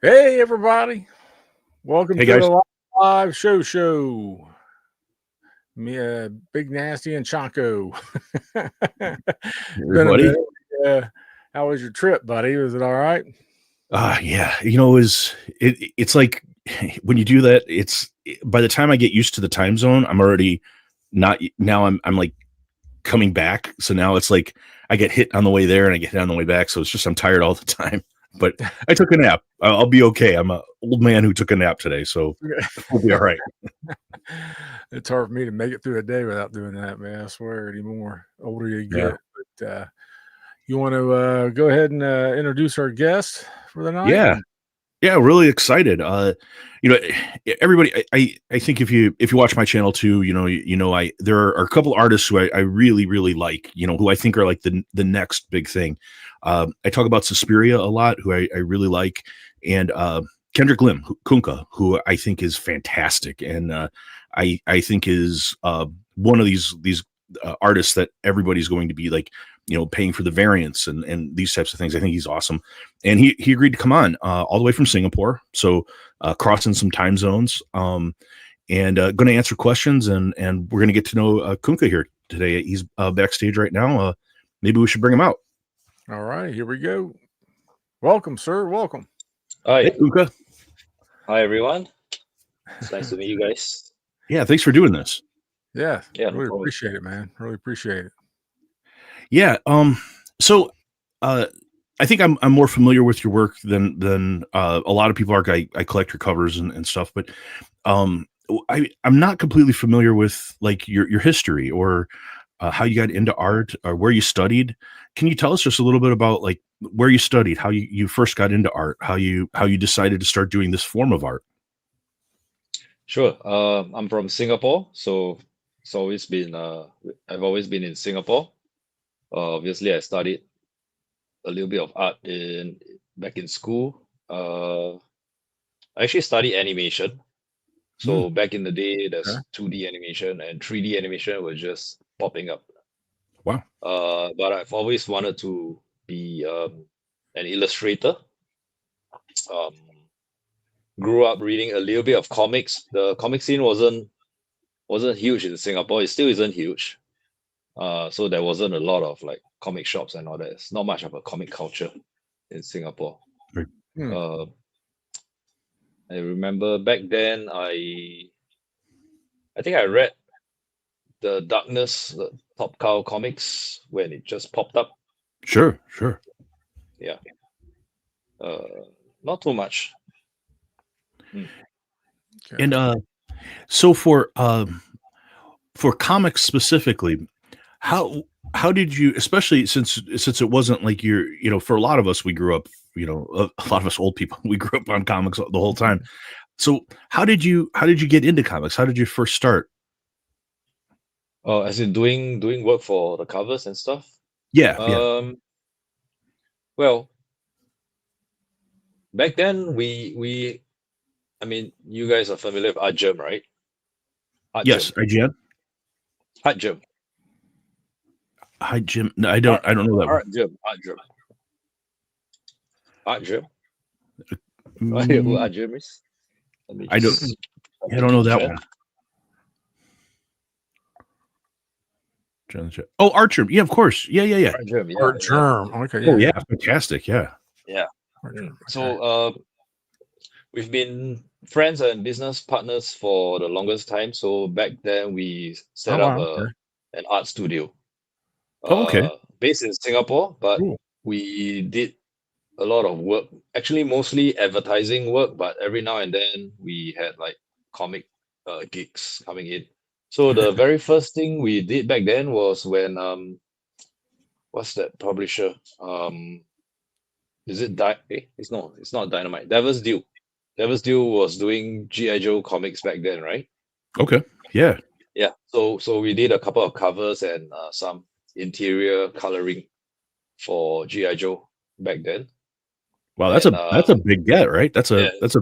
Hey, everybody. Welcome Hey to guys. the live show. Me, Big Nasty and Chaco. It's been a Everybody. minute. How was your trip, buddy? Was it all right? Yeah, it's like when you do that, by the time I get used to the time zone, I'm already not now I'm like coming back. So now it's like I get hit on the way there and I get hit on the way back. So it's just I'm tired all the time. But I took a nap. I'll be okay. I'm an old man who took a nap today, so we'll be all right. It's hard for me to make it through a day without doing that, man. I swear anymore. Older you Yeah. get. But you want to go ahead and introduce our guest for the night? Yeah. Yeah, really excited. You know, everybody. I think if you watch my channel too, I there are a couple artists who I really really like. Who I think are like the next big thing. I talk about Suspiria a lot, who I really like, and Kendrick Lim, Kunka, who I think is fantastic, and I think is one of these artists that everybody's going to be like paying for the variants and these types of things. I think he's awesome, and he agreed to come on all the way from Singapore, so crossing some time zones, and going to answer questions, and we're going to get to know Kunka here today. He's backstage right now. Maybe we should bring him out. All right, here we go. Welcome, sir. Welcome. Hey, Hi, Kunka. hi everyone. It's nice to meet you guys. Yeah, thanks for doing this. Yeah, Yeah, no really problem. appreciate it, man. Really appreciate it. Yeah. So, I think I'm more familiar with your work than a lot of people are. I collect your covers and stuff, but um, I'm not completely familiar with like your history or how you got into art or where you studied. Can you tell us just a little bit about like where you studied, how you first got into art, how you decided to start doing this form of art? Sure. I'm from Singapore, so it's always been I've always been in Singapore. Obviously, I studied a little bit of art in back in school. I actually studied animation. Hmm. So back in the day, Okay. there's 2D animation and 3D animation were just popping up. Wow. But I've always wanted to be an illustrator. Um, Grew up reading a little bit of comics. The comic scene wasn't huge in Singapore. It still isn't huge. So there wasn't a lot of like comic shops and all that. It's not much of a comic culture in Singapore. Right. Hmm. Uh, I remember back then I think I read the Darkness, the Top Cow comics when it just popped up. Sure. Sure. Yeah. Uh, Not too much. Hmm. Okay. And so for comics specifically, how how did you, especially since it wasn't like for a lot of us, we grew up, a lot of us old people, we grew up on comics the whole time. So how did you get into comics? How did you first start? As in doing work for the covers and stuff. Yeah, yeah. Um, well, back then we I mean, you guys are familiar with Art Germ, right? Art Yes, Germ. IGN. Art Germ. Hi, Jim. No, Art I don't know that one. Art Germ. Art Germ. Art Germ. Who Mm, Art Germ is? Let me I don't. just type I don't into know the that chat. one. Oh, Archer. Yeah, of course. Yeah, yeah, yeah. Art Germ, yeah, Art yeah, germ. Okay. Oh, Yeah. yeah. Fantastic. Yeah. yeah. Art germ. Okay. So we've been friends and business partners for the longest time. So back then we set Oh up wow. Okay. an art studio, Oh, okay. based in Singapore, but Cool. we did a lot of work, actually mostly advertising work, but every now and then we had like comic gigs coming in. So the very first thing we did back then was when what's that publisher? Is it it's not Dynamite. Devil's Due. Devil's Due was doing G.I. Joe comics back then, right? Okay. Yeah. Yeah. So we did a couple of covers and some interior coloring for G.I. Joe back then. Wow. That's And a big get, right? That's yeah, a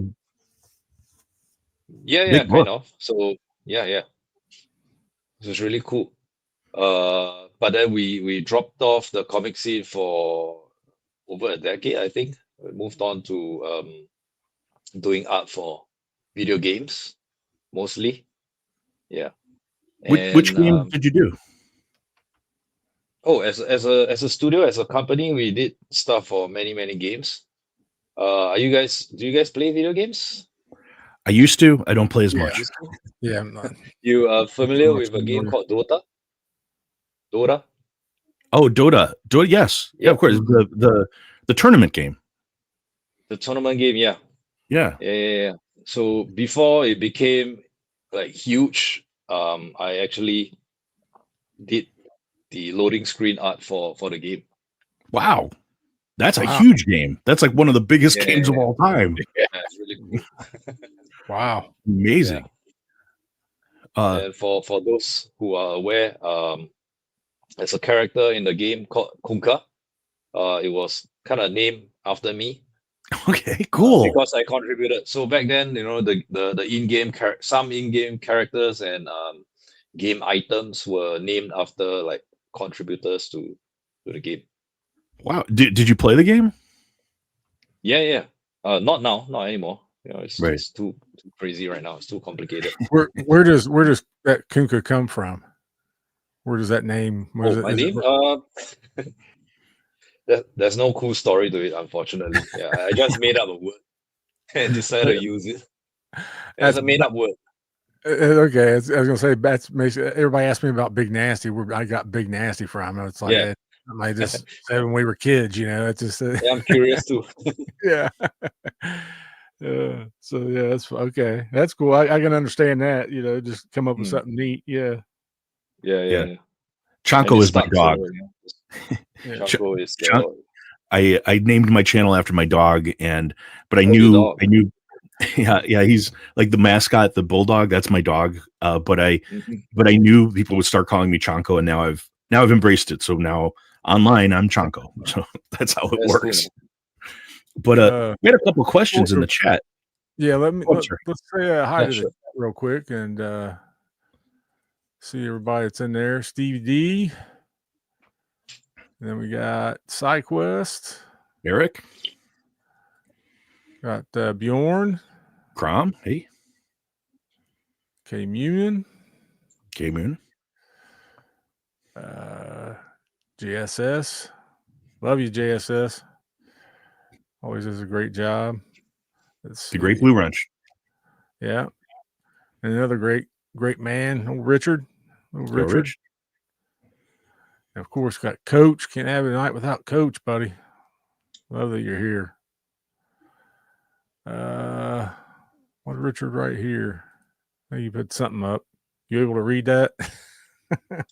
yeah, big kind work. of. So yeah, this was really cool. But then we dropped off the comic scene for over a decade, I think. moved on to doing art for video games mostly. Yeah. Which And game did you do? oh, as a studio, as a company, we did stuff for many games. Do you guys play video games? I used to. I don't play as Yeah, much. Used to? yeah. I'm not You are so familiar much with a game anymore. called Dota? Dota? Oh, Dota. Dota, yes. Yeah, Yeah. of course. Mhm. The tournament game. The tournament game, yeah. Yeah. Yeah. So before it became like huge, I actually did the loading screen art for the game. Wow. That's a Wow, huge game. That's like one of the biggest Yeah, games of all time. yeah, it's really cool. wow. Yeah. Amazing. And for those who are aware, there's a character in the game called Kunka. It was kind of named after me Okay, cool. because I contributed. So back then, the in-game some in-game characters and game items were named after like contributors to the game. Wow. Did you play the game? Yeah, yeah. Not now, not anymore. It's Right. it's too crazy right now. It's too complicated. Where does that Kunka come from? Where does that name? Where is Oh, it? my Is it? name? There's no cool story to it, unfortunately. Yeah, I just made up a word and decided to use it. It's That's a made up word. okay. I was gonna say that's makes everybody asked me about Big Nasty. Where I got Big Nasty from. It's like Yeah. I just said when we were kids. It's just Yeah, I'm curious too. yeah. So yeah, that's okay. That's cool. I can understand that. Just come up with Hmm. something neat. Yeah. Yeah, yeah, Yeah. yeah. And Chanko it is my stuck. dog. So Yeah. Ch- Chanko is Chan- I named my channel after my dog, but I your knew dog. yeah, he's like the mascot, the bulldog. That's my dog. But I Mhm. knew people would start calling me Chanko, and now I've embraced it. So now online I'm Chanko. So that's how it That's cool, works. man. But we had a couple questions in Well, the chat. yeah. Oh, sorry. Let's say hi Yeah, to the sure. chat real quick and see everybody that's in there. Stevie D. And then we got SideQuest. Eric, Got Bjorn. Crom, hey, K Munion. K Moon, JSS. Love you, JSS. Always does a great job. Let's the Great see. Blue Wrench. Yeah. And another great man, old Richard. Old Go Richard. Rich. And of course, got Coach. Can't have a night without Coach, buddy. Love that you're here. What Richard right here? I think you put something up. You able to read that? I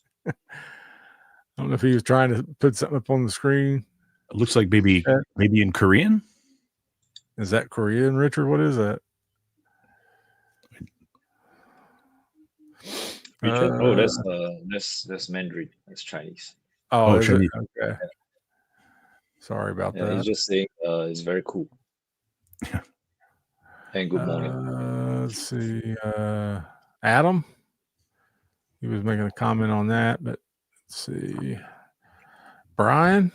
don't know if he was trying to put something up on the screen. It looks like maybe in Korean. Is that Korean, Richard? What is that? Richard? Oh, that's Mandarin. That's Chinese. Oh, is Chinese. it? Okay. Sorry about Yeah, he's that. just saying it's very cool. And good morning. Let's see. Adam. He was making a comment on that, but let's see. Brian,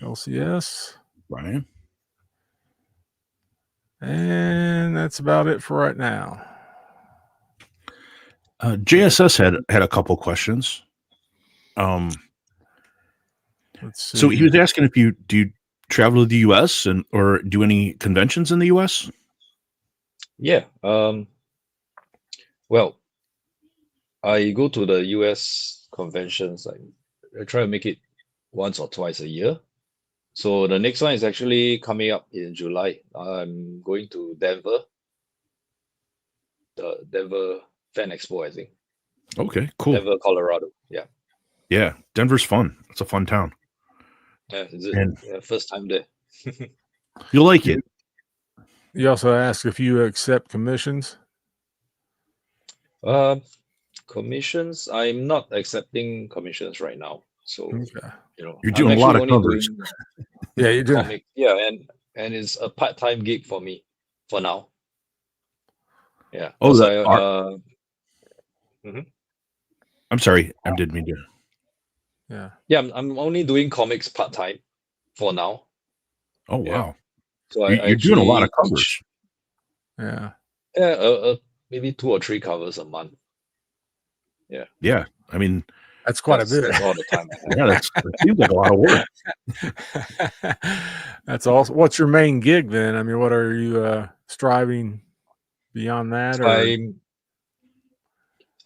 LCS. Brian. And that's about it for right now. JSS had a couple questions. Let's see. So he was asking if do you travel to the US or do any conventions in the US? Yeah. Well, I go to the US conventions. I try to make it once or twice a year. So the next one is actually coming up in July. I'm going to Denver, the Denver Fan Expo, I think. Okay, cool. Denver, Colorado. Yeah. Yeah, Denver's fun. It's a fun town. Yeah, is it? And Yeah, first time there. you'll like it. You also asked if you accept commissions. Commissions. I'm not accepting commissions right now. So Okay. You're doing a lot of covers. Yeah, you're doing. comic. Yeah, and it's a part-time gig for me for now. Yeah. Oh, 'cause I'm sorry. I didn't mean to. Yeah. Yeah, I'm only doing comics part-time for now. Oh, Yeah. wow. So I You're doing a lot of actually covers. teach, Yeah. maybe 2 or 3 covers a month. Yeah, I mean, That's quite a bit. That's all the time I have. yeah, that seems like a lot of work. That's awesome. What's your main gig then? I mean, what are you striving beyond that? Or I'm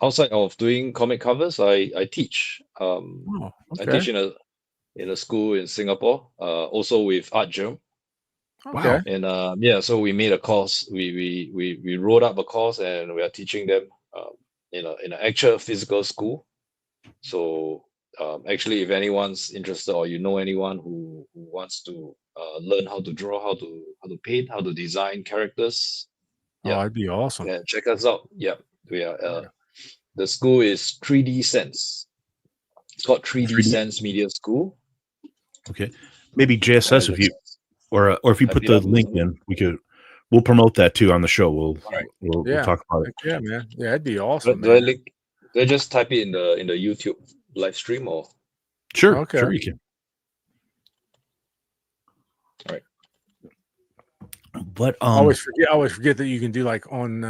outside of doing comic covers. I teach. oh, I okay, teach in a school in Singapore. Also with Art Germ. okay. Wow. And so we made a course. We wrote up a course, and we are teaching them in an actual physical school. So actually, if anyone's interested, or you know anyone who wants to learn how to draw, how to paint, how to design characters, Oh, yeah, that'd be awesome. yeah, check us out. Yeah, we are. Yeah. The school is 3D Sense. It's called 3D 3D? Sense Media School. Okay, maybe And I JSS if you just or if you type put it the up. link in, we'll promote that too on the show. All right. We'll Yeah. talk about it. Heck yeah, man. Yeah, that'd be Do, awesome, do I man. link? Do I just type it in the YouTube live stream, or Sure, Okay. sure you can. all right? But I always forget that you can do like on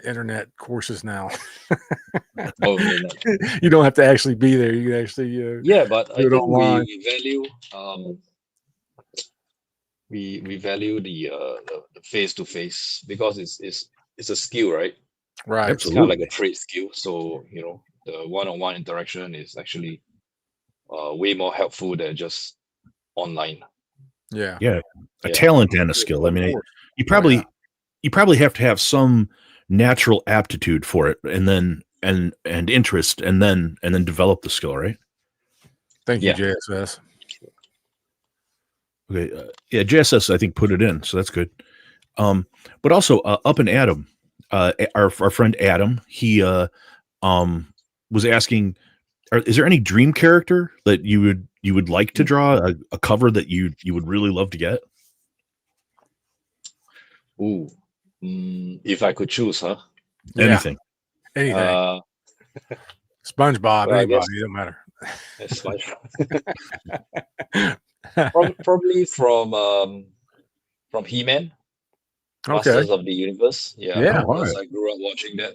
internet courses now. Oh, no, no. You don't have to actually be there. You can actually Yeah, but I do it think online. we value we value the face to face, because it's a skill, right? Right. It's kind of like absolutely. a trade skill. So the one-on-one interaction is actually way more helpful than just online. Yeah. Yeah, a Yeah. talent and a skill. I Of mean, course. you Oh, yeah. probably have to have some natural aptitude for it, and then and interest, and then develop the skill, right? Thank you, Yeah. JSS. Okay, yeah, JSS I think put it in, so that's good. But also Up and Adam, our friend Adam, he was asking, is there any dream character that you would like to draw, a cover that you would really love to get? Ooh. If I could choose, huh? Yeah. Anything. Anything. SpongeBob, well, I anybody, guess- it don't matter. It's my probably from He-Man, Okay. Masters of the Universe. Yeah, Yeah. because I grew up watching that.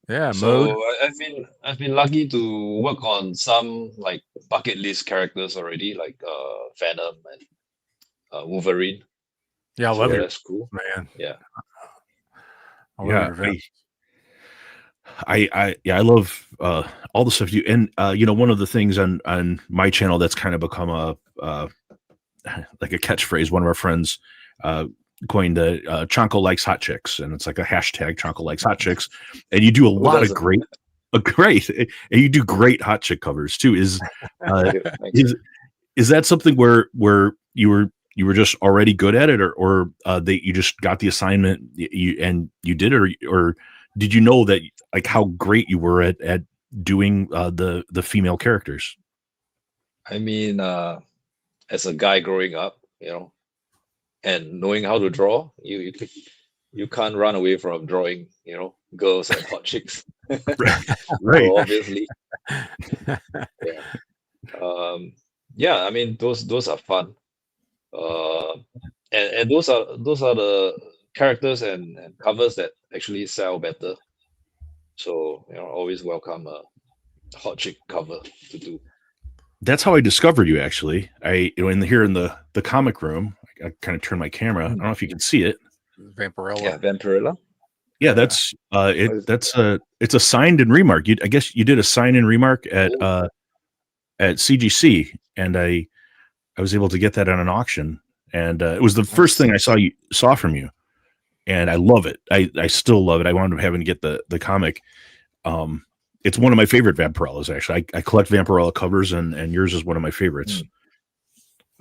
Yeah. So Mode. I've been lucky to work on some like bucket list characters already, like Venom and Wolverine. Yeah, I So love your that's cool. man. Yeah. I love Yeah, your event. I love all the stuff you, and one of the things on my channel that's kind of become a like a catchphrase. One of our friends coined Chonko likes hot chicks, and it's like a hashtag Chonko likes hot chicks, and you do a lot of doesn't? great, and you do great hot chick covers too. Is Thanks. is that something where you were just already good at it, or that you just got the assignment and you did it, or did you know that like how great you were at doing the female characters? I mean, as a guy growing up, and knowing how to draw, you can't run away from drawing, girls and hot chicks. Right. So obviously. Yeah. I mean, those are fun. And those are the characters and covers that actually sell better. So always welcome a hot chick cover to do. That's how I discovered you. Actually, here in the comic room, I kind of turned my camera. I don't know if you can see it. Vampirella. Yeah, Vampirella. Yeah, that's it's a signed and remark. I guess you did a sign and remark at CGC, and I was able to get that on an auction, and it was the first thing I saw from you, and I love it. I still love it. I wound up having to get the comic. It's one of my favorite Vampirellas, actually. I collect Vampirella covers, and yours is one of my favorites.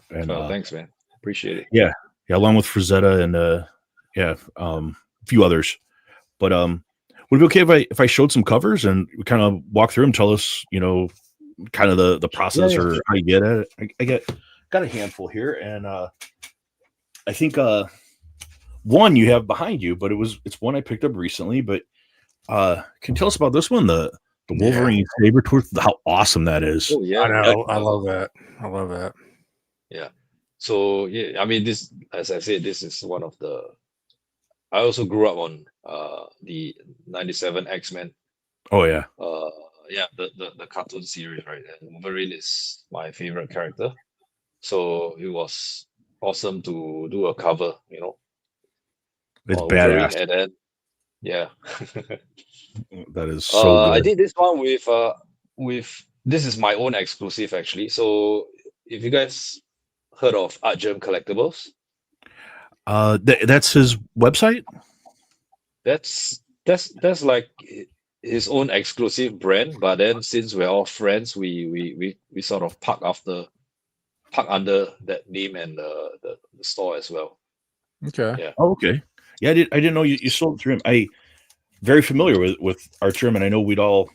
And thanks, man. Appreciate it. Yeah, along with Frazetta and a few others. But would it be okay if I showed some covers and we kind of walk through them, tell us, kind of the process or how you get at it? I got a handful here, and I think one you have behind you, but it's one I picked up recently. But can you tell us about this one, the Wolverine Sabretooth, how awesome that is? Oh yeah, I know. I love that. Yeah. So yeah, I mean, this, as I said, this is one of the. I also grew up on the '97 X-Men. Oh yeah, Yeah, the cartoon series, right? And Wolverine is my favorite character. So it was awesome to do a cover, it's on Wolverine, badass. and then yeah. That is so I good. did this one with this is my own exclusive actually. So if you guys heard of Art Gem Collectibles, That's his website. that's like his own exclusive brand. But then since we're all friends, we sort of park under that name and the store as well. Okay. Yeah. Oh, okay. Yeah, I didn't know you sold it through him. I very familiar with Archer, and I know we'd all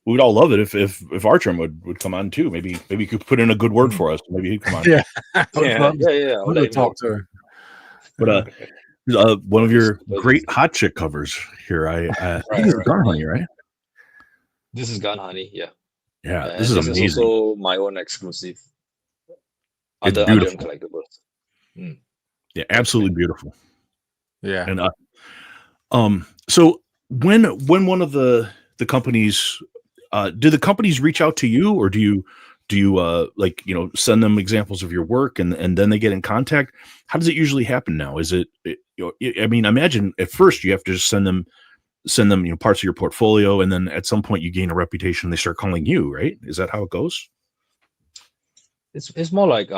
love it if Archer would come on too. Maybe you could put in a good word for us. Maybe he'd come on. Yeah. I would Yeah, love to, yeah. I'll love let to him know. talk to him. But one of your But great hot chick covers here. I think right, this is right. Gun Honey, right? This is Gun Honey, yeah. Yeah, And this is this is amazing. also my own exclusive It's under Art Gem beautiful. Collectibles. Mm. Yeah, absolutely beautiful. Yeah. And so when one of the companies, do the companies reach out to you, or do you like, send them examples of your work and then they get in contact? How does it usually happen now? Is I mean, I imagine at first you have to just send them parts of your portfolio, and then at some point you gain a reputation, they start calling you, right? Is that how it goes? It's more like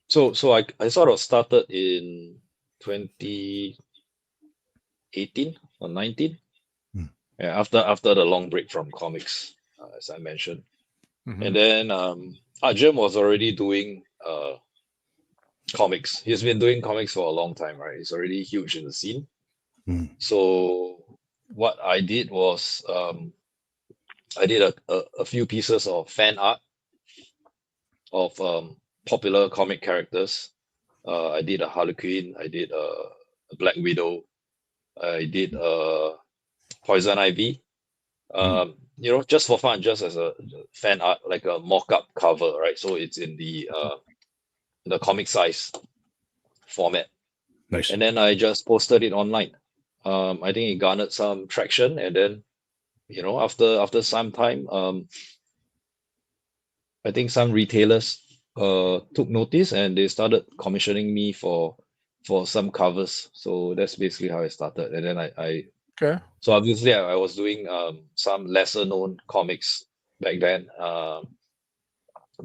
so I sort of started in 2018 or 19. Hmm. Yeah, after the long break from comics, as I mentioned. Mhm. And then Art Gem was already doing comics. He's been doing comics for a long time, right? He's already huge in the scene. Hmm. So what I did was I did a few pieces of fan art of popular comic characters. I did a Harlequin, I did a Black Widow, I did Poison Ivy. Just for fun, just as a fan art, like a mock-up cover, right? So it's in the comic size format. Nice. And then I just posted it online. I think it garnered some traction, and then after some time, I think some retailers took notice and they started commissioning me for some covers. So that's basically how I started. And then I Okay. so obviously I was doing some lesser known comics back then.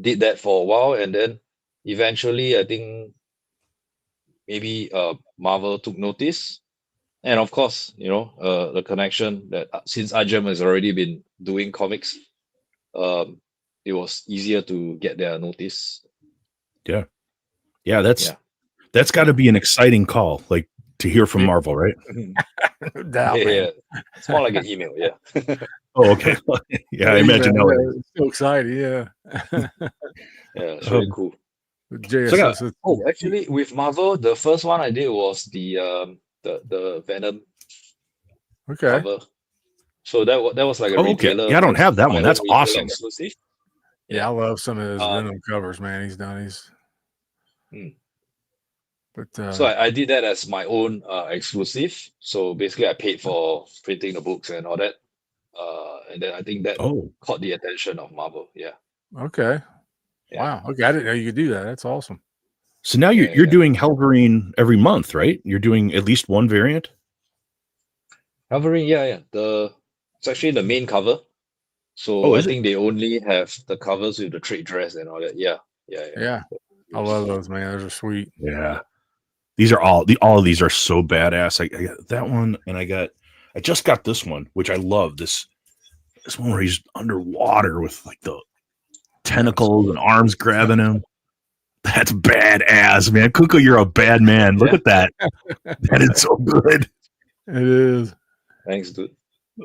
Did that for a while, and then eventually I think maybe Marvel took notice. And of course, the connection that since Ajam has already been doing comics, it was easier to get their notice. Yeah, Yeah. that's got to be an exciting call, like to hear from Yeah. Marvel, right? No doubt, Yeah, man. yeah. It's more like an email, yeah. Oh, okay. Yeah, I imagine man, nowadays. it's so excited. Yeah. Yeah, it's really cool. So I JSS. got, Oh, actually, with Marvel, the first one I did was the Venom Okay. cover. So that was like a okay. retailer. Yeah, I don't have that my one. own That's retailer awesome. exclusive. Yeah, I love some of his Um, Venom covers, man. He's done. But So I did that as my own exclusive. So basically, I paid for printing the books and all that. And then I think that Oh, caught the attention of Marvel. Yeah. okay. Yeah. Wow. Okay, I didn't know you could do that. That's awesome. so now Yeah, you're yeah. doing Helverine every month, right? You're doing at least one variant. Covering, yeah. It's actually the main cover. So Oh, I is it? think they only have the covers with the trade dress and all that. Yeah. Yeah. I love those, man. Those are sweet. Yeah. These are all of these are so badass. I got that one, and I just got this one, which I love. This one where he's underwater with like the tentacles and arms grabbing him. That's badass, man. Kuko, you're a bad man. Look at that. That is so good. It is. Thanks, dude.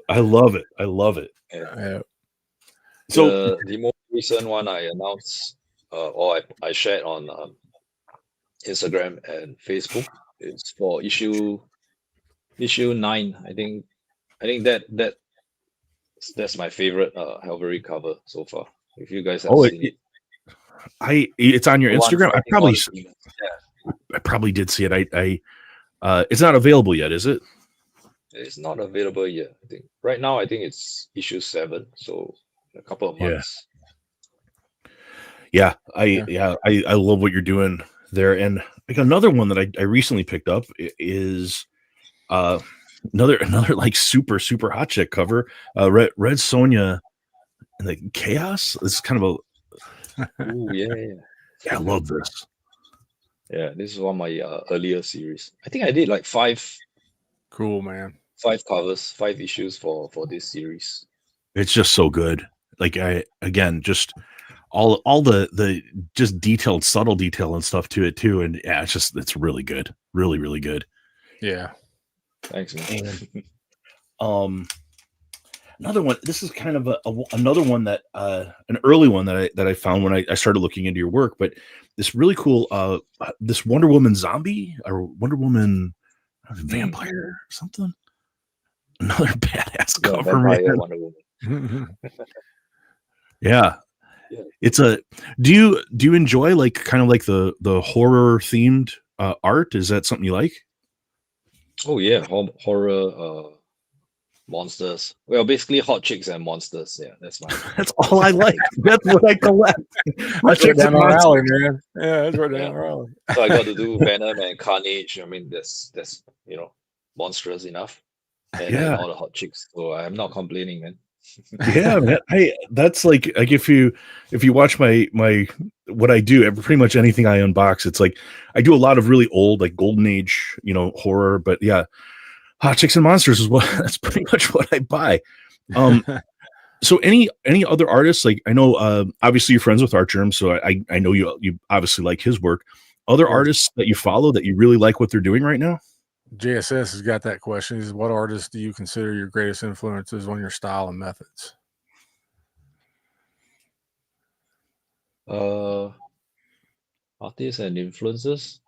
I love it. I love it. Yeah. So The most recent one I announced, or I shared on Instagram and Facebook. It's for issue 9. I think that's my favorite Calvary cover so far. If you guys have Oh, seen it. it's on your The one Instagram. fighting all the demons. Yeah. I probably did see it. It's not available yet, is it? It's not available yet. I think right now I think it's issue 7, so in a couple of Yeah. months. Yeah, I love what you're doing there. And like another one that I recently picked up is another like super hot chick cover. Red Sonja and the Chaos. It's kind of Ooh, yeah. yeah, I love this. Yeah, this is one of my earlier series. I think I did like 5 Cool, man. 5 covers, 5 issues for this series. It's just so good. Like just all the just detailed, subtle detail and stuff to it too. And yeah, it's really good. Really, really good. Yeah. Thanks, man. And, another one. This is kind of another one that an early one that I found when I started looking into your work. But this really cool this Wonder Woman zombie or Wonder Woman vampire or something. Another badass cover, man. Wonder Woman. Yeah. It's a do you enjoy like kind of like the horror themed art? Is that something you like? Oh yeah, horror monsters. Well, basically hot chicks and monsters. Yeah, that's my That's all I like. That's what I collect. That's right down our alley, man. Yeah, that's right down our alley. So I got to do Venom and Carnage. I mean, that's monstrous enough. And all the hot chicks. So I'm not complaining, man. Yeah, man. That's like if you watch my what I do, pretty much anything I unbox, it's like I do a lot of really old like golden age, horror, but yeah, hot chicks and monsters is that's pretty much what I buy. So any other artists, like I know obviously you're friends with Archerm, so I know you obviously like his work. Other artists that you follow that you really like what they're doing right now? JSS has got that question. He says, what artists do you consider your greatest influences on your style and methods? Artists and influences.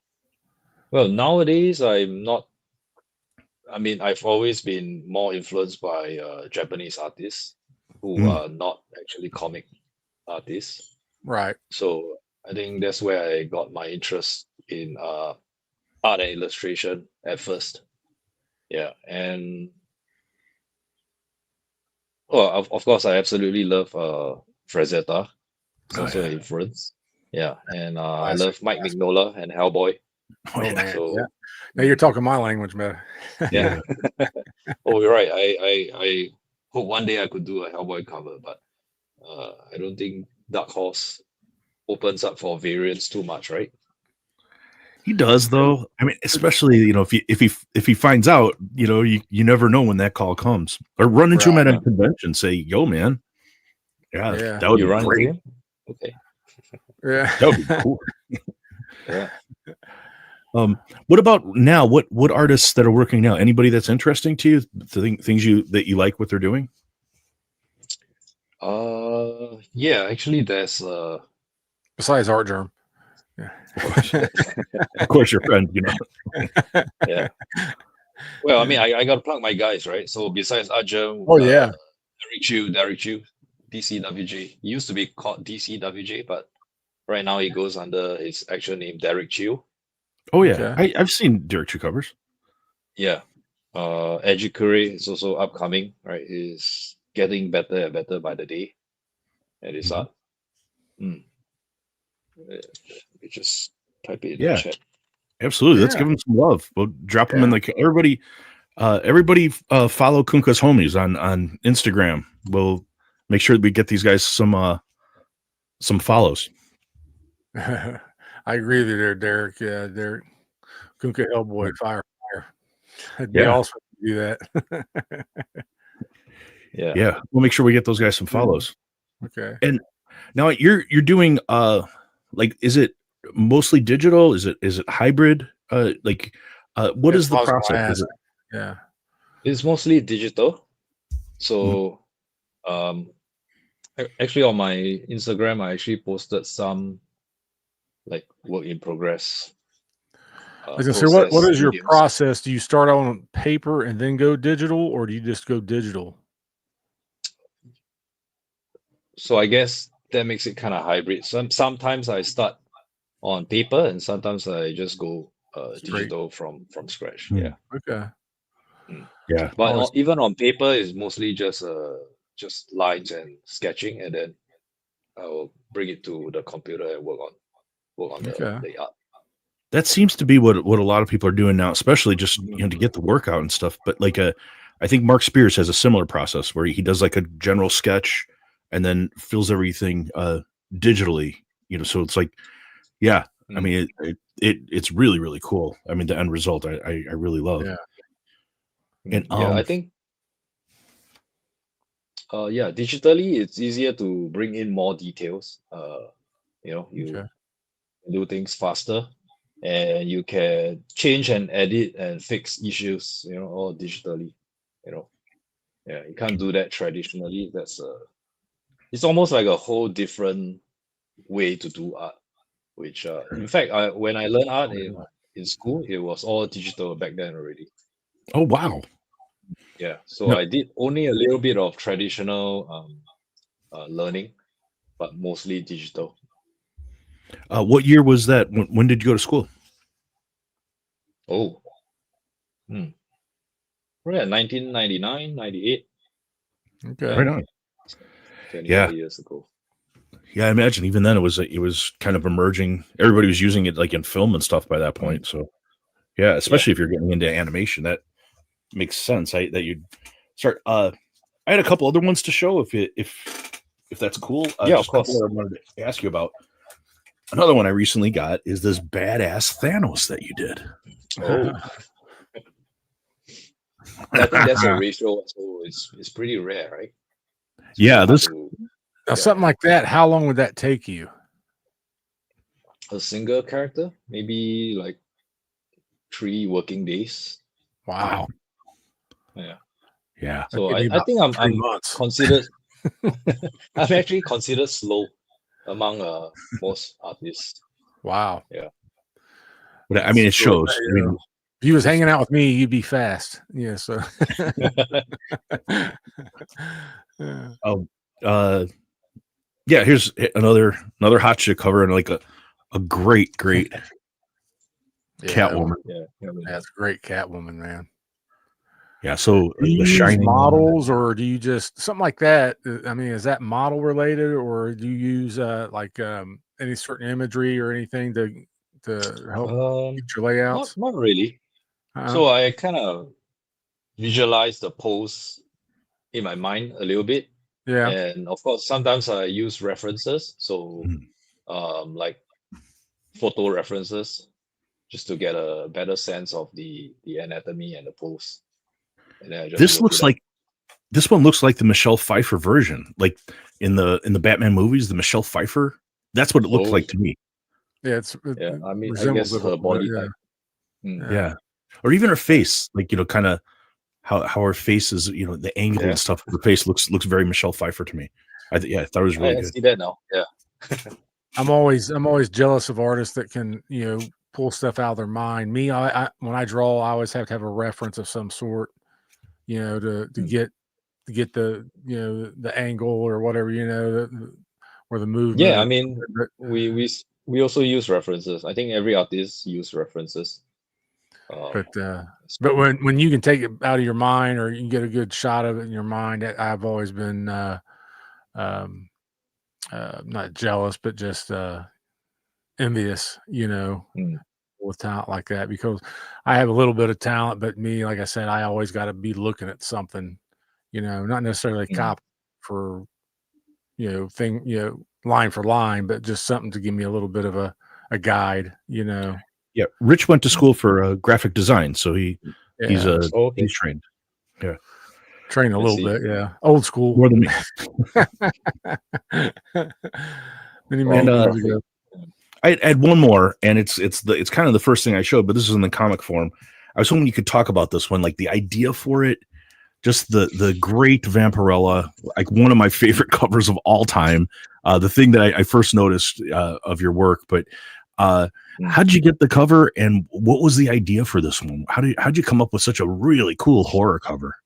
Well, nowadays I'm not. I mean, I've always been more influenced by Japanese artists who are not actually comic artists. Right. So I think that's where I got my interest in art and illustration at first. Yeah, and of course I absolutely love Frazetta. It's also an influence. Yeah, and I love Mike Mignola and Hellboy. Oh man, So, yeah. Now you're talking my language, man. Yeah. Oh, you're right. I hope one day I could do a Hellboy cover, but I don't think Dark Horse opens up for variants too much, right? He does, though. I mean, especially if he finds out, you never know when that call comes. Or run into him at a convention, say, "Yo, man, that would be great." Okay. Yeah, that would be cool. Yeah. What about now? What artists that are working now? Anybody that's interesting to you? Things that you like what they're doing? Yeah, actually, there's besides Archerm. Yeah. Of course, your friend, Yeah. Well, I mean, I got to plug my guys, right? So besides Archerm, Derek Chu, DCWJ. He used to be called DCWJ, but right now he goes under his actual name, Derek Chu. Oh yeah, I've seen Derek Chu covers. Yeah, Edgy Curry is also upcoming, right? He's getting better and better by the day at his art. Just type it in the chat. Absolutely. Let's give him some love. We'll drop him in the everybody. Everybody follow Kunka's homies on Instagram. We'll make sure that we get these guys some follows. I agree with you there, Derek. Yeah, Derek. Kunka Hellboy, fire. It'd be awesome to do that. Yeah. We'll make sure we get those guys some follows. Okay. And now you're doing like, is it mostly digital? Is it hybrid? What is the process? Yeah. It's mostly digital. So actually on my Instagram I actually posted some like work in progress. I was gonna say, what is your process? Do you start on paper and then go digital, or do you just go digital? So I guess that makes it kind of hybrid. Sometimes I start on paper, and sometimes I just go digital from scratch. Hmm. Yeah. Okay. Yeah. But Always- even on paper, it's mostly just lines and sketching, and then I will bring it to the computer and work on Okay. the art. That seems to be what a lot of people are doing now, especially just Mhm. to get the workout and stuff. But like I think Mark Spears has a similar process where he does like a general sketch and then fills everything digitally. So it's like, yeah, I Mm. mean it's really really cool. I mean the end result I really love. Yeah. And Yeah, I think yeah, digitally it's easier to bring in more details. You Okay. do things faster, and you can change and edit and fix issues, all digitally. You know, yeah, you can't do that traditionally. It's almost like a whole different way to do art. Which, in fact, when I learned art in school, it was all digital back then already. oh wow. Yeah, so No, I did only a little bit of traditional learning, but mostly digital. what year was that? When did you go to school? Oh, hmm. We're at 1999, 98, Okay. Right on. 24 Yeah. years ago. Yeah, I imagine even then it was kind of emerging. Everybody was using it like in film and stuff by that point. So yeah, especially if you're getting into animation, that makes sense. That you'd start. I had a couple other ones to show if that's cool. Yeah, of Just a couple course. that I wanted to ask you about. Another one I recently got is this badass Thanos that you did. Oh, I think that's a ratio, so it's pretty rare, right? It's pretty Yeah, hard this to Now, something like that, how long would that take you? a single character, maybe like 3 working days. Wow. Yeah. yeah. That So could be I about think 3 I'm months. considered I'm actually considered slow among most artists. Wow. Yeah. But I mean, it So, shows. I mean, if you was hanging out with me, you'd be fast. Yeah. So. Yeah. oh, yeah. Here's another hot chick cover and like a great Yeah, Catwoman. Yeah. that's a great Catwoman, man. Yeah. So Do you the use Shining models, or do you just something like that? I mean, is that model related, or do you use like any certain imagery or anything to help get your layouts? Not really. Uh, So I kind of visualize the pose in my mind a little bit. yeah. And of course, sometimes I use references. So Mhm. like photo references just to get a better sense of the anatomy and the pose. And then I just This work looks it out. like this one looks like the Michelle Pfeiffer version, like in the Batman movies. The Michelle Pfeiffer. That's what it looks Oh, like to me. Yeah, yeah. I mean, I resembles guess it a her little bit. body Yeah. type. Mm. Yeah. Or even her face, like kind of how her face is, the angle Yeah. and stuff. Her face looks very Michelle Pfeiffer to me. I thought it was really I good. see that now. Yeah. I'm always jealous of artists that can pull stuff out of their mind. Me, I when I draw, I always have to have a reference of some sort, to Hmm. get the the angle or whatever, or the movement. Yeah. I mean, we also use references. I think every artist use references. Um, But when you can take it out of your mind, or you can get a good shot of it in your mind, I've always been um, not jealous, but just envious, Hmm. with talent like that, because I have a little bit of talent, but me, like I said, I always got to be looking at something, not necessarily Hmm. cop for, line for line, but just something to give me a little bit of a guide, Yeah, Rich went to school for graphic design, so he's yeah, Okay. he's trained. Yeah, train a I little see. bit. Yeah. Old school. more than me. Many And years ago. I had one more, and it's kind of the first thing I showed, but this is in the comic form. I was hoping you could talk about this one, like the idea for it, just the great Vampirella, like one of my favorite covers of all time. The thing that I first noticed of your work, but how did you get the cover, and what was the idea for this one? How'd you come up with such a really cool horror cover?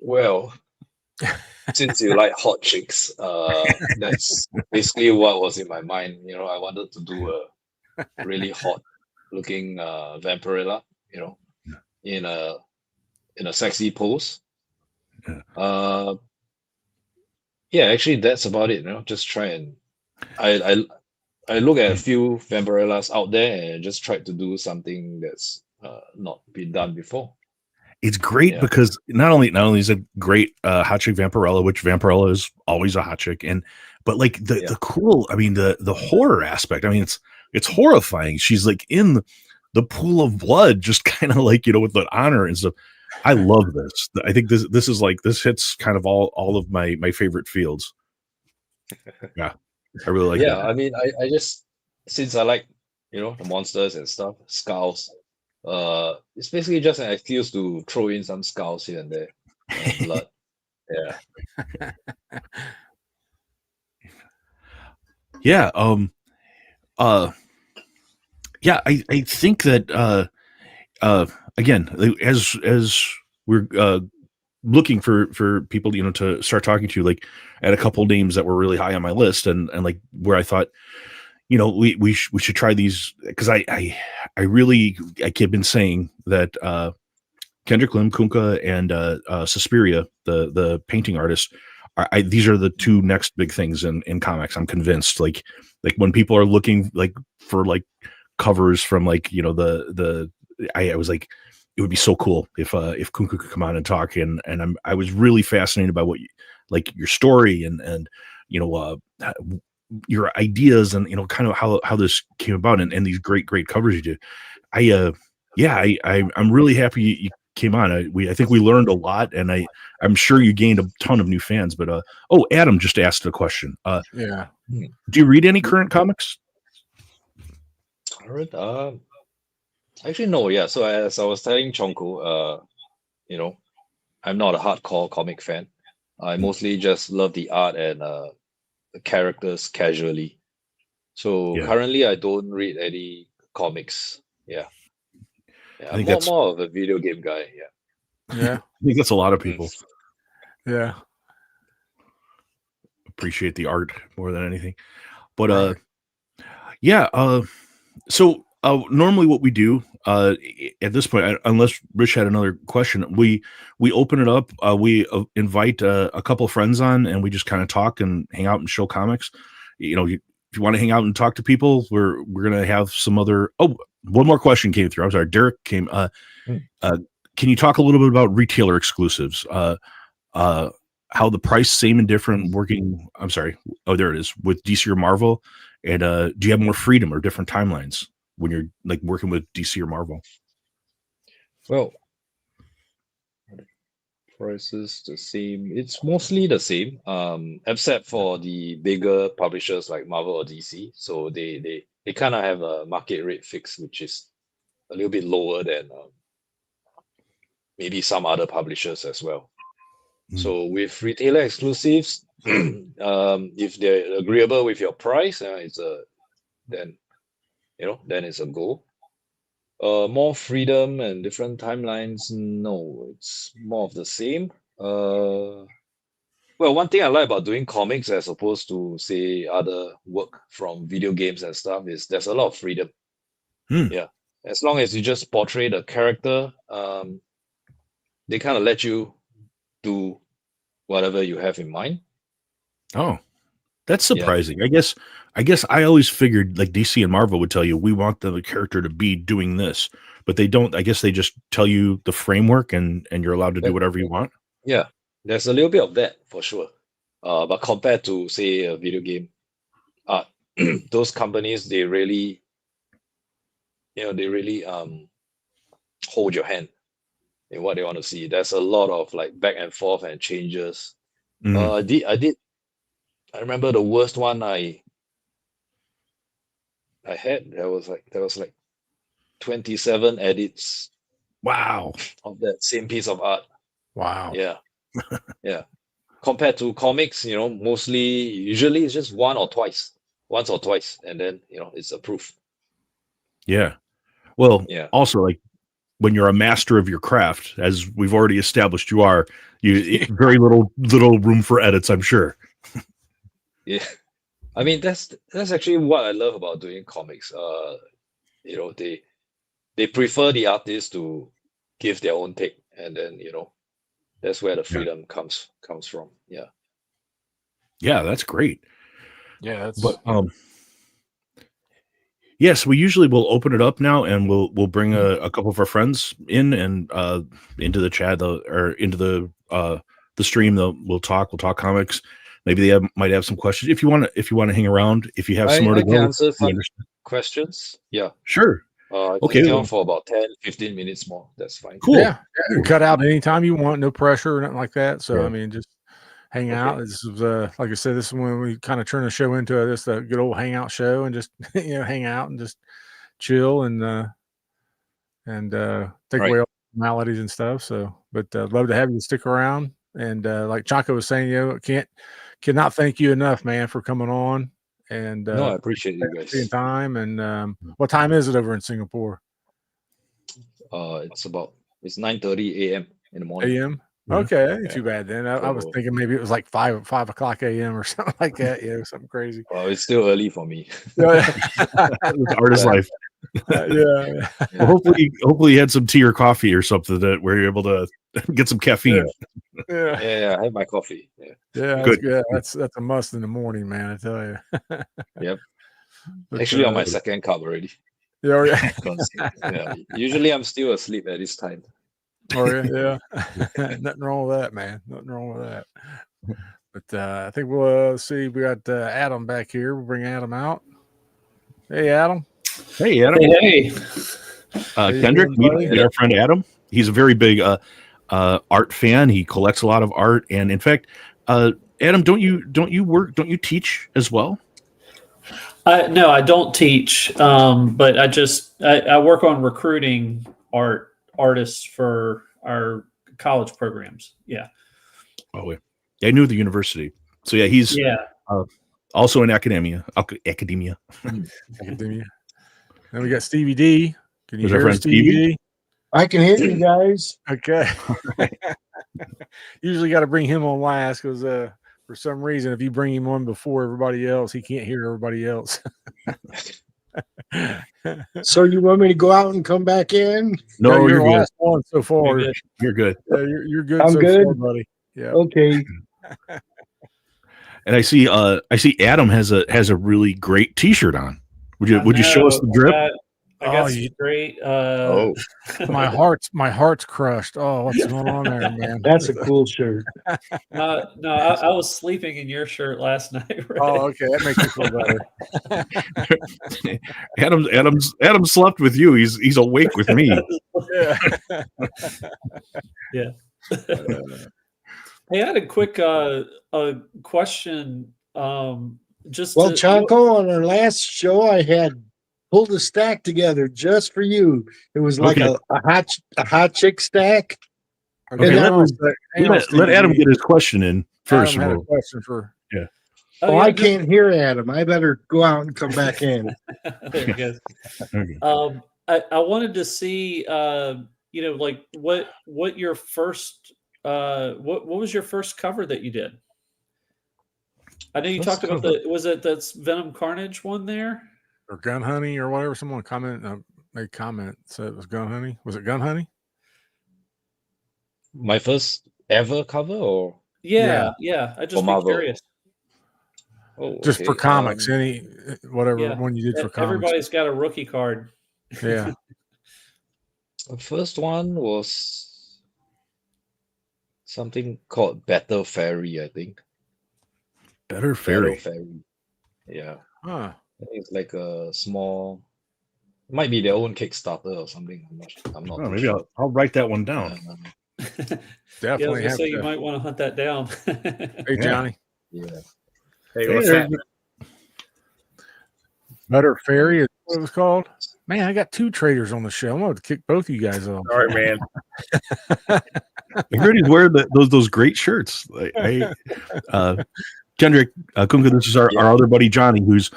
Well, Since you like hot chicks, that's basically what was in my mind. I wanted to do a really hot looking Vampirella, in a sexy pose. Yeah. Yeah, actually that's about it. Just try and I look at a few Vampirellas out there and just tried to do something that's not been done before. It's great Yeah. because not only is it great hot chick Vampirella, which Vampirella is always a hot chick, but like the cool, I mean the horror aspect. I mean it's horrifying. She's like in the pool of blood, just kind of like with the honor and stuff. I love this. I think this is like this hits kind of all of my favorite fields. Yeah, I really like that. I mean, I just since I like the monsters and stuff, skulls. It's basically just an excuse to throw in some skulls here and there, and blood. Yeah. Yeah. Yeah. I think that again, as we're looking for people to start talking to, like, at a couple names that were really high on my list, and like where I thought we should try these, because I keep been saying that Kendrick Lim, Kunka, and Suspiria, the painting artist, these are the two next big things in comics. I'm convinced. Like when people are looking like for like covers from like I was like, it would be so cool if Kunka could come on and talk, and I was really fascinated by what like your story and your ideas, and kind of how this came about, and these great covers you did. I'm really happy you came on. I think we learned a lot, and I'm sure you gained a ton of new fans. But Adam just asked a question. Yeah. Do you read any current comics? Actually, no. Yeah. So as I was telling Chonko, I'm not a hardcore comic fan. I mostly just love the art and the characters casually. So currently, I don't read any comics. Yeah. I think I'm that's more of a video game guy. Yeah. Yeah. I think that's a lot of people. Yeah. Appreciate the art more than anything. But so normally what we do at this point, unless Rich had another question, we open it up. We invite a couple of friends on, and we just kind of talk and hang out and show comics. If you want to hang out and talk to people, we're gonna have some other. Oh, one more question came through. I'm sorry, Derek came. Can you talk a little bit about retailer exclusives? How the price same and different working? I'm sorry. Oh, there it is, with DC or Marvel. And do you have more freedom or different timelines when you're like working with DC or Marvel? Well, prices the same. It's mostly the same, except for the bigger publishers like Marvel or DC. So they kind of have a market rate fix, which is a little bit lower than maybe some other publishers as well. So with retailer exclusives, if they're agreeable with your price, then it's a go. More freedom and different timelines. No, it's more of the same. Well, one thing I like about doing comics as opposed to, say, other work from video games and stuff is there's a lot of freedom. Yeah, as long as you just portray the character, they kind of let you do whatever you have in mind. Oh, that's surprising. Yeah. I guess I always figured like DC and Marvel would tell you, we want the character to be doing this, but they don't. I guess they just tell you the framework, and you're allowed to do whatever you want. Yeah, there's a little bit of that for sure. But compared to, say, a video game, those companies, they really hold your hand in what they want to see. There's a lot of like back and forth and changes. I remember the worst one I had. There was like 27 edits. Wow. Of that same piece of art. Wow. Yeah. Yeah. Compared to comics, usually it's just once or twice, and then it's approved. Yeah. Well, also, like, when you're a master of your craft, as we've already established you are, very little room for edits, I'm sure. Yeah. I mean, that's actually what I love about doing comics. They prefer the artists to give their own take, and then that's where the freedom comes from. Yeah. Yeah, that's great. Yeah, that's But yes, we usually will open it up now, and we'll bring a couple of our friends in and into the chat or into the stream. We'll talk comics. Maybe they might have some questions. If you want to hang around, if you have somewhere to I can go, answer some questions. Yeah. sure. I can Okay. stay on for about 10-15 minutes more. That's fine. Cool. Yeah, cut out anytime you want, no pressure or nothing like that. So Yeah. I mean, just hang out. This is like I said, this is when we kind of turn the show into this good old hangout show, and just hang out and just chill and take away all the maladies and stuff. So, but love to have you stick around. And like Chaco was saying, cannot thank you enough, man, for coming on. And no, I appreciate you guys. Time. And what time is it over in Singapore? It's 9:30 a.m. in the morning. A.m. Okay, that ain't too bad then. I was thinking maybe it was like 5 o'clock a.m. or something like that. Yeah, something crazy. Well, it's still early for me. It's artist life. Yeah. Well, hopefully you had some tea or coffee or something where you're able to get some caffeine. Yeah, I have my coffee. Good. That's a must in the morning, man. I tell you. Yep. But, actually, on my second cup already. Yeah. Usually I'm still asleep at this time. Oh yeah. Nothing wrong with that, man. Nothing wrong with that. But I think we'll see. We got Adam back here. We'll bring Adam out. Hey, Adam. Hey, Adam. Hey. Kendrick, meet our friend Adam. He's a very big art fan. He collects a lot of art, and in fact, Adam, don't you teach as well? No, I don't teach, but I work on recruiting artists for our college programs. Yeah. Oh, yeah. I knew the university. So yeah, he's also in academia. Academia. Then we got Stevie D. Can you hear Stevie D? I can hear you guys. Okay. Usually got to bring him on last because for some reason, if you bring him on before everybody else, he can't hear everybody else. So you want me to go out and come back in? No, you're the good. last one so far. You're good. You're good. I'm good, far, buddy. Yeah. Okay. And I see Adam has a really great T-shirt on. Would you show us the drip? I got some great. My heart's crushed. Oh, what's going on there, man? That's a cool shirt. No, I was sleeping in your shirt last night. Right? Oh, okay, that makes me feel better. Adam slept with you. He's awake with me. Yeah. Hey, I had a quick question. Chanko, on our last show, I had pulled a stack together just for you. It was like a hot chick stack. Okay, let Adam get his question in first. Adam had a question for I can't hear Adam. I better go out and come back in. There you go. Okay. I wanted to see, like what your first. What was your first cover that you did? I know you talked about that's Venom Carnage one there? Or Gun Honey or whatever. Someone made comment said it was Gun Honey. Was it Gun Honey? My first ever cover or? Yeah. I just be curious. Oh, just for comics, whatever one you did for comics. Everybody's got a rookie card. Yeah. The first one was something called Better Fairy, I think. Better Fairy. Yeah. Huh. I think it's like a small. It might be their own Kickstarter or something. I'm not. Maybe sure. I'll write that one down. Definitely. So you might want to hunt that down. Hey, Johnny. Yeah. Hey, what's happening? Better Fairy is what it was called. Man, I got two traders on the show. I'm going to kick both of you guys off. All right, man. I heard he's wearing those great shirts. Kendrick, Kunka, this is our other buddy Johnny, who's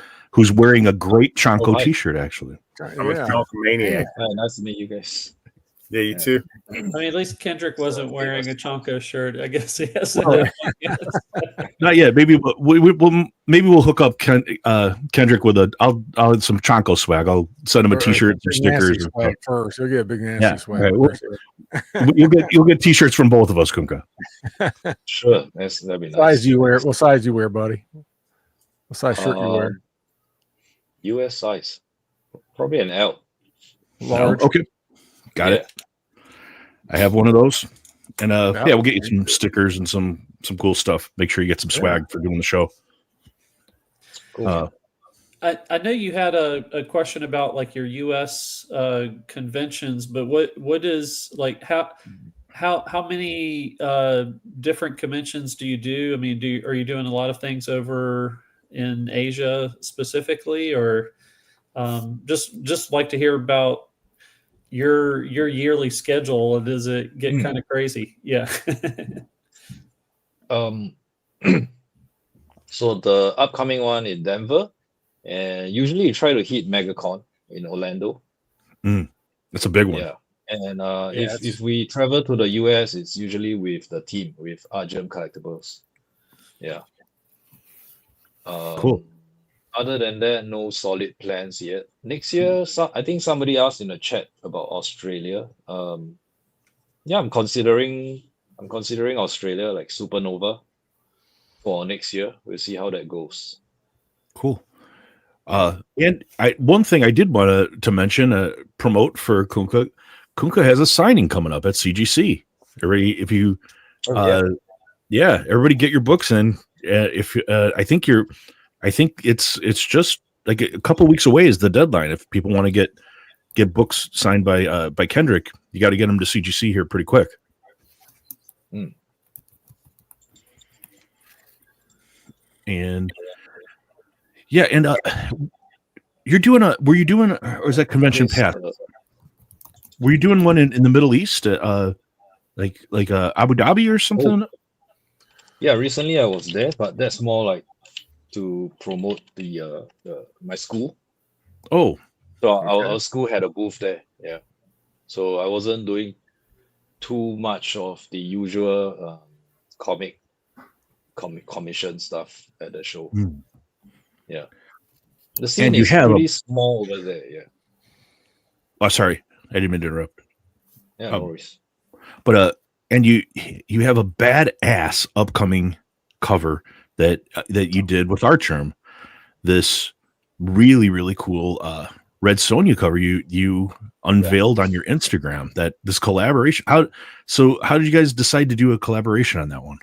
wearing a great Chanko T-shirt. Actually, I'm a Chanko maniac. Nice to meet you guys. Yeah, you too. I mean, at least Kendrick wasn't wearing a Chonko shirt. I guess he has. Well, not yet. Maybe we'll hook up Kendrick with I'll have some Chonko swag. I'll send him a T-shirt, some stickers. Swag first. You'll get a big nasty swag. Right. You'll get T-shirts from both of us, Kunka. Sure, that'd be nice. What size you wear, buddy? What size shirt you wear? US size, probably an L. Large. Okay, got it. I have one of those, and we'll get you some stickers and some cool stuff. Make sure you get some swag for doing the show. Cool. I know you had a question about like your U.S. Conventions, but what is like how many different conventions do you do? I mean, are you doing a lot of things over in Asia specifically, or just like to hear about your yearly schedule? Does it get kind of crazy? Yeah. So the upcoming one in Denver, and usually you try to hit MegaCon in Orlando. That's a big one. Yeah. And if we travel to the US, it's usually with the team, with Argem Collectibles. Yeah. Cool. Other than that, no solid plans yet. Next year, I think somebody asked in the chat about Australia. I'm considering Australia, like Supernova, for next year. We'll see how that goes. Cool. And one thing I did want to mention, promote for Kunka. Kunka has a signing coming up at CGC. Everybody, everybody get your books in. I think it's just like a couple weeks away is the deadline. If people want to get books signed by Kendrick, you got to get them to CGC here pretty quick. And you're doing or is that Convention Path? Were you doing one in the Middle East, like Abu Dhabi or something? Yeah, recently I was there, but that's more like to promote my school. Oh, so our school had a booth there. Yeah, so I wasn't doing too much of the usual comic commission stuff at the show. Yeah, the scene is pretty small over there. Yeah. Oh, sorry, I didn't mean to interrupt. Yeah, no worries. But and you have a badass upcoming cover that you did with Archerm. This really, really cool Red Sonja cover you unveiled on your Instagram. That this collaboration. How did you guys decide to do a collaboration on that one?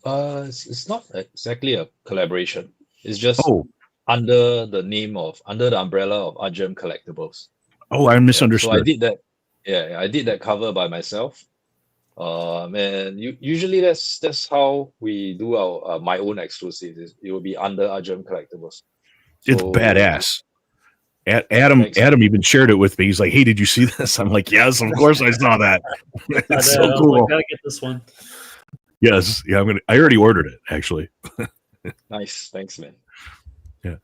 It's not exactly a collaboration. It's just under the umbrella of Argem Collectibles. Oh, I misunderstood. So I did that. Yeah, I did that cover by myself. And usually that's how we do our my own exclusives. It will be under Argem Collectibles. It's badass. Adam even shared it with me. He's like, "Hey, did you see this?" I'm like, "Yes, of course I saw that." It's so cool. I gotta get this one. Yes, yeah, I already ordered it actually. Nice, thanks, man. Yeah.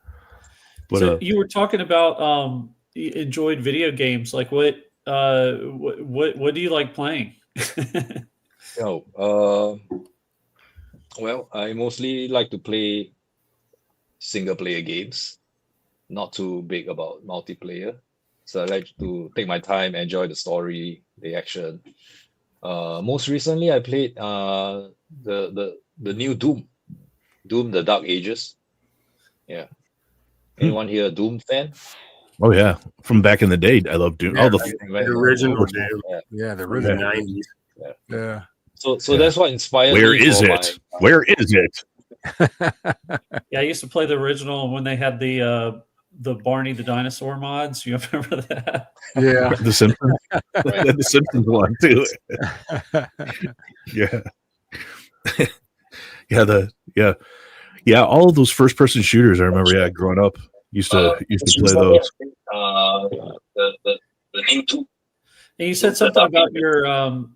But, so you were talking about you enjoyed video games. Like what do you like playing? Well, I mostly like to play single player games. Not too big about multiplayer. So I like to take my time, enjoy the story, the action. Most recently, I played the new Doom, the Dark Ages. Yeah. Anyone here a Doom fan? Oh yeah, from back in the day, I love Doom. Yeah, the original Doom. Yeah, the original. The 90s. Yeah. So that's what inspired Where me. Where is it? Yeah, I used to play the original when they had the Barney the Dinosaur mods. You remember that? Yeah. The Simpsons. Right. The Simpsons one too. Yeah. All of those first person shooters I remember, growing up. Used to play those. The name too. And you said something about your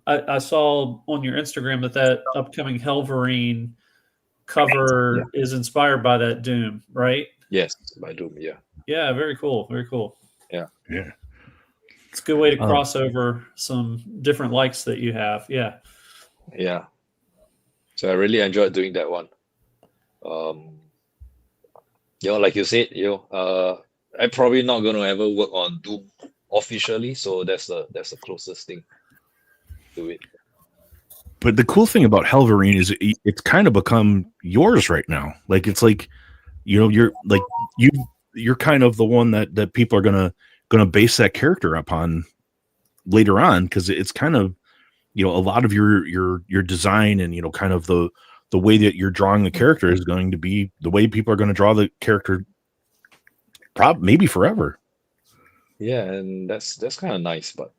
I saw on your Instagram that upcoming Helverine cover is inspired by that Doom, right? Yes, by Doom, yeah. Yeah, very cool. Very cool. Yeah. It's a good way to cross over some different likes that you have. Yeah. Yeah. So I really enjoyed doing that one. Like you said, I'm probably not going to ever work on Doom officially, so that's the closest thing to it. But the cool thing about Helverine is it's kind of become yours right now. Like it's like, you're like you're kind of the one that people are gonna base that character upon later on, because it's kind of, a lot of your design and kind of the way that you're drawing the character is going to be the way people are going to draw the character maybe forever. Yeah, and that's kind of nice, but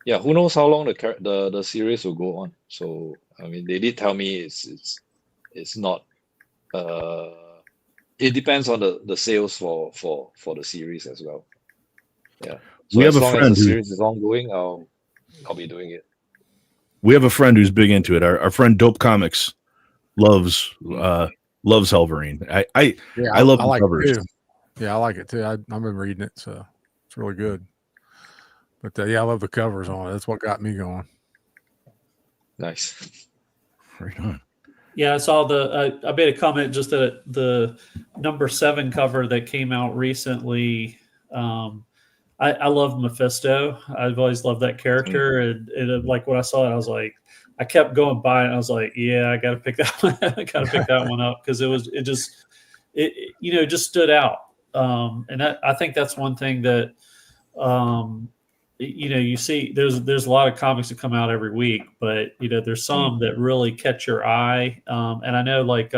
yeah, who knows how long the series will go on. So I mean, they did tell me it's not it depends on the sales for the series as well. Yeah. So We have as a long as friend the who- series is ongoing, I'll be doing it. We have a friend who's big into it. Our friend Dope Comics loves Helverine. I love the like covers. it too. Yeah, I like it too. I've been reading it, so it's really good. But yeah, I love the covers on it. That's what got me going. Nice. Right on. Yeah, I saw I made a comment just that the number 7 cover that came out recently. I love Mephisto. I've always loved that character, and like when I saw it, I was like, I kept going by, and I was like, yeah, I got to pick that one. I got to pick that one up because it just stood out. And I think that's one thing that you see. There's a lot of comics that come out every week, but there's some that really catch your eye. And I know, like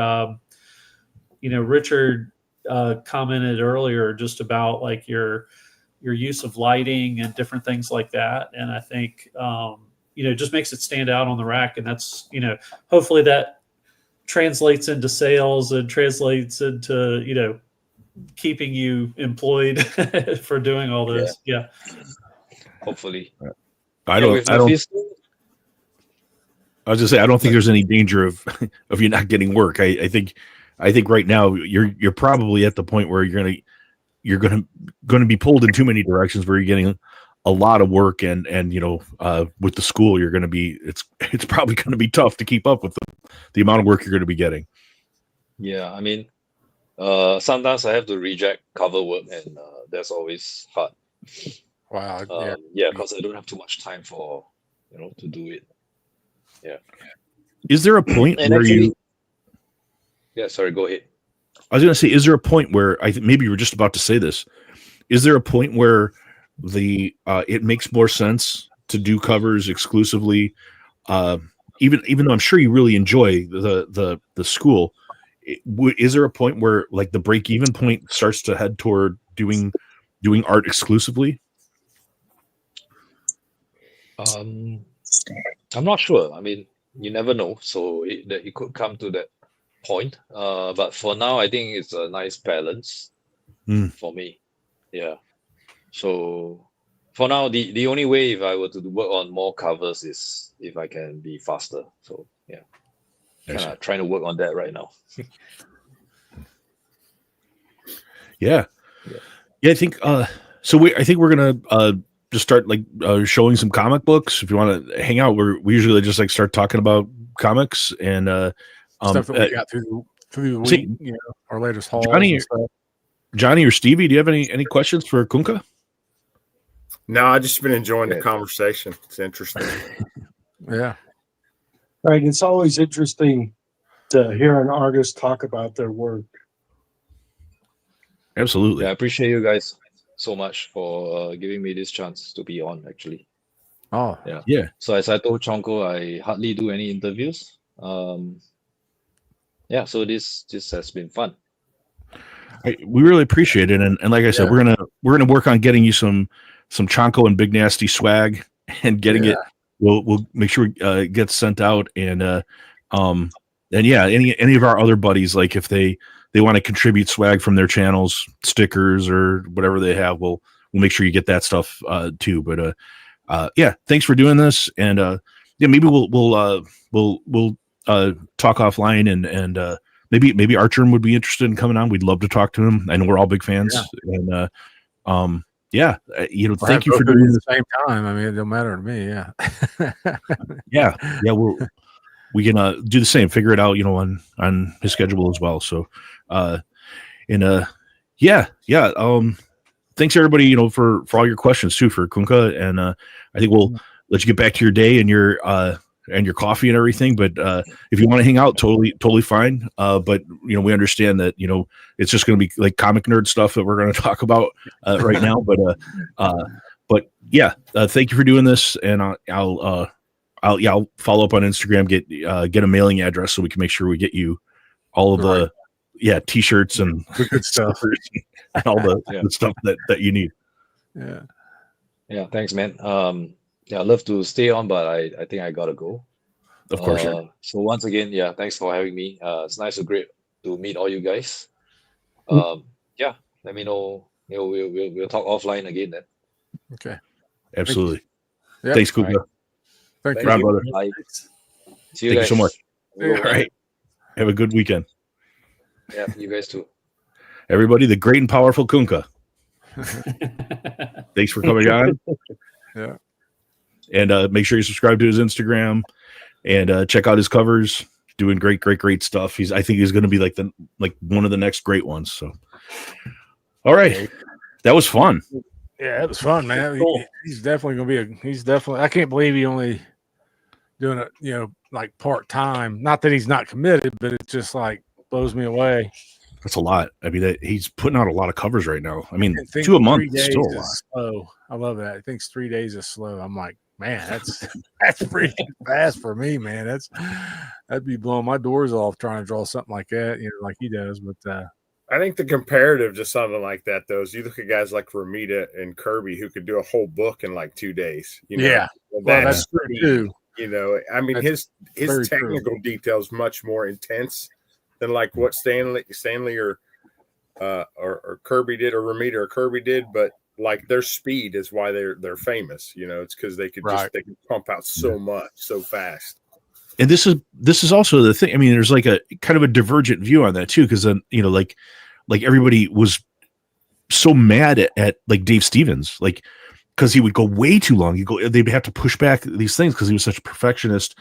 Richard commented earlier just about like your use of lighting and different things like that. And I think, just makes it stand out on the rack. And that's, hopefully that translates into sales and translates into, keeping you employed for doing all this. Yeah. Hopefully. I was just say, I don't think there's any danger of you not getting work. I think right now you're probably at the point where you're gonna be pulled in too many directions where you're getting a lot of work, and with the school you're gonna be it's probably gonna be tough to keep up with the amount of work you're gonna be getting. Yeah, I mean, sometimes I have to reject cover work, and that's always hard. Wow. Yeah, because I don't have too much time for to do it. Yeah. Is there a point And where actually, yeah, sorry, go ahead. I was going to say, is there a point where maybe you were just about to say this? Is there a point where it makes more sense to do covers exclusively, even though I'm sure you really enjoy the school? Is there a point where like the break even point starts to head toward doing art exclusively? I'm not sure. I mean, you never know. So it could come to that point. But for now, I think it's a nice balance for me. Yeah. So for now, the only way if I were to work on more covers is if I can be faster. So yeah, kind of trying to work on that right now. Yeah. I think so. I think we're gonna just start like showing some comic books. If you want to hang out, we usually just like start talking about comics and stuff that we got through the week, our latest hauls. Johnny or Stevie, do you have any questions for Kunka? No, I just been enjoying the conversation. It's interesting. Yeah. Right. It's always interesting to hear an artist talk about their work. Absolutely. Yeah, I appreciate you guys so much for giving me this chance to be on, actually. Oh, yeah. So as I told Chonko, I hardly do any interviews. Yeah, so this has been fun. We really appreciate it, and like I said, we're gonna work on getting you some Chonko and Big Nasty swag and getting it. We'll make sure it gets sent out, and yeah, any of our other buddies, like if they want to contribute swag from their channels, stickers or whatever they have, we'll make sure you get that stuff too. But yeah, thanks for doing this, and yeah, maybe we'll talk offline, and maybe Archer would be interested in coming on. We'd love to talk to him. I know we're all big fans, and Yeah, We'll thank you both for of you doing at this. the same time. I mean, it don't matter to me. Yeah. Yeah, we can do the same. Figure it out, on his schedule as well. So, and yeah. Thanks everybody, for all your questions too for Kunka, and I think we'll let you get back to your day and your coffee and everything. But if you want to hang out, totally fine. But we understand that it's just going to be like comic nerd stuff that we're going to talk about right now. But yeah, thank you for doing this, and I'll follow up on Instagram, get a mailing address so we can make sure we get you all of the t-shirts and the good stuff and all the stuff that you need. Yeah, thanks, man. I'd love to stay on, but I think I gotta go. Of course. So once again, thanks for having me. It's nice to meet all you guys. Let me know. We'll talk offline again then. Okay. Absolutely. Yep. Thanks, Kuka. Right. Thank Thank you, brother. Bye. See you Thank guys. you so much. Yeah. All right. Have a good weekend. Yeah, you guys too. Everybody, the great and powerful Kunka. Thanks for coming on. Yeah. And make sure you subscribe to his Instagram and check out his covers. Doing great stuff. I think he's going to be like one of the next great ones. So, all right, that was fun. Yeah, it was fun, man. Cool. He's definitely going to be I can't believe he only doing it, like part time. Not that he's not committed, but it just like blows me away. That's a lot. I mean, he's putting out a lot of covers right now. I mean, 2 a month is still a lot. Slow. I love that. I think 3 days is slow. I'm like, man, that's freaking fast for me, man. That'd be blowing my doors off trying to draw something like that, like he does. But I think the comparative to something like that, though, is you look at guys like Romita and Kirby who could do a whole book in like 2 days. Yeah, well, that's true too. I mean, his technical detail is much more intense than like what Stanley or Kirby did, or Romita or Kirby did, but like their speed is why they're famous. It's because they could they could pump out so much so fast. And this is also the thing. I mean, there's like a kind of a divergent view on that too, because then like everybody was so mad at like Dave Stevens, like because he would go way too long. They'd have to push back these things because he was such a perfectionist.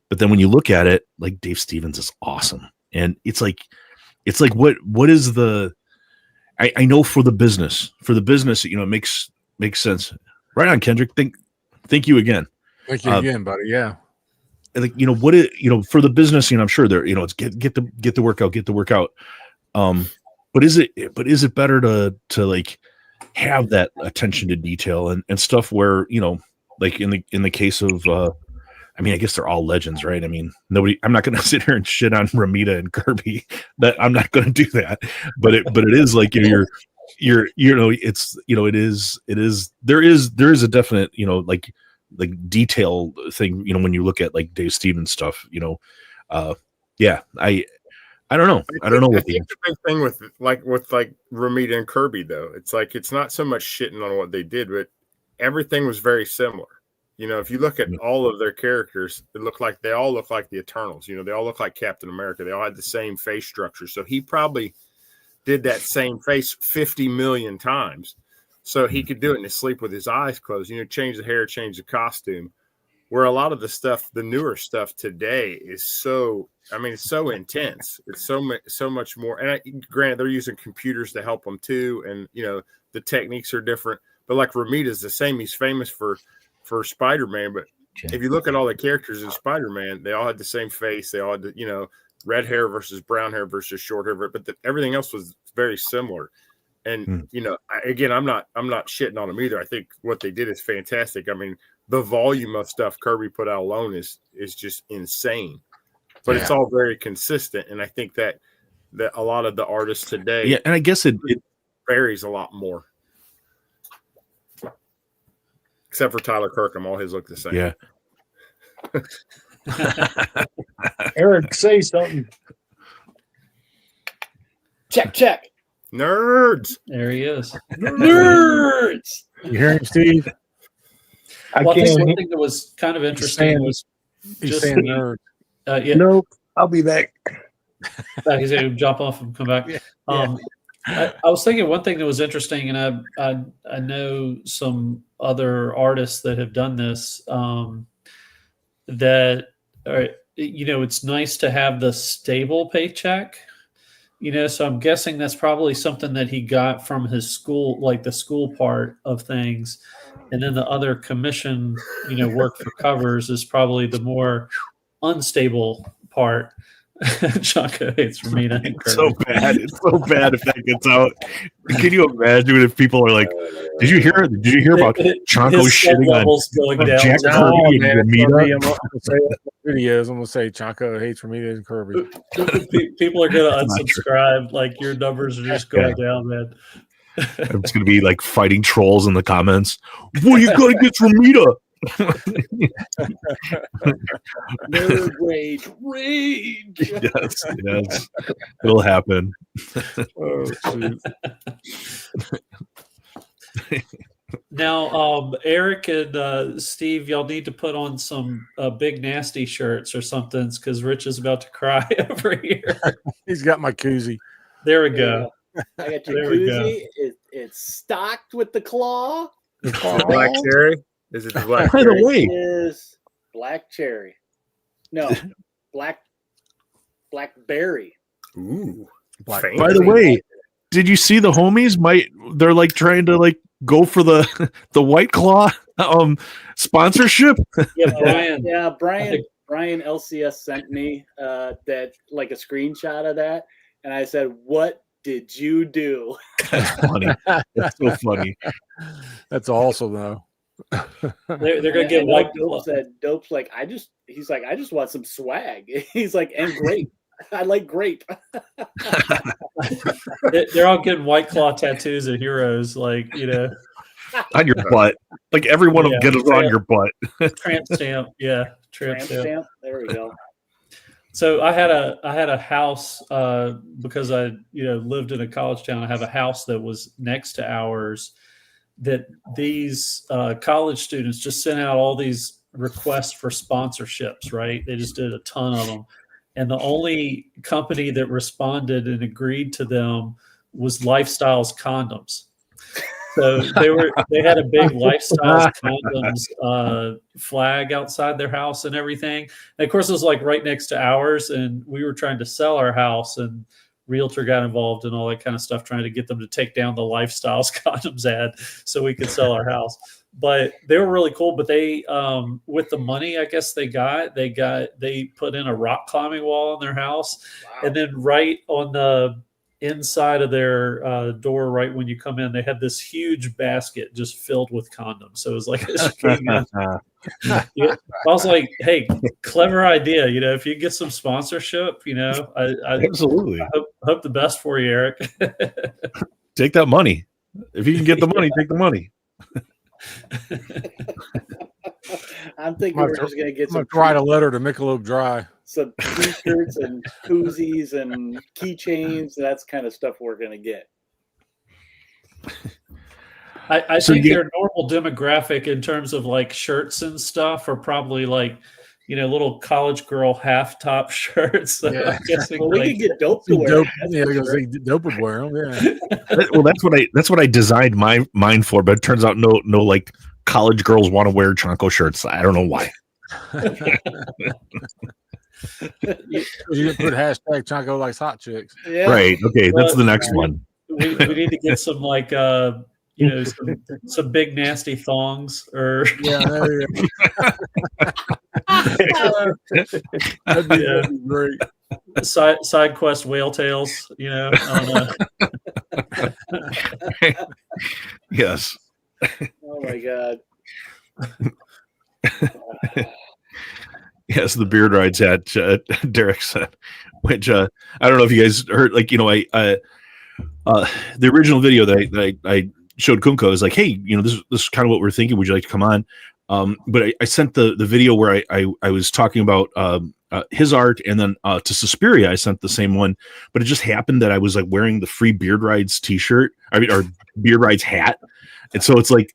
But then when you look at it, like Dave Stevens is awesome, and it's like what is the I know for the business, it makes sense. Right on, Kendrick. Thank you again. Thank you again, buddy. Yeah. Like, what it, for the business, I'm sure there, it's get the workout. But is it better to like have that attention to detail and stuff where, like in the case of, I mean, I guess they're all legends, right? I mean, I'm not going to sit here and shit on Romita and Kirby. I'm not going to do that. But it is like, there is a definite, like detail thing, when you look at like Dave Stevens stuff, I don't know. I don't know what the big thing with Romita and Kirby, though, it's like it's not so much shitting on what they did, but everything was very similar. If you look at all of their characters, they all look like the Eternals. They all look like Captain America. They all had the same face structure. So he probably did that same face 50 million times. So he could do it in his sleep with his eyes closed, change the hair, change the costume. Where a lot of the stuff, the newer stuff today is it's so intense. It's so much more. And granted, they're using computers to help them too. And, the techniques are different. But like Romita's the same. He's famous for Spider-Man. But if you look at all the characters in Spider-Man, they all had the same face. They all had, red hair versus brown hair versus short hair. But everything else was very similar. And, again, I'm not shitting on them either. I think what they did is fantastic. I mean, the volume of stuff Kirby put out alone is just insane, but it's all very consistent. And I think that a lot of the artists today, and I guess it varies a lot more, except for Tyler Kirkham. All his look the same. Yeah. Eric, say something. Check. Nerds. There he is. Nerds. You hear him, Steve? I think one thing that was kind of interesting was he's saying nerd. Nope, I'll be back. He's going to jump off and come back. Yeah. I was thinking one thing that was interesting, and I know some other artists that have done this. That are, it's nice to have the stable paycheck. So I'm guessing that's probably something that he got from his school, like the school part of things, and then the other commission, work for covers is probably the more unstable part. Chaco hates Romita and It's Kirby. so bad. It's so bad if that gets out. Can you imagine if people are like, "Did you hear about Chaco His shitting levels on going down? Jack No, Kirby man, and it's gonna be, Romita?" I'm gonna say it in videos. I'm gonna say Chaco hates Romita and Kirby. People are going to Not true. unsubscribe. Like your numbers are just going down, man. It's gonna be like fighting trolls in the comments. What you got against Romita? Nerd rage. Yes, it'll happen. Oh, shoot. Now, Eric and Steve, y'all need to put on some big nasty shirts or something because Rich is about to cry over here. He's got my koozie. There we go. I got your There we go. koozie. It's stocked with the claw. Black cherry? Is it the black By the cherry? way, It is black cherry. No, blackberry. Ooh. Black- fancy. by the way, did you see the homies? They're like trying to like go for the White Claw sponsorship. Yeah, Brian. Yeah, Brian LCS sent me that like a screenshot of that, and I said, "What did you do?" That's funny. That's so funny. That's awesome, though. They're going to get And white. Dope's like, I just want some swag. He's like, and grape. I like grape. They're all getting White Claw tattoos of heroes, like On your butt. Like every one of them Yeah. get it on your butt. tramp stamp. Yeah, tramp Tramp stamp. stamp. There we go. So I had a house because I lived in a college town. I have a house that was next to ours that these college students just sent out all these requests for sponsorships. Right? They just did a ton of them, and the only company that responded and agreed to them was Lifestyles Condoms. So they had a big Lifestyles Condoms flag outside their house and everything. And of course, it was like right next to ours, and we were trying to sell our house, and realtor got involved and all that kind of stuff, trying to get them to take down the Lifestyles Condoms ad so we could sell our house. But they were really cool. But they, with the money, I guess they put in a rock climbing wall in their house, and then right on the inside of their door, right when you come in, they had this huge basket just filled with condoms. So it was like this big, I was like, hey, clever idea. If you get some sponsorship, I Absolutely. hope the best for you, Eric. Take that money. If you can get the money, take the money. I'm thinking we're just gonna get I'm gonna some write a letter to Michelob Dry. some t-shirts and koozies and keychains. That's kind of stuff we're gonna get. I So think you- their normal demographic in terms of like shirts and stuff are probably like, little college girl half top shirts. So Yeah. I'm guessing Well, we like, could get dope to wear. Dope, That's yeah, for because sure. Dope would wear them. Yeah. Well, that's what I designed mine for, but it turns out no like college girls want to wear Chonko shirts. I don't know why. You didn't put hashtag Chaco likes hot chicks. Yeah. Right. Okay, that's Well, the next one. we need to get some like some big nasty thongs or Yeah, there you go. That'd be great. side quest whale tails. I don't know. Yes. Oh my god. Yes, the beard rides hat, Derek said, which I don't know if you guys heard. Like, the original video that I showed Kumko is like, hey, this is kind of what we're thinking. Would you like to come on? But I sent the video where I was talking about his art, and then to Suspiria I sent the same one. But it just happened that I was like wearing the Free Beard Rides T-shirt, or Beard Rides hat, and so it's like.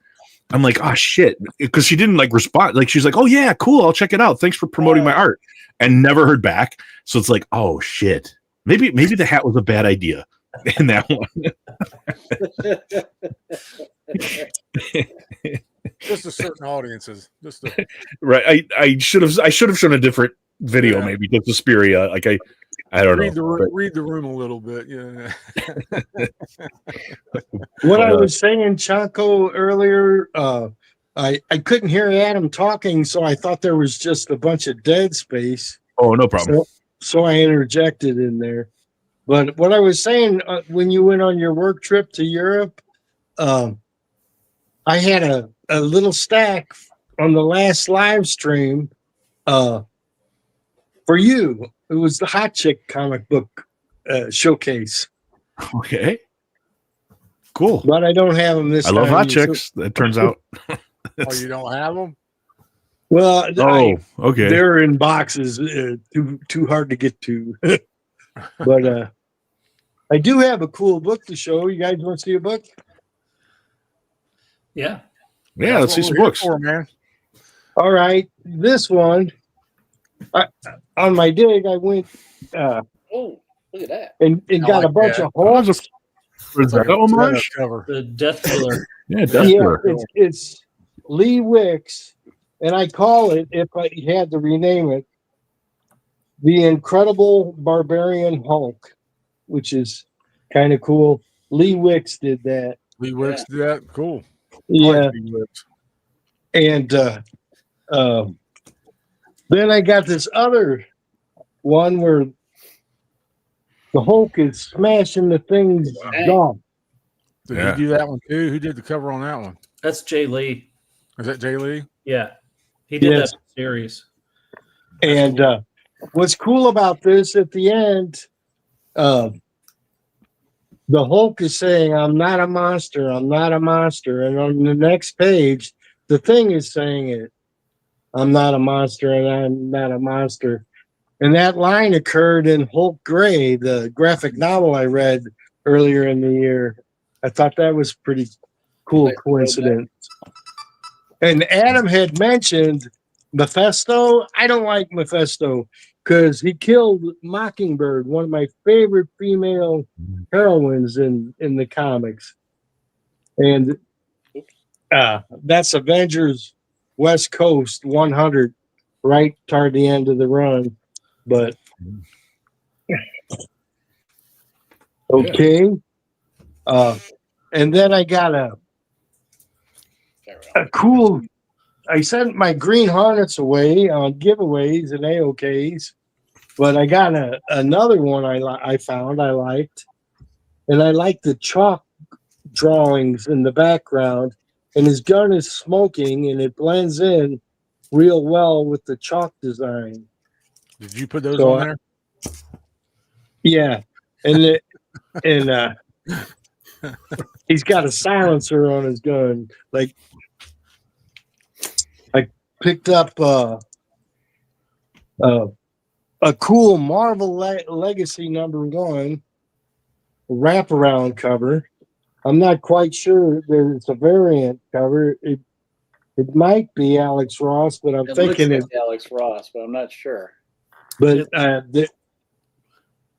I'm like, oh shit, because she didn't like respond. Like she's like, oh yeah, cool, I'll check it out. Thanks for promoting my art, and never heard back. So it's like, oh shit, maybe the hat was a bad idea in that one. Just to certain audiences. Just to, Right. I should have shown a different video, Yeah. maybe just Suspiria. Like I don't read know. the read the room a little bit. Yeah. What I was saying, Chaco, earlier, I couldn't hear Adam talking, so I thought there was just a bunch of dead space. Oh, no problem. So I interjected in there. But what I was saying, when you went on your work trip to Europe, I had a little stack on the last live stream for you. It was the Hot Chick comic book showcase. Okay. Cool. But I don't have them this time. I love hot chicks. It turns out. Oh, you don't have them? Well, okay. They're in boxes, too hard to get to. But I do have a cool book to show. You guys want to see a book? Yeah. Yeah, let's see some books. For, man. All right. This one, on my dig, I went Oh, look at that. and got a bunch of holes. Is that homage? Cover. The Death Killer. Yeah, Death Killer. It's Lee Wicks, and I call it, if I had to rename it, The Incredible Barbarian Hulk, which is kind of cool. Lee Wicks did that. Lee Wicks did that? Cool. Yeah. And then I got this other one where the Hulk is smashing the thing's jaw. Did you do that one too? Who did the cover on that one? That's Jay Lee. Is that Jay Lee? Yeah. He did that series. And what's cool about this at the end, the Hulk is saying, "I'm not a monster. I'm not a monster." And on the next page, the Thing is saying it. "I'm not a monster, and I'm not a monster." And that line occurred in Hulk Gray, the graphic novel I read earlier in the year. I thought that was pretty cool coincidence. And Adam had mentioned Mephisto. I don't like Mephisto because he killed Mockingbird, one of my favorite female heroines in the comics. And that's Avengers West Coast 100, right toward the end of the run. But okay. And then I got a cool. I sent my Green Hornets away on giveaways and AOKs, but I got another one I found I liked, and I like the chalk drawings in the background, and his gun is smoking, and it blends in real well with the chalk design. Did you put those on there? Yeah, and he's got a silencer on his gun. Like, I picked up a cool Marvel Legacy #1 wraparound cover. I'm not quite sure there's a variant cover. It might be Alex Ross, but I'm thinking it's Alex Ross, but I'm not sure. But it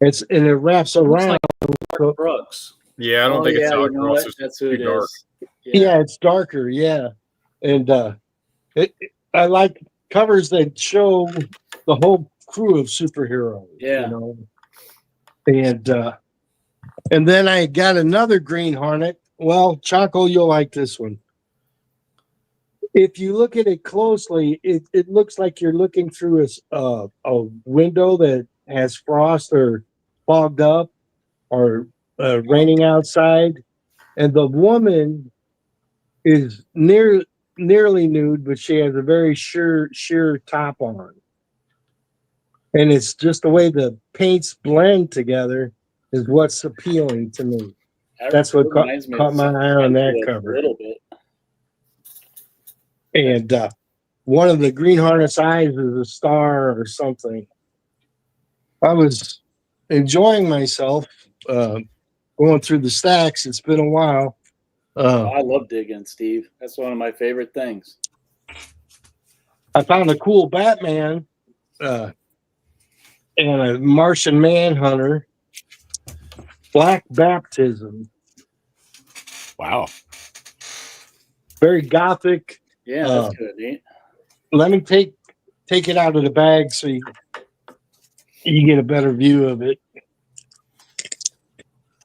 wraps around. Like Brooks. Yeah, I don't think it's Alex Ross. That's who it dark. is. Yeah, it's darker. Yeah, and I like covers that show the whole crew of superheroes. Yeah, you know? And then I got another Green Hornet. Well, Chaco, you'll like this one. If you look at it closely, it looks like you're looking through a window that has frost or fogged up or raining outside, and the woman is nearly nude, but she has a very sheer top on, and it's just the way the paints blend together is what's appealing to me. That's what caught my eye on that cover. A little bit. And one of the Green Hornet's eyes is a star or something. I was enjoying myself going through the stacks. It's been a while. I love digging, Steve. That's one of my favorite things. I found a cool Batman and a Martian Manhunter, Black Baptism. Wow. Very gothic. Yeah, that's good. Neat. Let me take it out of the bag so you get a better view of it.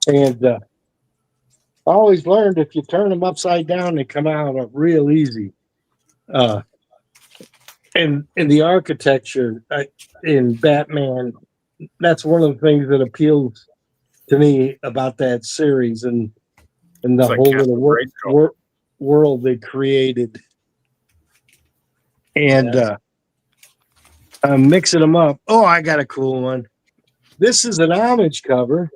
And I always learned if you turn them upside down, they come out real easy. And in the architecture in Batman, that's one of the things that appeals to me about that series and the It's like whole Castle little world they created. And I'm mixing them up. Oh, I got a cool one. This is an homage cover.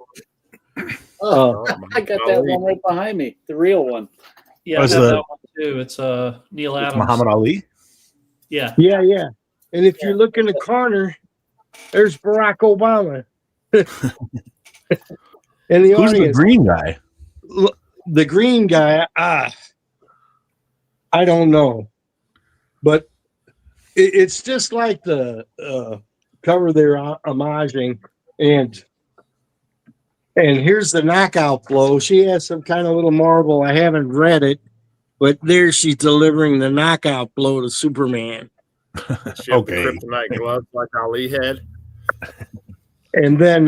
Oh, I got that one right behind me, the real one. Yeah, I have that one too. It's Neil Adams. Muhammad Ali. Yeah. Yeah. And if you look in the corner, there's Barack Obama. In the Who's audience. the green guy? The green guy, I don't know. But it's just like the cover they're homaging. And here's the knockout blow. She has some kind of little marble. I haven't read it, but there she's delivering the knockout blow to Superman. She had the kryptonite gloves like Ali had. And then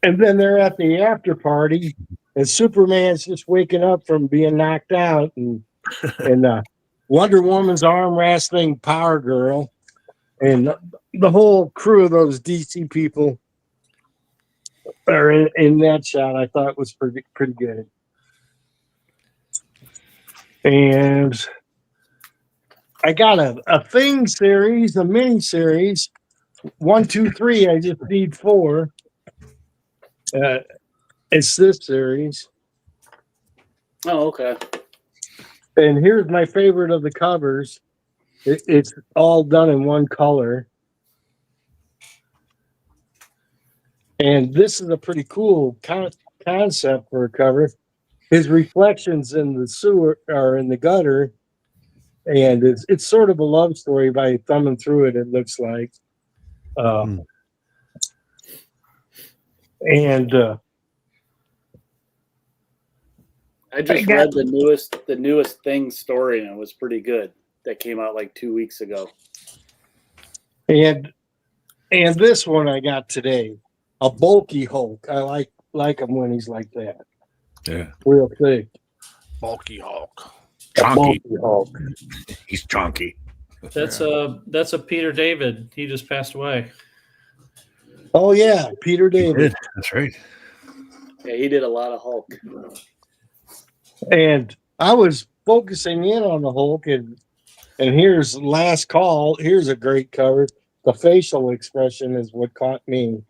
they're at the after party, and Superman's just waking up from being knocked out, and Wonder Woman's arm wrestling Power Girl, and the whole crew of those DC people are in that shot. I thought was pretty good. And I got a Thing series, a mini series. 1, 2, 3. I just need 4. It's this series. Oh, okay. And here's my favorite of the covers. It's all done in one color. And this is a pretty cool concept for a cover. His reflections in the sewer or in the gutter. And it's sort of a love story by thumbing through it, it looks like. And I just read the newest Thing story, and it was pretty good. That came out like 2 weeks ago. And this one I got today, a bulky Hulk. I like him when he's like that. Yeah, real thick. Bulky Hulk. Chonky. Bulky Hulk. He's chonky. That's a Peter David. He just passed away. Oh yeah, Peter David. That's right. Yeah, he did a lot of Hulk. And I was focusing in on the Hulk, and here's Last Call. Here's a great cover. The facial expression is what caught me.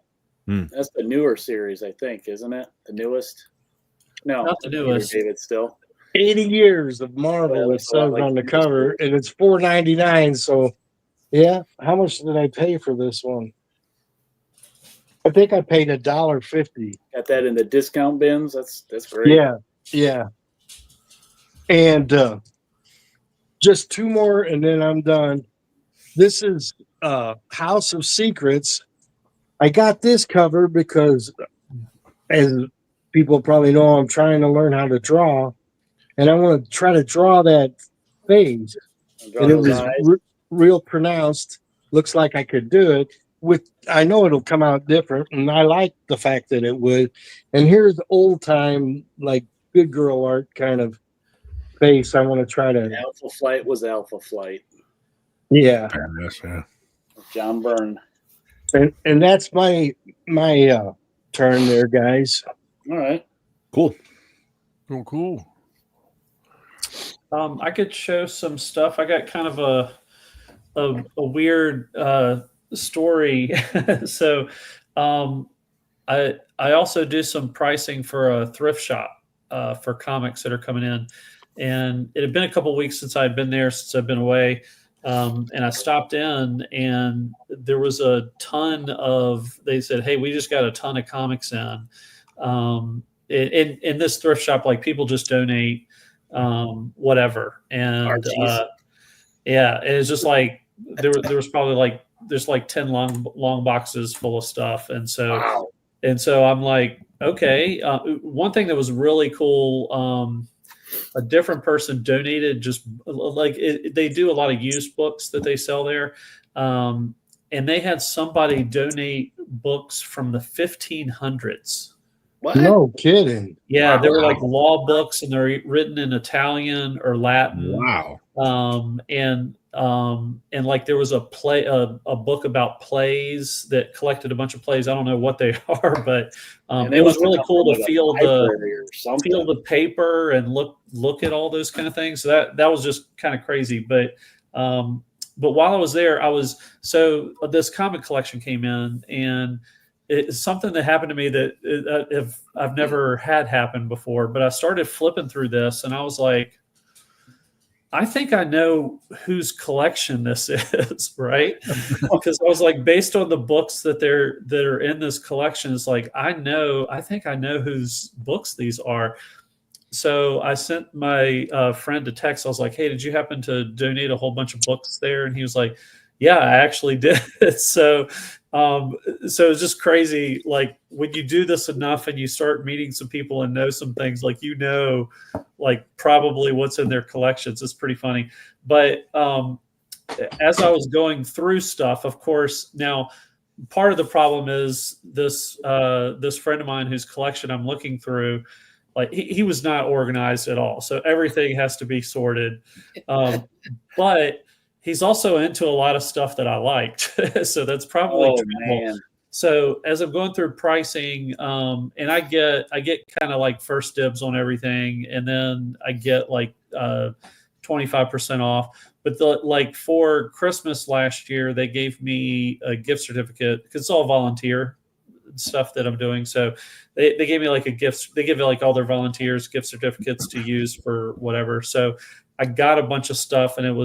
That's the newer series, I think, isn't it? The newest? No, not the newest. Peter David still. 80 years of Marvel, Well, it says like on the cover, and it's $4.99. So, yeah, how much did I pay for this one? I think I paid $1.50. Got that in the discount bins. That's great. Yeah. And just 2 more, and then I'm done. This is House of Secrets. I got this cover because, as people probably know, I'm trying to learn how to draw, and I want to try to draw that face. And it was real pronounced. Looks like I could do it. I know it'll come out different, and I like the fact that it would. And here's old time, like good girl art kind of face. I want to try to. Alpha Flight was Alpha Flight. Yeah. Yeah. John Byrne. And that's my turn there, guys. All right. Cool. Cool. I could show some stuff. I got kind of a weird story. So I also do some pricing for a thrift shop for comics that are coming in. And it had been a couple of weeks since I'd been there, since I've been away. And I stopped in, and there was a ton of, they said, hey, we just got a ton of comics in. In this thrift shop, like people just donate whatever. And yeah, it was just like, there was probably like, there's like 10 long boxes full of stuff. And so, And so I'm like, okay. One thing that was really cool, a different person donated just like they do a lot of used books that they sell there. And they had somebody donate books from the 1500s. What? No kidding. Yeah, Wow. they were like law books, and they're written in Italian or Latin. Wow. And like there was a book about plays that collected a bunch of plays. I don't know what they are, but it was really cool to feel the paper and look at all those kind of things. So that was just kind of crazy. But while I was there, so this comic collection came in, and it's something that happened to me that I've never had happen before. But I started flipping through this, and I was like, I think I know whose collection this is, right? Because I was like, based on the books that are in this collection, it's like I think I know whose books these are. So I sent my friend a text. I was like, hey, did you happen to donate a whole bunch of books there? And he was like, yeah, I actually did. So it's just crazy. Like when you do this enough and you start meeting some people and know some things, like, like probably what's in their collections. It's pretty funny. But as I was going through stuff, of course, now part of the problem is this friend of mine whose collection I'm looking through, like he was not organized at all. So everything has to be sorted. But he's also into a lot of stuff that I liked. So that's probably man. So as I'm going through pricing, and I get kind of like first dibs on everything, and then I get like 25% off. But for Christmas last year, they gave me a gift certificate because it's all volunteer stuff that I'm doing. So they gave me like a gift. They give like all their volunteers gift certificates to use for whatever. So I got a bunch of stuff, and it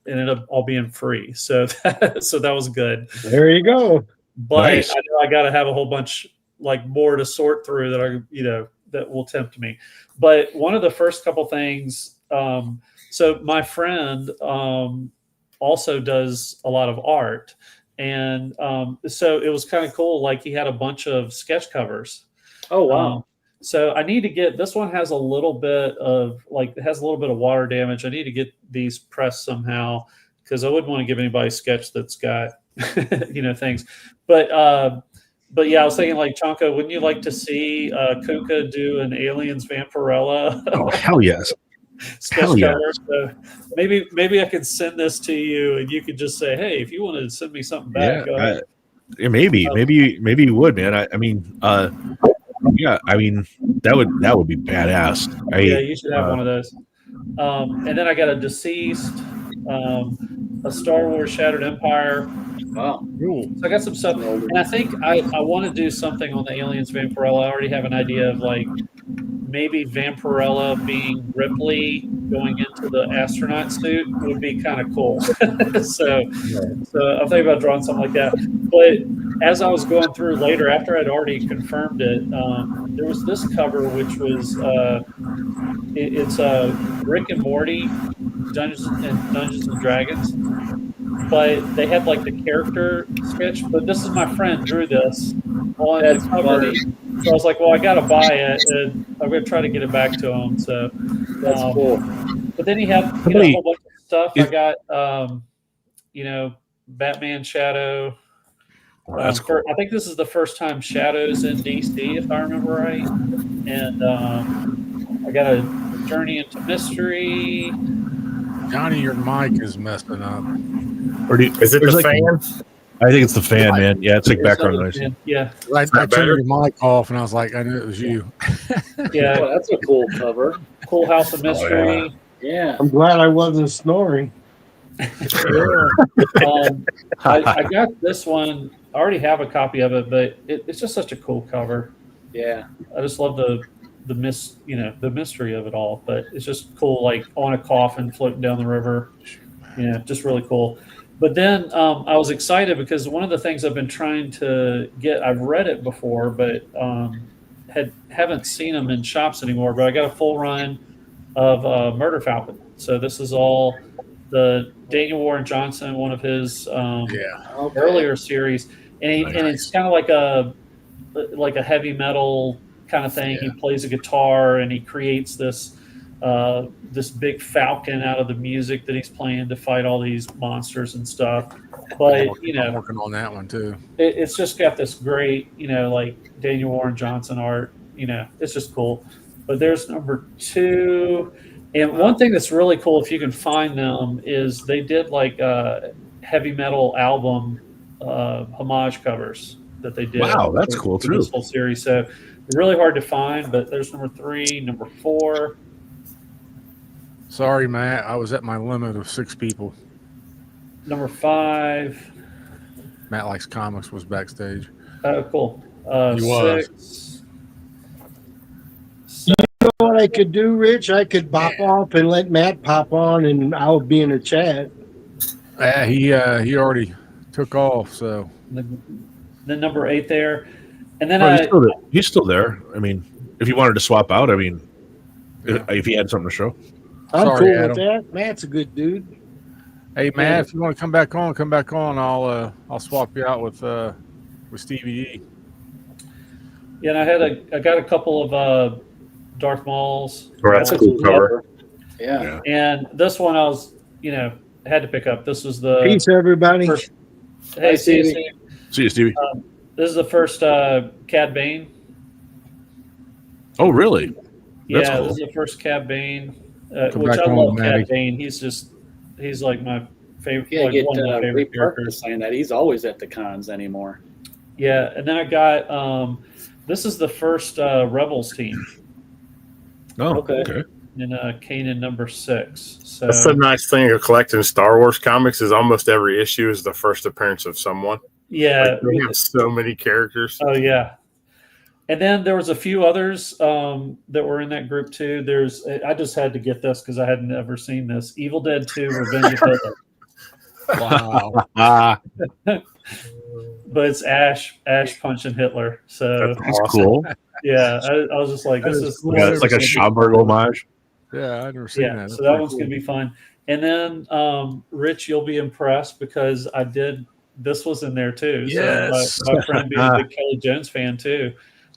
ended up all being free. So that was good. There you go. But Nice. I know I got to have a whole bunch like more to sort through that will tempt me. But one of the first couple things, so my friend also does a lot of art, and so it was kind of cool. Like he had a bunch of sketch covers. Oh wow. So I need to get this one has a little bit of water damage. I need to get these pressed somehow because I wouldn't want to give anybody a sketch that's got things. But yeah, I was thinking like Chonka, wouldn't you like to see Kuka do an Aliens Vampirella? Oh, hell yes. Sketch Hell yeah. cover. So maybe I could send this to you, and you could just say, hey, if you want to send me something back, maybe you would, man. I mean, yeah, I mean that would be badass. Yeah, you should have one of those. And then I got a Deceased, a Star Wars Shattered Empire. Wow. So I got some stuff, and I think I want to do something on the Aliens Vampirella. I already have an idea of like maybe Vampirella being Ripley going into the astronaut suit would be kind of cool. so I'm thinking about drawing something like that. But as I was going through later, after I'd already confirmed it, there was this cover which was it's Rick and Morty Dungeons and Dragons. But they had like the character sketch. But this is my friend drew this on the cover. Funny. So I was like, well, I got to buy it, and I'm going to try to get it back to him. So that's cool. But then he had a whole bunch of stuff. I got, Batman Shadow. That's cool. I think this is the first time Shadow's in DC, if I remember right. And I got a Journey into Mystery. Johnny, your mic is messing up. Is it the fan? I think it's the fan, man. Yeah, it's like background noise. Yeah. I turned your mic off, and I was like, I knew it was you. Yeah. Well, that's a cool cover. Cool House of Mystery. Yeah. I'm glad I wasn't snoring. I got this one. I already have a copy of it, but it's just such a cool cover. Yeah. I just love the mystery of it all. But it's just cool, like on a coffin floating down the river. Yeah, just really cool. But then I was excited because one of the things I've been trying to get, I've read it before, but haven't seen them in shops anymore. But I got a full run of Murder Falcon. So this is all the Daniel Warren Johnson, one of his earlier series, and it's kind of like like a heavy metal kind of thing. He plays a guitar and he creates this this big falcon out of the music that he's playing to fight all these monsters and stuff. But I'm working on that one too. it's just got this great, like Daniel Warren Johnson art. It's just cool. But there's number 2. And one thing that's really cool, if you can find them, is they did like heavy metal album homage covers that they did. Wow, that's cool for too. this whole series. So really hard to find, but there's number 3, number 4. Sorry, Matt. I was at my limit of 6 people. Number 5. Matt Likes Comics was backstage. Oh, cool. He was. 6. You know what I could do, Rich? I could pop off and let Matt pop on, and I'll be in the chat. He already took off. So Then number 8 there, and then he's still there. I mean, if you wanted to swap out, I mean, if he had something to show. I'm Sorry, cool Adam. with that. Matt's a good dude. Hey, Matt, if you want to come back on, come back on. I'll swap you out with Stevie E. Yeah, and I got a couple of Darth Mauls. Oh, that's a cool cover. Yeah. And this one I was, had to pick up. This was the Peace, everybody. first. Hey, Steve. See you, Stevie. This is the first Cad Bane. Oh, really? That's Yeah, cool. this is the first Cad Bane, Come which back I on, love. Maddie. Cad Bane. He's like my favorite. Yeah, like get one of my Ray favorite Park to characters. sign that. He's always at the cons anymore. Yeah, and then I got this is the first Rebels team Oh, Okay. okay. in Kanan number 6. So That's the nice thing of collecting Star Wars comics is almost every issue is the first appearance of someone. yeah, Like, they have so many characters. oh yeah. And then there was a few others that were in that group too. I just had to get this because I had never seen this. Evil Dead 2: Revenge of Hitler. Wow. But it's Ash punching Hitler. So That's cool. yeah, I was just like, this is cool. Yeah, it's like a Schomburg homage. Yeah, I've never seen Yeah, that. so that one's gonna be fun. And then Rich, you'll be impressed because this was in there too. Yes. So my friend being a big Kelly Jones fan too.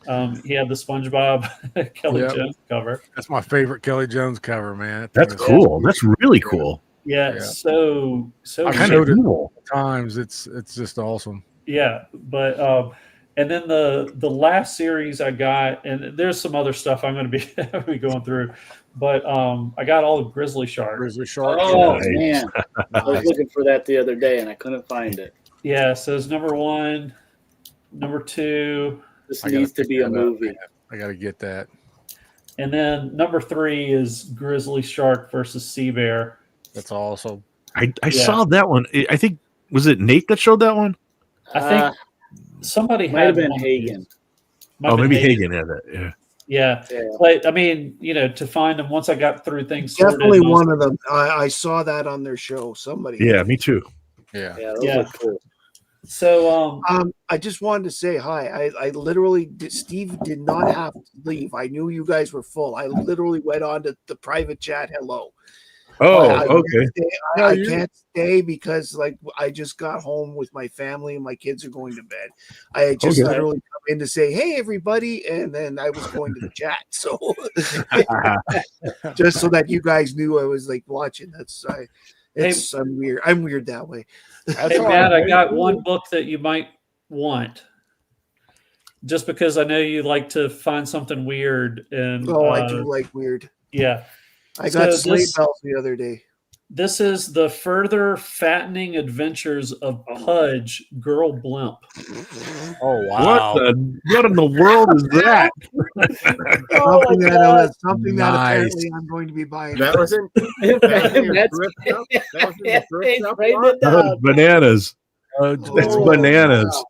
He had the SpongeBob Kelly Yep. Jones cover. That's my favorite Kelly Jones cover, man. That's cool. That's really cool. Yeah, Yeah. so I've Kind showed of it cool. times. It's just awesome. yeah, but and then the last series I got, and there's some other stuff I'm going to be going through, but I got all of Grizzly Shark. Grizzly Shark. Oh Nice. man, I was looking for that the other day and I couldn't find it. Yeah, so it's number 1, number 2, This I gotta needs to pick be a that up, movie. man. I got to get that. and then number 3 is Grizzly Shark versus Sea Bear. That's awesome. I Yeah. saw that one. I think, was it Nate that showed that one? I think somebody might have had been one. Hagen. Might Oh, have been maybe Hagen had that. Yeah. Yeah, Yeah. but I mean, to find them once I got through things. sorted, Definitely I was- one of them. I saw that on their show. Somebody. Yeah, me too. Yeah. Yeah, those Yeah. look cool. So I just wanted to say hi. I literally Steve did not have to leave. I knew you guys were full. I literally went on to the private chat. Hello. Oh, I okay. I can't stay because I just got home with my family and my kids are going to bed. I had just Okay. literally come in to say, hey everybody, and then I was going to the chat. So just so that you guys knew I was watching. I'm weird. I'm weird that way. hey Matt, I got one book that you might want. Just because I know you like to find something weird, and I do like weird. yeah. I got So sleigh this- bells the other day. This is the further fattening adventures of Pudge, Girl Blimp. Oh wow. What in the world is that? Something that apparently I'm going to be buying. That was in, that was in your That's- thrift shop? That was in the thrift He's shop writing lot? it That down. was bananas. That's Oh, bananas.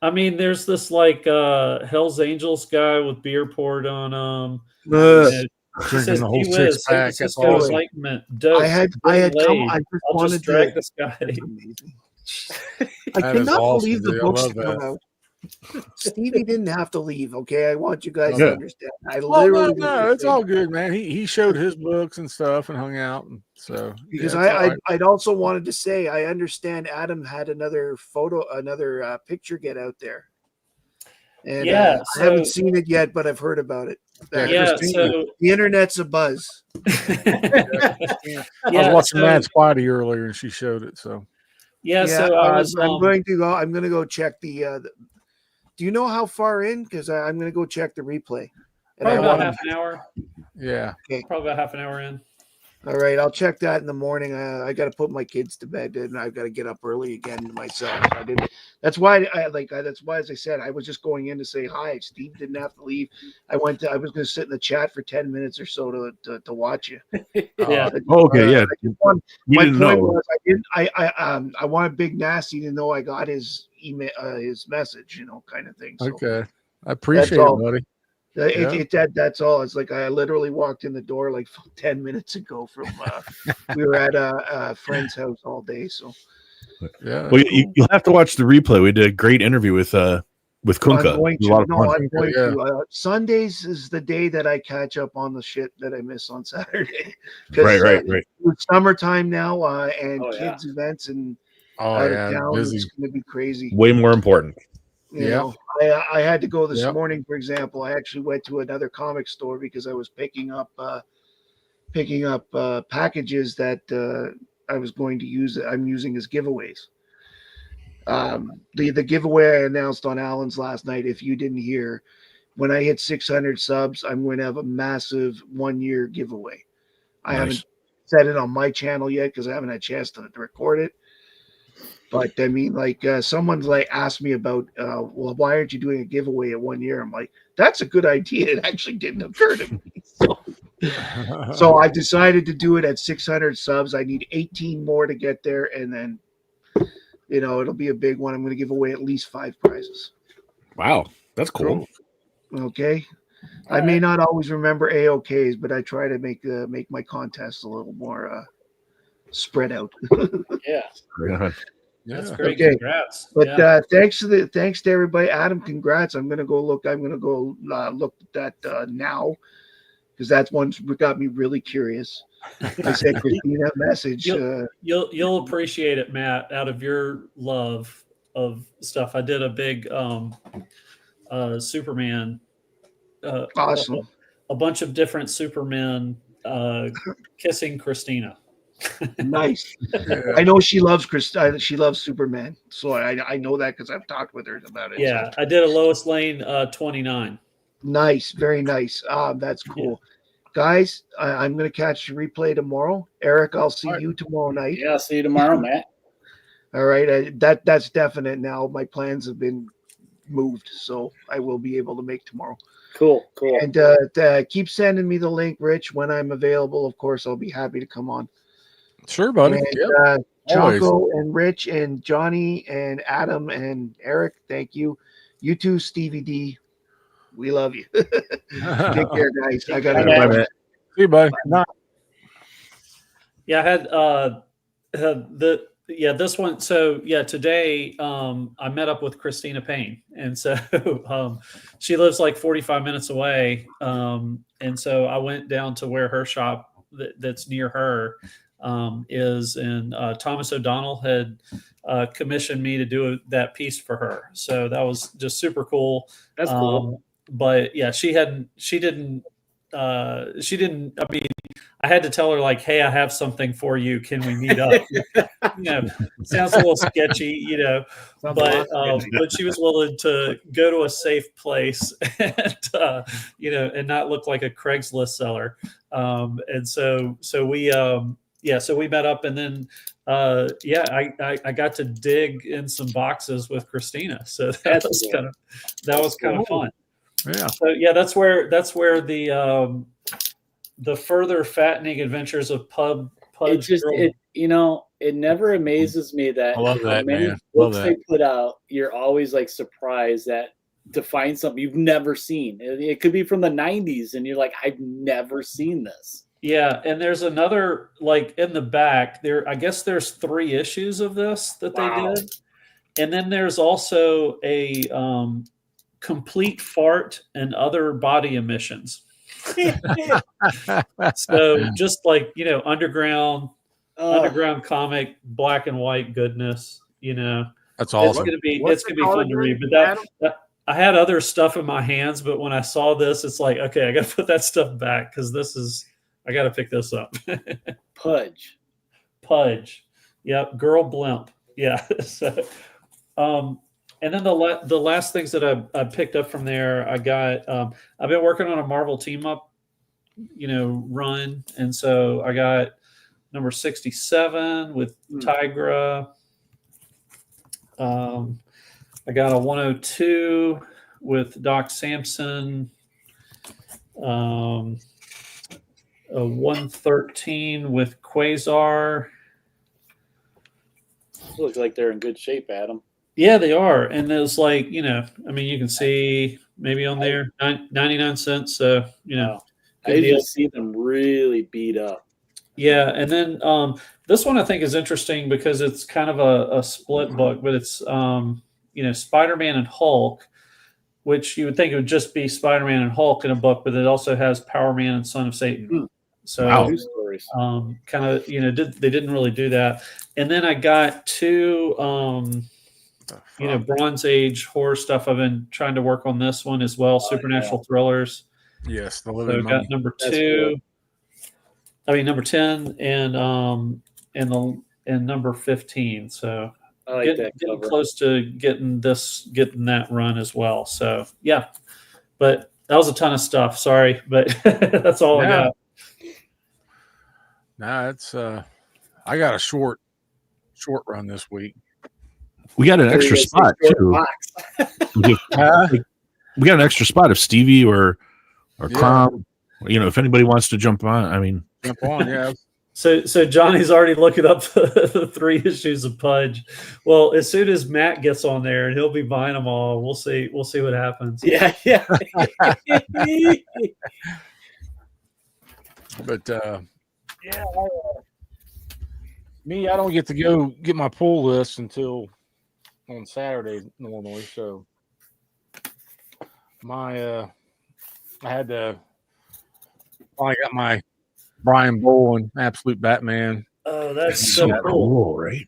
I mean, there's this Hell's Angels guy with beer poured on Uh, He Drinking says, the whole "Gee whiz, six San pack. That's Francisco awesome. Enlightenment, dope. I had Laid. come. I just I'll wanted just drag to. this guy." Amazing. That I is cannot awesome, believe the dude. I books love that come that. out. Stevie didn't have to leave. Okay, I want you guys Yeah. to understand. I Well, literally no, it's all good, man. He showed his books and stuff and hung out, and so because yeah, it's all right. I'd also wanted to say I understand Adam had another picture get out there. And Yeah, I haven't so- seen it yet, but I've heard about it. Yeah, so The internet's a buzz. I was watching Mad Spidey earlier, and she showed it. So so I was. I'm going to go. I'm going to go check the. Do you know how far in? Because I'm going to go check the replay. And Probably I about wanna- half an hour. yeah, Okay. Probably about half an hour in. All right, I'll check that in the morning. I got to put my kids to bed, and I've got to get up early again myself. I didn't. That's why that's why, as I said, I was just going in to say hi. Steve didn't have to leave. I was going to sit in the chat for 10 minutes or so to watch you. Yeah. Okay, yeah. My didn't point know. was I wanted Big Nasty to know I got his email, his message, kind of thing. So okay, I appreciate all. it, buddy. That's all. It's like I literally walked in the door like 10 minutes ago from we were at a friend's house all day. So Yeah, Well, you'll have to watch the replay. We did a great interview with Kunka. I'm going It was a lot to. of No, fun. I'm going Yeah. to. Sundays is the day that I catch up on the shit that I miss on Saturday. 'Cause, Right. It's summertime now, and Oh, yeah. kids events and oh out yeah, of town. busy. It's going to be crazy. Way more important. You Yeah. know, I had to go this Yep. morning, for example. I actually went to another comic store because I was picking up packages that I was going to use. I'm using as giveaways. The giveaway I announced on Alan's last night. If you didn't hear, when I hit 600 subs, I'm going to have a massive 1-year giveaway. I Nice. haven't said it on my channel yet because I haven't had a chance to record it. But I mean, like someone's like asked me about, well, why aren't you doing a giveaway at 1 year? I'm like, that's a good idea. It actually didn't occur to me. So I've decided to do it at 600 subs. I need 18 more to get there, and then it'll be a big one. I'm going to give away at least 5 prizes. Wow, that's cool. Okay. I may not always remember AOKs, but I try to make my contests a little more spread out. Yeah. Yeah. That's Yeah. great. Okay. Congrats. But Yeah. thanks to everybody. Adam, congrats. I'm gonna go look at that now because that's one that got me really curious. I sent Christina a message. You'll appreciate it, Matt. Out of your love of stuff, I did a big Superman. Awesome. A bunch of different Supermen kissing Christina. Nice. I know she loves she loves Superman, so I know that because I've talked with her about it. Yeah, So. I did a Lois Lane 29. Nice, very nice. That's cool. Guys, I'm going to catch the replay tomorrow. Eric, I'll see you tomorrow night. Yeah, see you tomorrow, Matt. All right, that's definite now. My plans have been moved, so I will be able to make tomorrow. Cool. And keep sending me the link, Rich, when I'm available. Of course, I'll be happy to come on. Sure, buddy. And Yep. Always. Jonko and Rich and Johnny and Adam and Eric, thank you. You too, Stevie D. We love you. Take care, guys. I got to Bye, go. Matt. See you, buddy. Yeah, I had this one. So yeah, today I met up with Christina Payne, and so she lives like 45 minutes away, and so I went down to where her shop that's near her is, and Thomas O'Donnell had commissioned me to do that piece for her, so that was just super cool. That's cool. But yeah, she didn't. I mean, I had to tell her like, "Hey, I have something for you. Can we meet up?" Sounds a little sketchy, but she was willing to go to a safe place and and not look like a Craigslist seller. And so we met up, and then I got to dig in some boxes with Christina. So that was kind of fun. Yeah. So yeah, that's where the further fattening adventures of Pudge. It never amazes me that I love that, how many man. Love books that. they put out, you're always like surprised that to find something you've never seen. It could be from the 90s and you're like, I've never seen this. Yeah, and there's another, like in the back there, I guess there's 3 issues of this that they did. And then there's also a complete fart and other body emissions. So just like, underground comic, black and white goodness, That's it's awesome. gonna be What's fun the to read. color, But I had other stuff in my hands, but when I saw this, it's like, okay, I got to put that stuff back because I got to pick this up. Pudge. Pudge. Yep. Girl blimp. Yeah. So, and then the last things that I picked up from there, I got, I've been working on a Marvel team up, run. And so I got number 67 with Tigra. I got a 102 with Doc Samson. A 113 with Quasar. Looks like they're in good shape, Adam. Yeah, they are. And it was like, you can see maybe on there 99 cents. So, Wow. I usually see them really beat up. Yeah. And then this one I think is interesting because it's kind of a split book, but it's, Spider-Man and Hulk, which you would think it would just be Spider-Man and Hulk in a book, but it also has Power Man and Son of Satan. So kind of, they didn't really do that. And then I got two, Bronze Age horror stuff. I've been trying to work on this one as well. Supernatural thrillers. Yes. So I got number 10 and number 15. So I like getting close to getting that run as well. So yeah, but that was a ton of stuff. Sorry, but that's all I got. Nah, it's I got a short run this week. We got an extra spot too. We got an extra spot if Stevie or Crom, if anybody wants to jump on. I mean, jump on, yeah. So Johnny's already looking up the 3 issues of Pudge. Well, as soon as Matt gets on there, and he'll be buying them all, we'll see what happens. Yeah. But me, I don't get to go get my pull list until on Saturday normally. So I had to finally got my Brian Bowen Absolute Batman. Oh, that's so cool, right?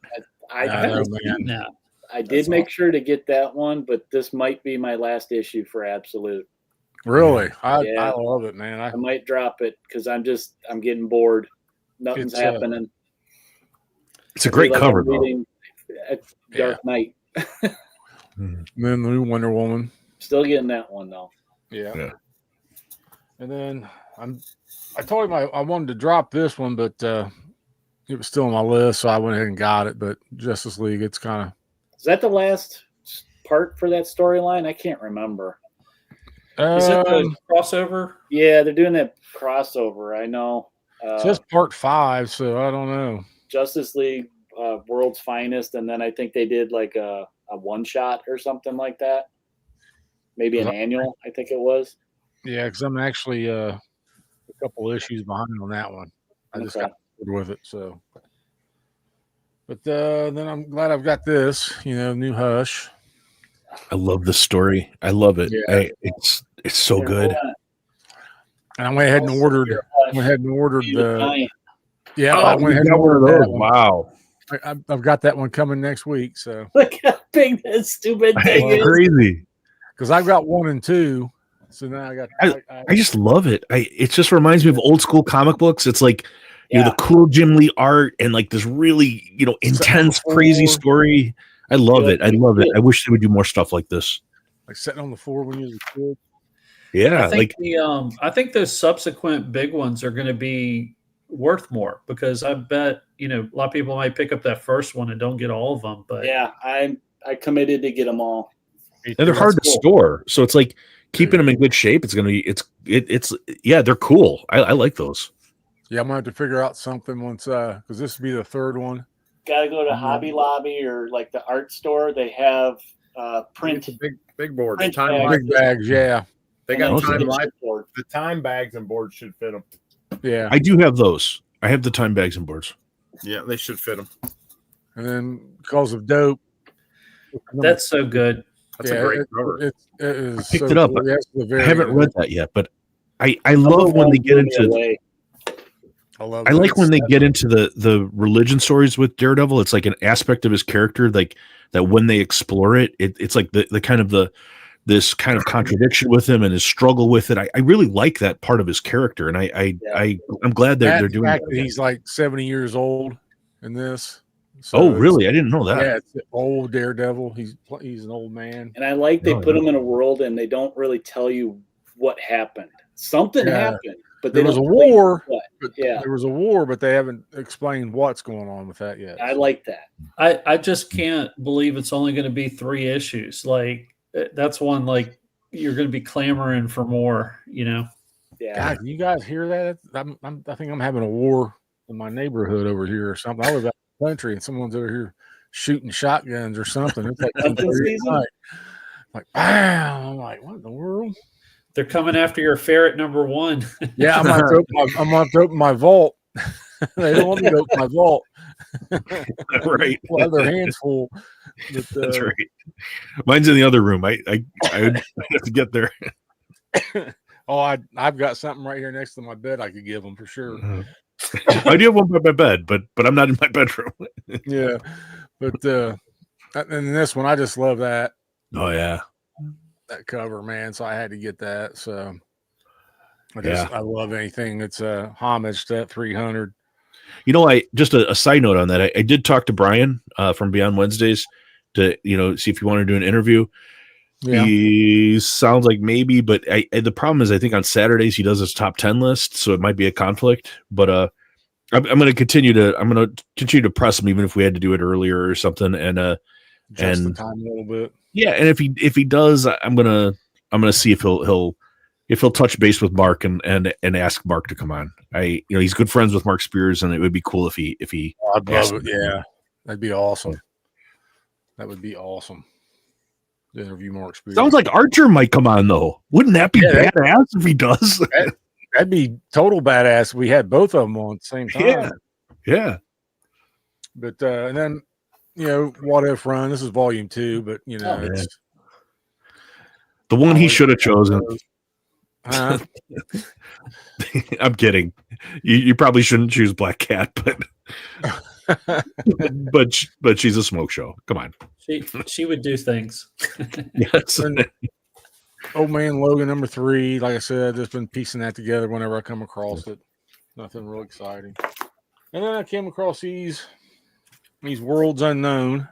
I did make sure to get that one, but this might be my last issue for Absolute. Really? I love it, man. I might drop it because I'm getting bored. Nothing's happening. It's a great cover, though. Dark Knight. And then the new Wonder Woman. Still getting that one though. Yeah. And then I told him I wanted to drop this one, but it was still on my list, so I went ahead and got it. But Justice League, it's kind of. Is that the last part for that storyline? I can't remember. Is it the crossover? Yeah, they're doing that crossover. I know. It's just part 5, so I don't know. Justice League, World's Finest, and then I think they did like a one shot or something like that. Maybe an annual, I think it was. Yeah, because I'm actually a couple issues behind on that one. I just got bored with it, so. But then I'm glad I've got this, new Hush. I love the story. I love it. Yeah. It's so good. And I went ahead and ordered the. Yeah, I went ahead and ordered those. Wow. I've got that one coming next week. So look how big that stupid thing is. Crazy. Because I've got 1 and 2. So now I got. I just love it. It just reminds me of old school comic books. It's like the cool Jim Lee art and like this really intense, crazy story. I love it. I love it. I wish they would do more stuff like this. Like sitting on the floor when you was a kid. Yeah, I think those subsequent big ones are going to be worth more because I bet a lot of people might pick up that first one and don't get all of them. But yeah, I committed to get them all. And they're hard to store, so it's like keeping them in good shape. It's gonna be they're cool. I like those. Yeah, I'm gonna have to figure out something once because this will be the 3rd one. Got to go to Hobby Lobby or like the art store. They have print big boards, big bags. Yeah, they got the time bags and boards should fit them. Yeah, I do have those. I have the time bags and boards. Yeah, they should fit them. And then because of Dope, that's so good. That's a great cover. It is. I picked it up. I haven't read that yet, but I love when they get into. I like when they get into the religion stories with Daredevil. It's like an aspect of his character, like that when they explore it, it's like the kind of the this kind of contradiction with him and his struggle with it. I really like that part of his character, and I'm glad they're doing fact that. that he's like 70 years old in this. So Oh, really? I didn't know that. Yeah, it's an old Daredevil. He's an old man. And I like they put him in a world and they don't really tell you what happened. Something happened, but there was a war. There was a war, but they haven't explained what's going on with that yet. I like that. I just can't believe it's only going to be 3 issues. Like that's one like you're going to be clamoring for more. You know. Yeah. God, you guys hear that? I think I'm having a war in my neighborhood over here or something. I live out in the country and someone's over here shooting shotguns or something. It's like 10:30 at night. Like, bam! I'm like, what in the world? They're coming after your ferret number 1. Yeah, I'm gonna have to open my vault. They don't want me to open my vault. Right. Well, have their hands full. But, that's right. Mine's in the other room. I would have to get there. I've got something right here next to my bed I could give them for sure. I do have one by my bed, but I'm not in my bedroom. Yeah, but and this one I just love that. Oh yeah, that cover, man. So I had to get that. So I love anything that's a homage to that 300. You know, I just a side note on that. I did talk to Brian from Beyond Wednesdays to see if he wanted to do an interview. Yeah. He sounds like maybe, but the problem is I think on Saturdays he does his top 10 list, so it might be a conflict. But I'm going to continue to press him, even if we had to do it earlier or something, and just the time a little bit. Yeah, and if he does, I'm gonna see if he'll touch base with Mark and ask Mark to come on. He's good friends with Mark Spears, and it would be cool if he. I'd love it. Yeah, that'd be awesome. That would be awesome. To interview Mark Spears. Sounds like Archer might come on though. Wouldn't that be badass if he does? That'd be total badass if we had both of them on at the same time. Yeah. But and then What If Run. This is volume 2, but it's the one he should have chosen. I'm kidding. You probably shouldn't choose Black Cat, but she's a smoke show. Come on. She would do things. Yes. Old Man Logan number 3. Like I said, just been piecing that together whenever I come across it. Nothing real exciting. And then I came across these Worlds Unknown.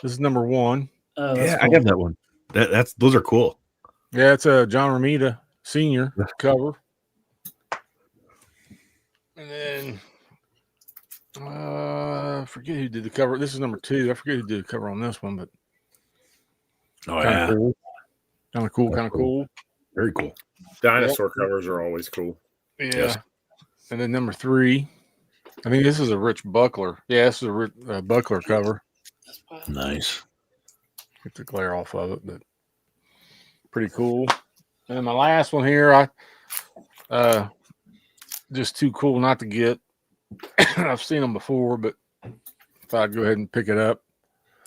This is number 1. Oh, yeah, cool. I have that one. Those are cool. Yeah, it's a John Romita Sr. cover. And then I forget who did the cover. This is number 2. I forget who did the cover on this one, but cool. Kind of cool. Very cool. Dinosaur covers are always cool. Yeah. Yes. And then number 3. I think this is a Rich Buckler. Yeah, this is a Buckler cover. Nice. Get the glare off of it, but pretty cool. And then my last one here, I just too cool not to get. I've seen them before, but thought I'd go ahead and pick it up.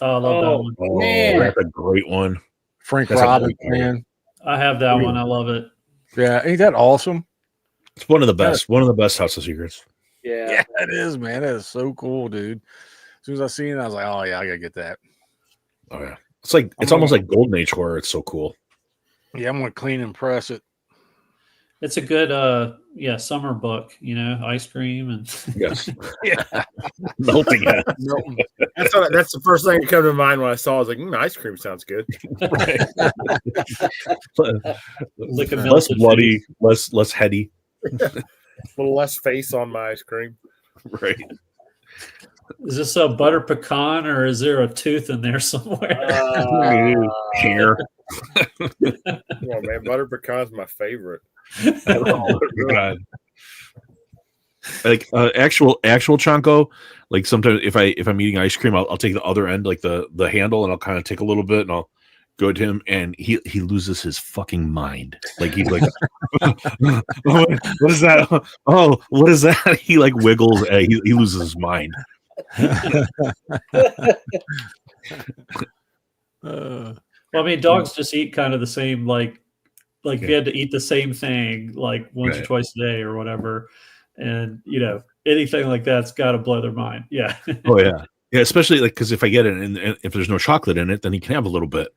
Oh, I love that one. Oh, man. That's a great one. Frank Robbins, man. I have that one. I love it. Yeah, ain't that awesome? It's one of the best. One of the best House of Secrets. Yeah, it is, man. That is so cool, dude. As soon as I seen it, I was like, "Oh yeah, I gotta get that." Oh yeah, it's almost like Golden Age horror. It's so cool. Yeah, I'm gonna clean and press it. It's a good summer book, ice cream and yes. Yeah. Melting it. That's the first thing that came to mind when I saw it. I was like, ice cream sounds good. Right. Like less bloody, less heady. A little less face on my ice cream. Right. Is this a butter pecan or is there a tooth in there somewhere? Hair. Oh man, butter pecan's my favorite. Oh, God. Like actual Chonko, like sometimes if I'm eating ice cream, I'll take the other end, like the handle, and I'll kind of take a little bit, and I'll go to him, and he loses his fucking mind. Like he's like, what is that? Oh, what is that? He like wiggles. He loses his mind. Well, I mean, dogs just eat kind of the same, like if you had to eat the same thing like once or twice a day or whatever, and anything like that's got to blow their mind. Yeah. Oh yeah. Yeah, especially like because if I get it and if there's no chocolate in it, then he can have a little bit,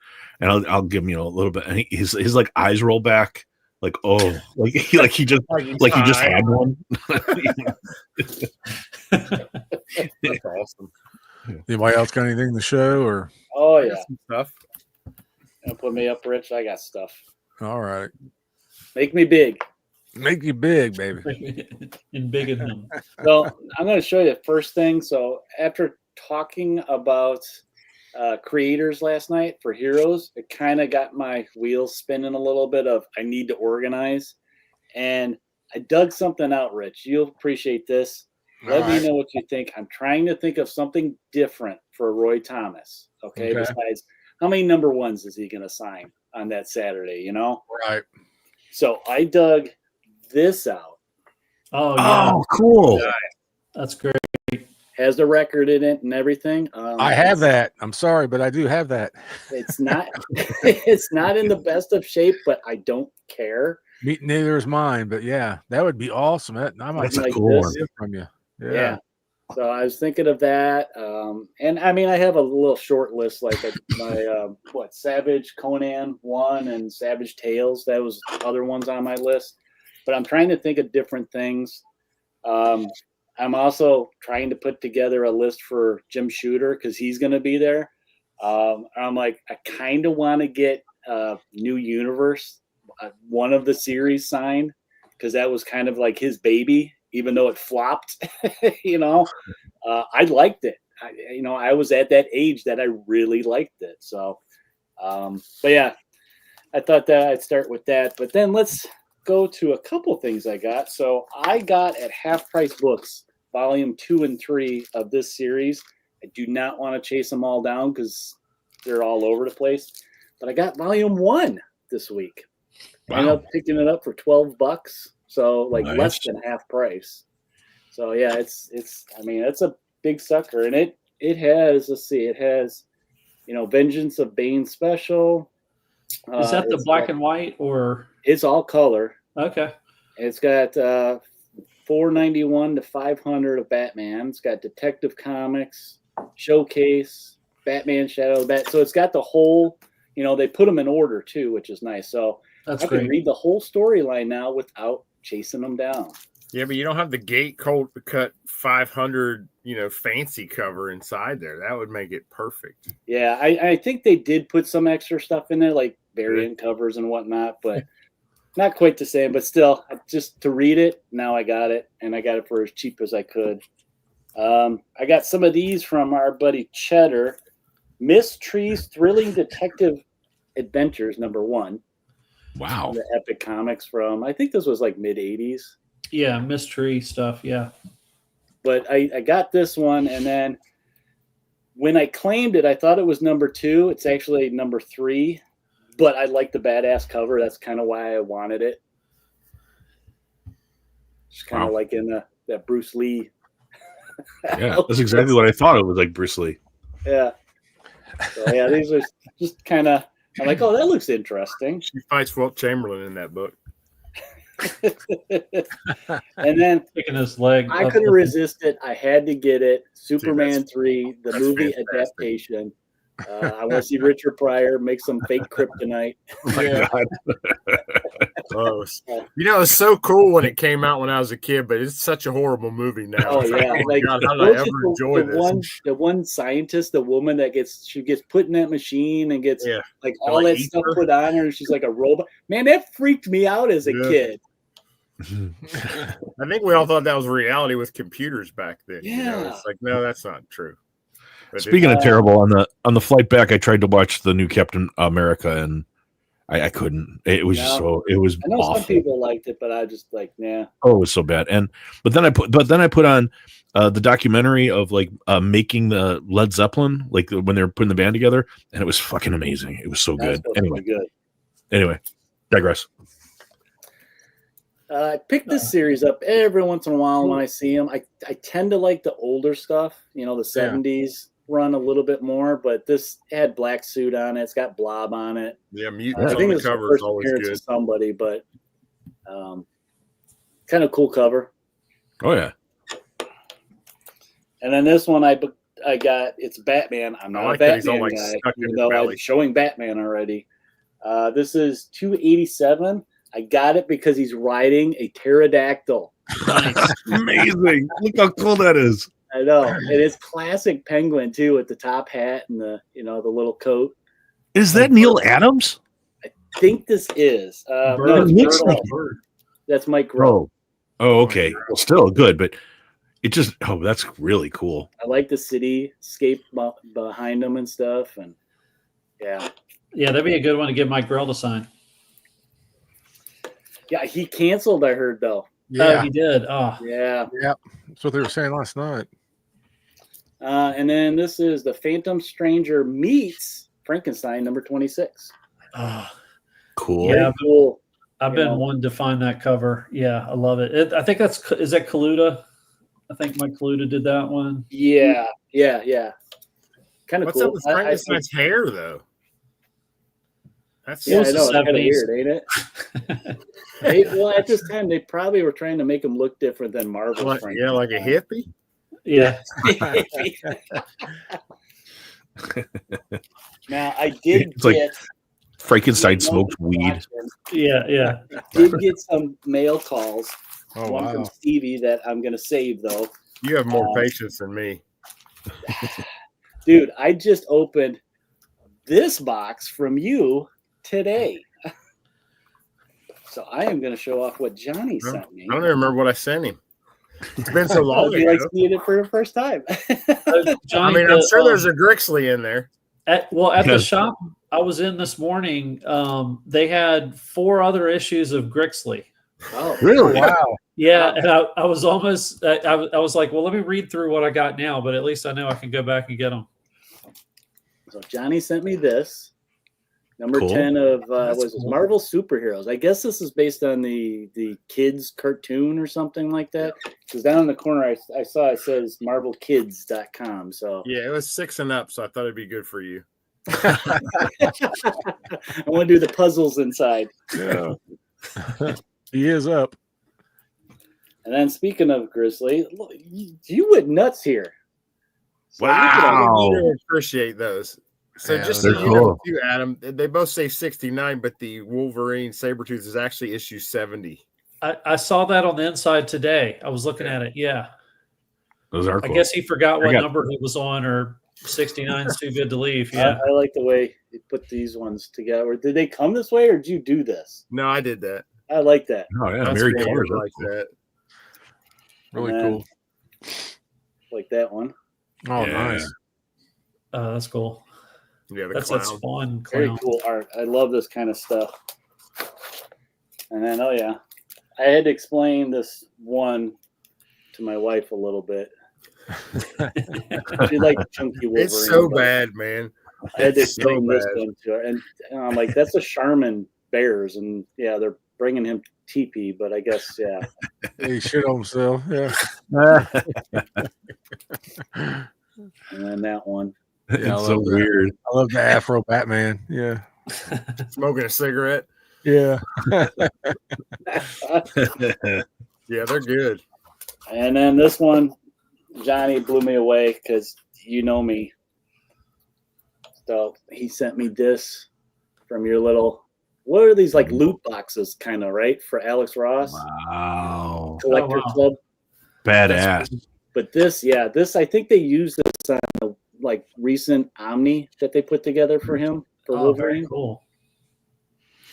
and I'll give him a little bit, and his like eyes roll back, like he just had one. That's awesome. Anybody else got anything to show or? Oh yeah, Some stuff. gonna put me up, Rich. I got stuff. All right, Make me big. make you big, baby. In big and him. So I'm going to show you the first thing. So after talking about creators last night for heroes, it kind of got my wheels spinning a little bit of I need to organize. And I dug something out, Rich. You'll appreciate this. Let me know what you think. I'm trying to think of something different for Roy Thomas. Okay. Besides, how many number ones is he going to sign on that Saturday? You know? Right. So I dug this out. Oh yeah. Oh, cool. That's great. Has the record in it and everything. I have that. I'm sorry, but I do have that. It's not it's not in the best of shape, but I don't care. Neither is mine, but yeah, that would be awesome. I might That's a like cool this. one. from you. Yeah. So I was thinking of that. And I mean I have a little short list like my Savage Conan 1 and Savage Tales. That was other ones on my list. But I'm trying to think of different things. I'm also trying to put together a list for Jim Shooter because he's going to be there. I'm like, I kind of want to get New Universe, one of the series signed, because that was kind of like his baby, even though it flopped. I liked it. I was at that age that I really liked it. So, but yeah, I thought that I'd start with that. But then let's go to a couple things I got. So I got at Half Price Books, volume 2 and 3 of this series. I do not want to chase them all down because they're all over the place. But I got volume 1 this week. Wow. I ended up picking it up for $12. So like Nice. less than half price. So yeah, it's a big sucker. And it has, it has, Vengeance of Bane special. Is that the It's black got- and white or? It's all color. Okay. It's got 491 to 500 of Batman. It's got Detective Comics, Showcase, Batman Shadow of the Bat. So it's got the whole, they put them in order too, which is nice. So That's I can great. read the whole storyline now without chasing them down. Yeah, but you don't have the gate cold cut 500, fancy cover inside there. That would make it perfect. Yeah, I think they did put some extra stuff in there, like variant covers and whatnot, but not quite the same. But still, just to read it, now I got it, and I got it for as cheap as I could. I got some of these from our buddy Cheddar. Miss Tree's Thrilling Detective Adventures, #1. Wow. The Epic Comics from, I think this was like mid-'80s. Yeah, mystery stuff. Yeah. But I got this one, and then when I claimed it, I thought it was #2. It's actually #3, but I like the badass cover. That's kind of why I wanted it. Just kind of like in that Bruce Lee. Yeah, that's exactly what I thought. It was like Bruce Lee. Yeah. So yeah, these are just kind of. I'm like, oh, that looks interesting. She fights Wilt Chamberlain in that book. And then Picking his leg. I up couldn't the- resist it. I had to get it. Superman that's- 3, the that's movie fantastic. adaptation. I want to see Richard Pryor make some fake kryptonite. My God. Close. It's so cool when it came out when I was a kid, but it's such a horrible movie now. Oh It's yeah, my like God, how did I wasn't ever enjoy this? the one scientist, the woman that gets put in that machine and gets Yeah. like They, all like, that eat stuff her? put on her, and she's like a robot. Man, that freaked me out as a Yeah. kid. I think we all thought that was reality with computers back then. Yeah. It's like, no, that's not true. But Speaking of terrible, on the flight back, I tried to watch the new Captain America, and I couldn't. It was just No. it was I know awful. some people liked it, but I just like, nah. Oh, it was so bad. But then I put on the documentary of like making the Led Zeppelin, like when they were putting the band together, and it was fucking amazing. It was so That's good. supposed to be Anyway, good. digress. I pick this series up every once in a while when I see them. I tend to like the older stuff, the 70s run a little bit more, but this had Black Suit on it. It's got Blob on it. Yeah, mutants I on think the it's the cover is first always appearance good. of somebody, but kind of cool cover. Oh yeah. And then this one, I I got it's Batman. I'm I not like a that he's all, Batman like, guy, stuck in even his though belly. I'm showing Batman already. This is 287. I got it because he's riding a pterodactyl. Nice. Amazing. Look how cool that is. I know, and it's classic penguin too, with the top hat and the the little coat. Is that Neil Adams? I think this is no, Bird. it's looks Myrtle. like Bird. That's Mike Rowe. Oh, okay. Well, still good, but it just that's really cool. I like the cityscape behind him and stuff, and yeah, Yeah, that'd be a good one to get Mike Grell to sign. yeah. He canceled. I heard though. Oh, Yeah, he did. Oh, Yeah. that's what they were saying last night. And then this is the Phantom Stranger meets Frankenstein number 26. oh. Cool. Yeah, Cool. I've You been know. wanting to find that cover. Yeah, I love it. I think is that Kaluta? I think Mike Kaluta did that one. Yeah. Kind of What's cool. up with Frankenstein's hair, though? That's Yeah, I It know. was It's the kind of 70s. weird, ain't it? Well, at this time, they probably were trying to make him look different than Marvel's like, Frankenstein. like a hippie. Yeah. Now, I did It's like get Frankenstein smokes weed. Yeah. Did get some mail calls. Oh One from wow. Stevie that I'm going to save, though. You have more patience than me. Dude, I just opened this box from you today. So I am going to show off what Johnny sent me. I don't even remember what I sent him. It's been so long You like ago. seeing it for the first time. I Johnny, mean, I'm sure there's a Grixley in there. at the Yes. shop I was in this morning. They had 4 other issues of Grixley. Oh, Really? Wow. Yeah, and I was almost I was like, well, let me read through what I got now, but at least I know I can go back and get them. so Johnny sent me this. Number Cool. 10 of That's was cool. Marvel Superheroes. I guess this is based on the kids cartoon or something like that. Because down in the corner I saw it says marvelkids.com. So Yeah, it was 6 and up, so I thought it'd be good for you. I want to do the puzzles inside. Yeah. He is up. And then speaking of Grizzly, look, you went nuts here. So Wow. I really appreciate those. So Yeah, just so they're you know, cool. too, Adam, they both say 69, but the Wolverine Sabretooth is actually issue 70. I saw that on the inside today. I was looking at it. Yeah. Those are I cool. guess he forgot what got- number he was on, or 69 is too good to leave. Yeah. I like the way you put these ones together. Did they come this way or did you do this? No, I did that. I like that. Oh yeah, That's Mary cool. Colors. I like that. Really And then, cool. Like that one. Oh, Yeah. nice. That's cool. Yeah, the That's clown. that Spawn Very clown. cool art. I love this kind of stuff. And then, oh yeah, I had to explain this one to my wife a little bit. She liked Chunky Wolverine. It's so but bad, man. I had to It's so explain this bad. one to her, and I'm like, "That's a Charmin Bears," and yeah, they're bringing him TP, but I guess yeah. He shit on himself. Yeah. And then that one. It's Yeah, I so love that. weird. I love the Afro Batman. Yeah. Smoking a cigarette. Yeah. Yeah, they're good. And then this one, Johnny blew me away because you know me. So he sent me this from your little. What are these like loot boxes, kind of right for Alex Ross Wow. Collector Oh, wow. Club? Badass. But this, yeah, this I think they used this on the like recent Omni that they put together for him for Oh, very Wolverine. cool.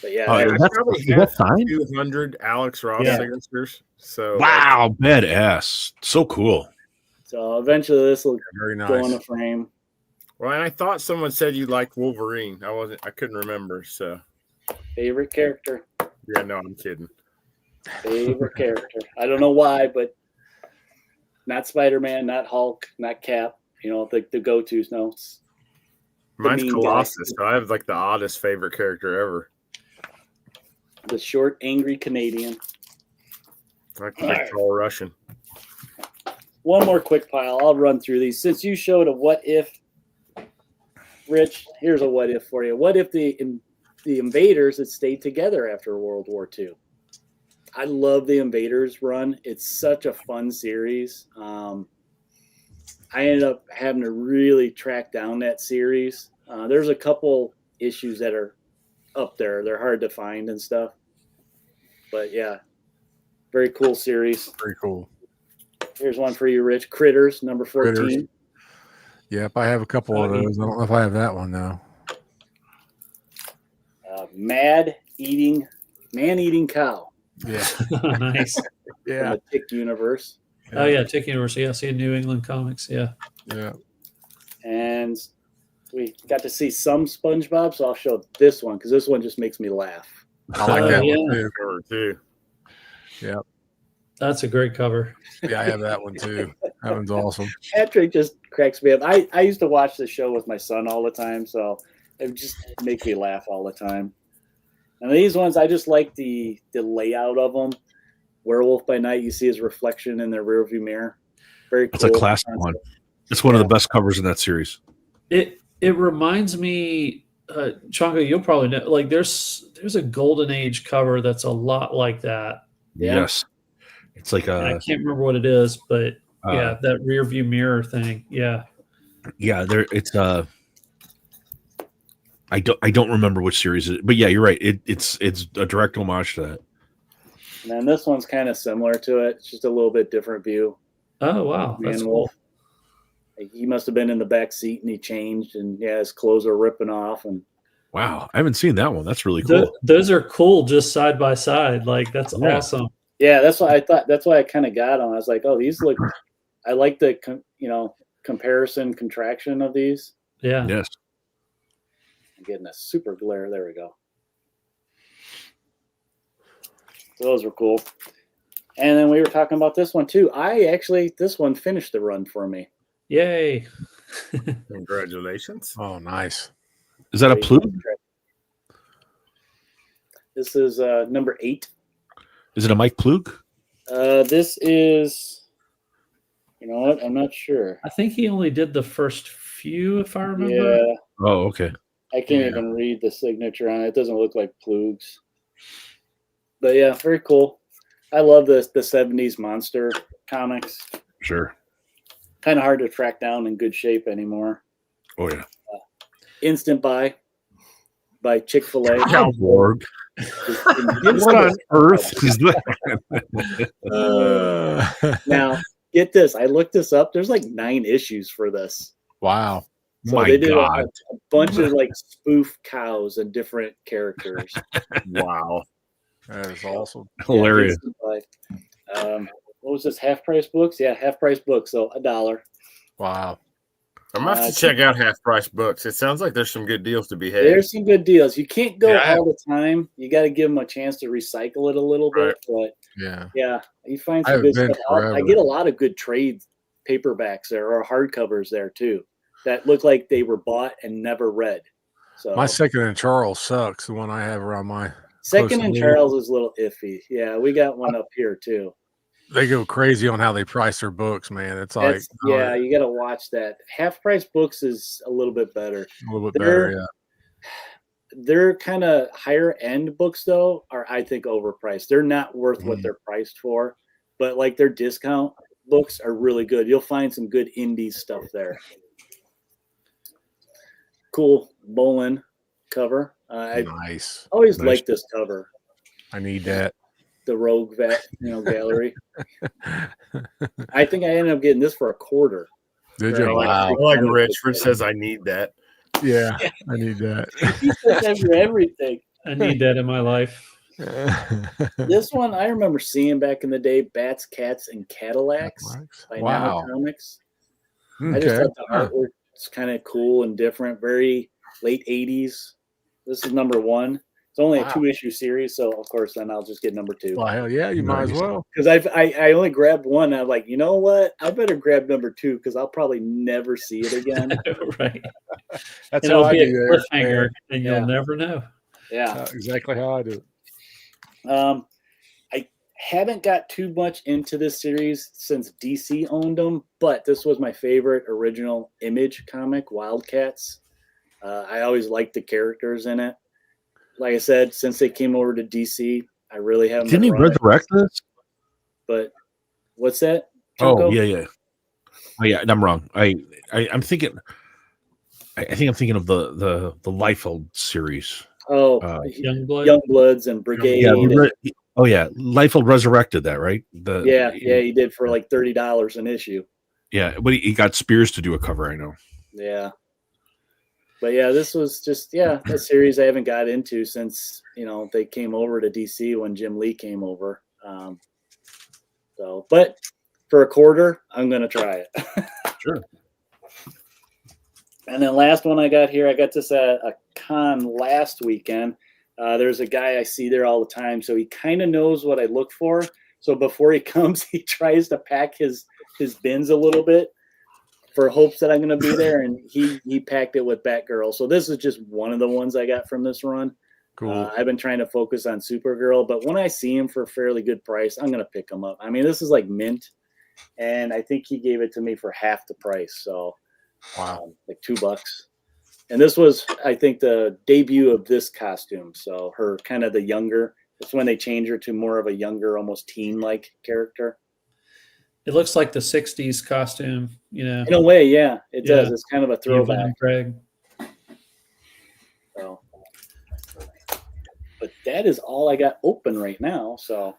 But yeah, Oh, that is was- that- probably is that have signed? 200 Alex Ross Yeah. signatures. So Wow, badass. So cool. so eventually this will Very go in nice. a frame. well, and I thought someone said you liked Wolverine. I couldn't remember. So Favorite character. yeah, no, I'm kidding. Favorite character. I don't know why, but not Spider-Man, not Hulk, not Cap. You know, the go-tos. No, it's Mine's mean guy. Colossus. So I have like the oddest favorite character ever. the short, angry Canadian. I like the big tall Russian. One more quick pile. I'll run through these. Since you showed a what if, Rich, here's a what if for you. What if the invaders had stayed together after World War II? I love the Invaders run. It's such a fun series. I ended up having to really track down that series. There's a couple issues that are up there. They're hard to find and stuff. But yeah, very cool series. Very cool. Here's one for you, Rich. Critters, number 14. Critters. Yep, I have a couple of those. I don't know if I have that one though. Man-eating cow. Yeah. Nice. Yeah. From the Tick universe. Oh yeah, Tick Universe. Yeah, I see New England comics. Yeah. Yeah. And we got to see some SpongeBob, so I'll show this one because this one just makes me laugh. I like that yeah. one too. Cover too. Yeah. That's a great cover. Yeah, I have that one too. That one's awesome. Patrick just cracks me up. I used to watch the show with my son all the time, so it just makes me laugh all the time. And these ones, I just like the layout of them. Werewolf by Night, you see his reflection in the rearview mirror. Very cool. It's a classic one. It's one of the best covers in that series. It reminds me, Chonka, you'll probably know. Like there's a Golden Age cover that's a lot like that. Yeah. Yes. It's like I can't remember what it is, but yeah, that rear view mirror thing. Yeah. Yeah, it's I don't remember which series it is, but yeah, you're right. It's a direct homage to that. And then this one's kind of similar to it. It's just a little bit different view. Oh wow, that's cool. He must have been in the back seat and he changed, and yeah, his clothes are ripping off. And Wow, I haven't seen that one. That's really cool. Those are cool, just side by side. Like that's awesome. Yeah, that's what I thought. That's why I kind of got on. I was like, oh, these look. I like the comparison contraction of these. Yeah. Yes. I'm getting a super glare. There we go. So those were cool. And then we were talking about this one too. This one finished the run for me. Yay. Congratulations. Oh, nice. Is that a Plug? This is number 8. Is it a Mike Plug? This is, you know what? I'm not sure. I think he only did the first few, if I remember. Yeah. Oh, okay. I can't even read the signature on it. It doesn't look like Plugs. But yeah, very cool. I love the 70s monster comics. Sure. Kind of hard to track down in good shape anymore. Oh, yeah. Instant Buy by Chick-fil-A. Cowborg. What on earth is that? Now, get this. I looked this up. There's like 9 issues for this. Wow. So My they did God. a bunch of like spoof cows and different characters. Wow. That is awesome. Hilarious. What was this? Half price books? Yeah, half price books. So $1. Wow. I'm gonna have to check out Half Price Books. It sounds like there's some good deals to be had. There's some good deals. You can't go Yeah. all the time. You got to give them a chance to recycle it a little bit. But Yeah. you find I some good haven't stuff. been I forever. get a lot of good trade paperbacks there or hardcovers there too that look like they were bought and never read. So My Second and Charles sucks. The one I have around my Second and close to me. Charles is a little iffy. Yeah, we got one up here too. They go crazy on how they price their books, man. It's like Yeah, you got to watch that. Half price books is a little bit better. a little bit better. Yeah. Their kind of higher end books though are, I think, overpriced. They're not worth what they're priced for, but like their discount books are really good. You'll find some good indie stuff there. Cool Bolin cover. I Nice. always Nice. liked this cover. I need that. The Rogue Vet, gallery. I think I ended up getting this for $0.25. Did Right. you? I Wow. like Rich. Rich says I need that. Yeah, I need that. He says that for everything. I need that in my life. This one I remember seeing back in the day, Bats, Cats, and Cadillacs by Wow. Now Comics. I just Okay. thought the artwork was kind of cool and different, very late 80s. This is number 1. It's only a Wow. 2-issue series, so of course then I'll just get number 2. Well, hell yeah, you might as well. Because I only grabbed one. And I'm like, you know what? I better grab number 2 because I'll probably never see it again. Right. That's It'll how I be a do there. cliffhanger, and you'll Yeah. never know. Yeah. Exactly how I do it. I haven't got too much into this series since DC owned them, but this was my favorite original Image comic, Wildcats. I always liked the characters in it. Like I said, since they came over to DC, I really haven't. Didn't he been running. resurrect this? But what's that? Oh, Junko? yeah. Oh yeah, I'm wrong. I'm thinking. I think I'm thinking of the Liefeld series. Oh, Youngblood? Youngbloods and Brigade. Yeah. and- Oh yeah, Liefeld resurrected that, right? yeah, he did for like $30 an issue. Yeah, but he got Spears to do a cover. I know. Yeah. But yeah, this was just a series I haven't got into since they came over to DC when Jim Lee came over. But for a quarter, I'm gonna try it. Sure. And then last one I got here, I got this at a con last weekend. There's a guy I see there all the time, so he kind of knows what I look for. So before he comes, he tries to pack his bins a little bit for hopes that I'm going to be there, and he packed it with Batgirl. So this is just one of the ones I got from this run. Cool. I've been trying to focus on Supergirl, but when I see him for a fairly good price, I'm going to pick him up. I mean, this is like mint, and I think he gave it to me for half the price. So Wow. like $2. And this was, I think, the debut of this costume. So her kind of the younger, it's when they change her to more of a younger, almost teen-like character. It looks like the 60s costume, In a way, yeah, it does. It's kind of a throwback. Craig. So, but that is all I got open right now. So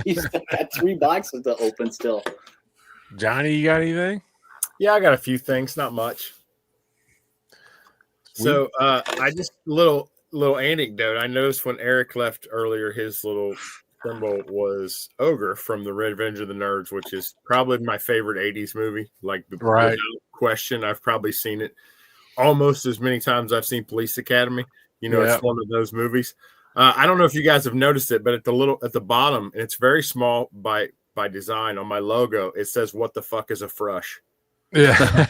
you still got 3 boxes to open still. Johnny, you got anything? Yeah, I got a few things, not much. So I just little anecdote. I noticed when Eric left earlier, his little symbol was Ogre from the Revenge of the Nerds, which is probably my favorite 80s movie. Like Right. without question, I've probably seen it almost as many times I've seen Police Academy. It's one of those movies. I don't know if you guys have noticed it, but at the bottom, and it's very small by design on my logo, it says "What the fuck is a frush?" Yeah.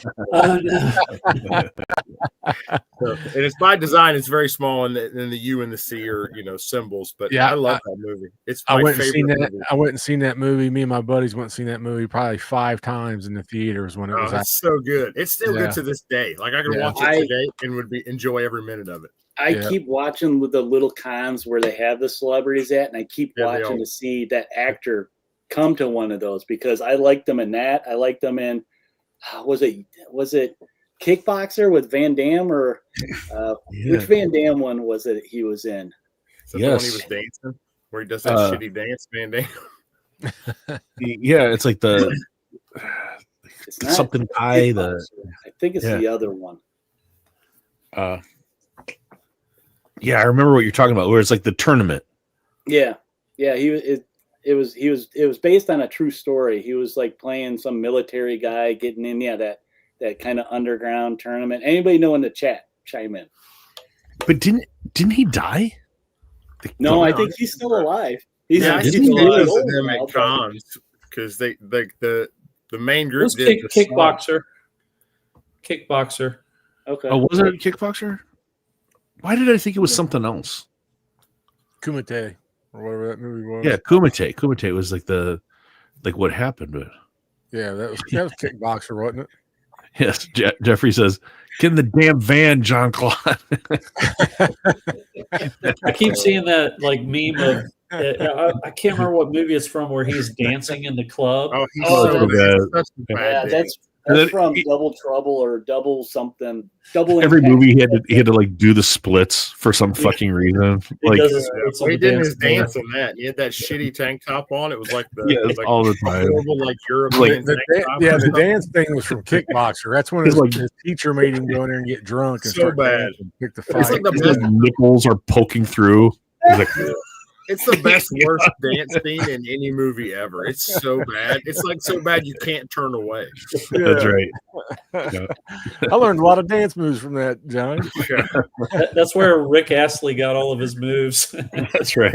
So, and it's by design. It's very small, and the U and the C are symbols. But Yeah, I love that movie. It's I my went and seen favorite that. movie. I went and seen that movie. Me and my buddies went and seen that movie probably 5 times in the theaters when it was out. It's so good. It's still Yeah. good to this day. Like I could Yeah. watch it today and would enjoy every minute of it. I keep watching with the little cons where they have the celebrities at, and I keep watching to see that actor come to one of those because I liked them in that. I liked them in was it Kickboxer with Van Damme or which Van Damme one was it he was in? Is that the one he was dancing where he does that shitty dance, Van Damme? Yeah, it's like It's not something I think it's the other one. Yeah, I remember what you're talking about. Where it's like the tournament. Yeah. It was based on a true story. He was like playing some military guy getting in that kind of underground tournament. Anybody know in the chat, chime in. But didn't he die? No, I think he's still alive. He's I see really videos old of them now, at cons because they the main group It was did the song. Kickboxer. Okay. Oh, was it a Kickboxer? Why did I think it was something else? Kumite or whatever that movie was. Yeah, Kumite. Kumite was like what happened, but Yeah, that was Kickboxer, wasn't it? yes, Jeffrey says, "Get in the damn van, John Claude." I keep seeing that like meme of I can't remember what movie it's from where he's dancing in the club. Oh, he's Oh, so bad. that's a bad day. That's from Double Trouble or Double something. Double Every Impact. movie he had to like do the splits for some fucking reason. He Like does his splits on He the did dance his floor. dance on that. He had that shitty tank top on. It was like Yes, all the time. horrible, like European The, tank top. yeah, or the something. dance thing was from Kickboxer. That's when his teacher made him go in there and get drunk and So start bad. dancing, pick the It's fight. like the his best. nipples are poking through. He's like, It's the best worst dance scene in any movie ever. It's so bad. It's like so bad you can't turn away. that's right. I learned a lot of dance moves from that, Johnny. That's where Rick Astley got all of his moves. That's right.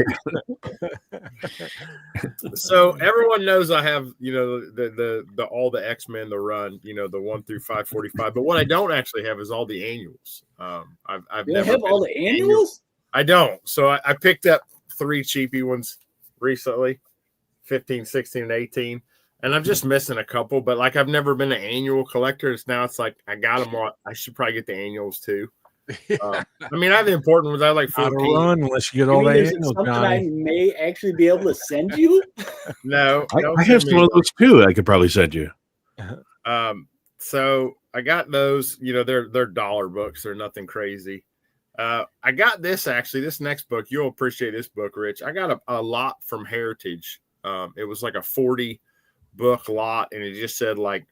So everyone knows I have, the all the X-Men, the run, the 1 through 545. But what I don't actually have is all the annuals. I've You never have been all the annuals? I don't. So I picked up 3 cheapy ones recently, 15, 16, and 18. And I'm just missing a couple, but like I've never been an annual collector. It's like I got them all. I should probably get the annuals too. I mean, I have the important ones. I have like Out of 14. run unless you get You all mean the there's annuals, something Johnny. I may actually be able to send you? No, I don't have send some me of those too. I could probably send you. So I got those. You know, they're dollar books. They're nothing crazy. I got this next book. You'll appreciate this book, Rich. I got a lot from Heritage. It was like a 40 book lot, and it just said like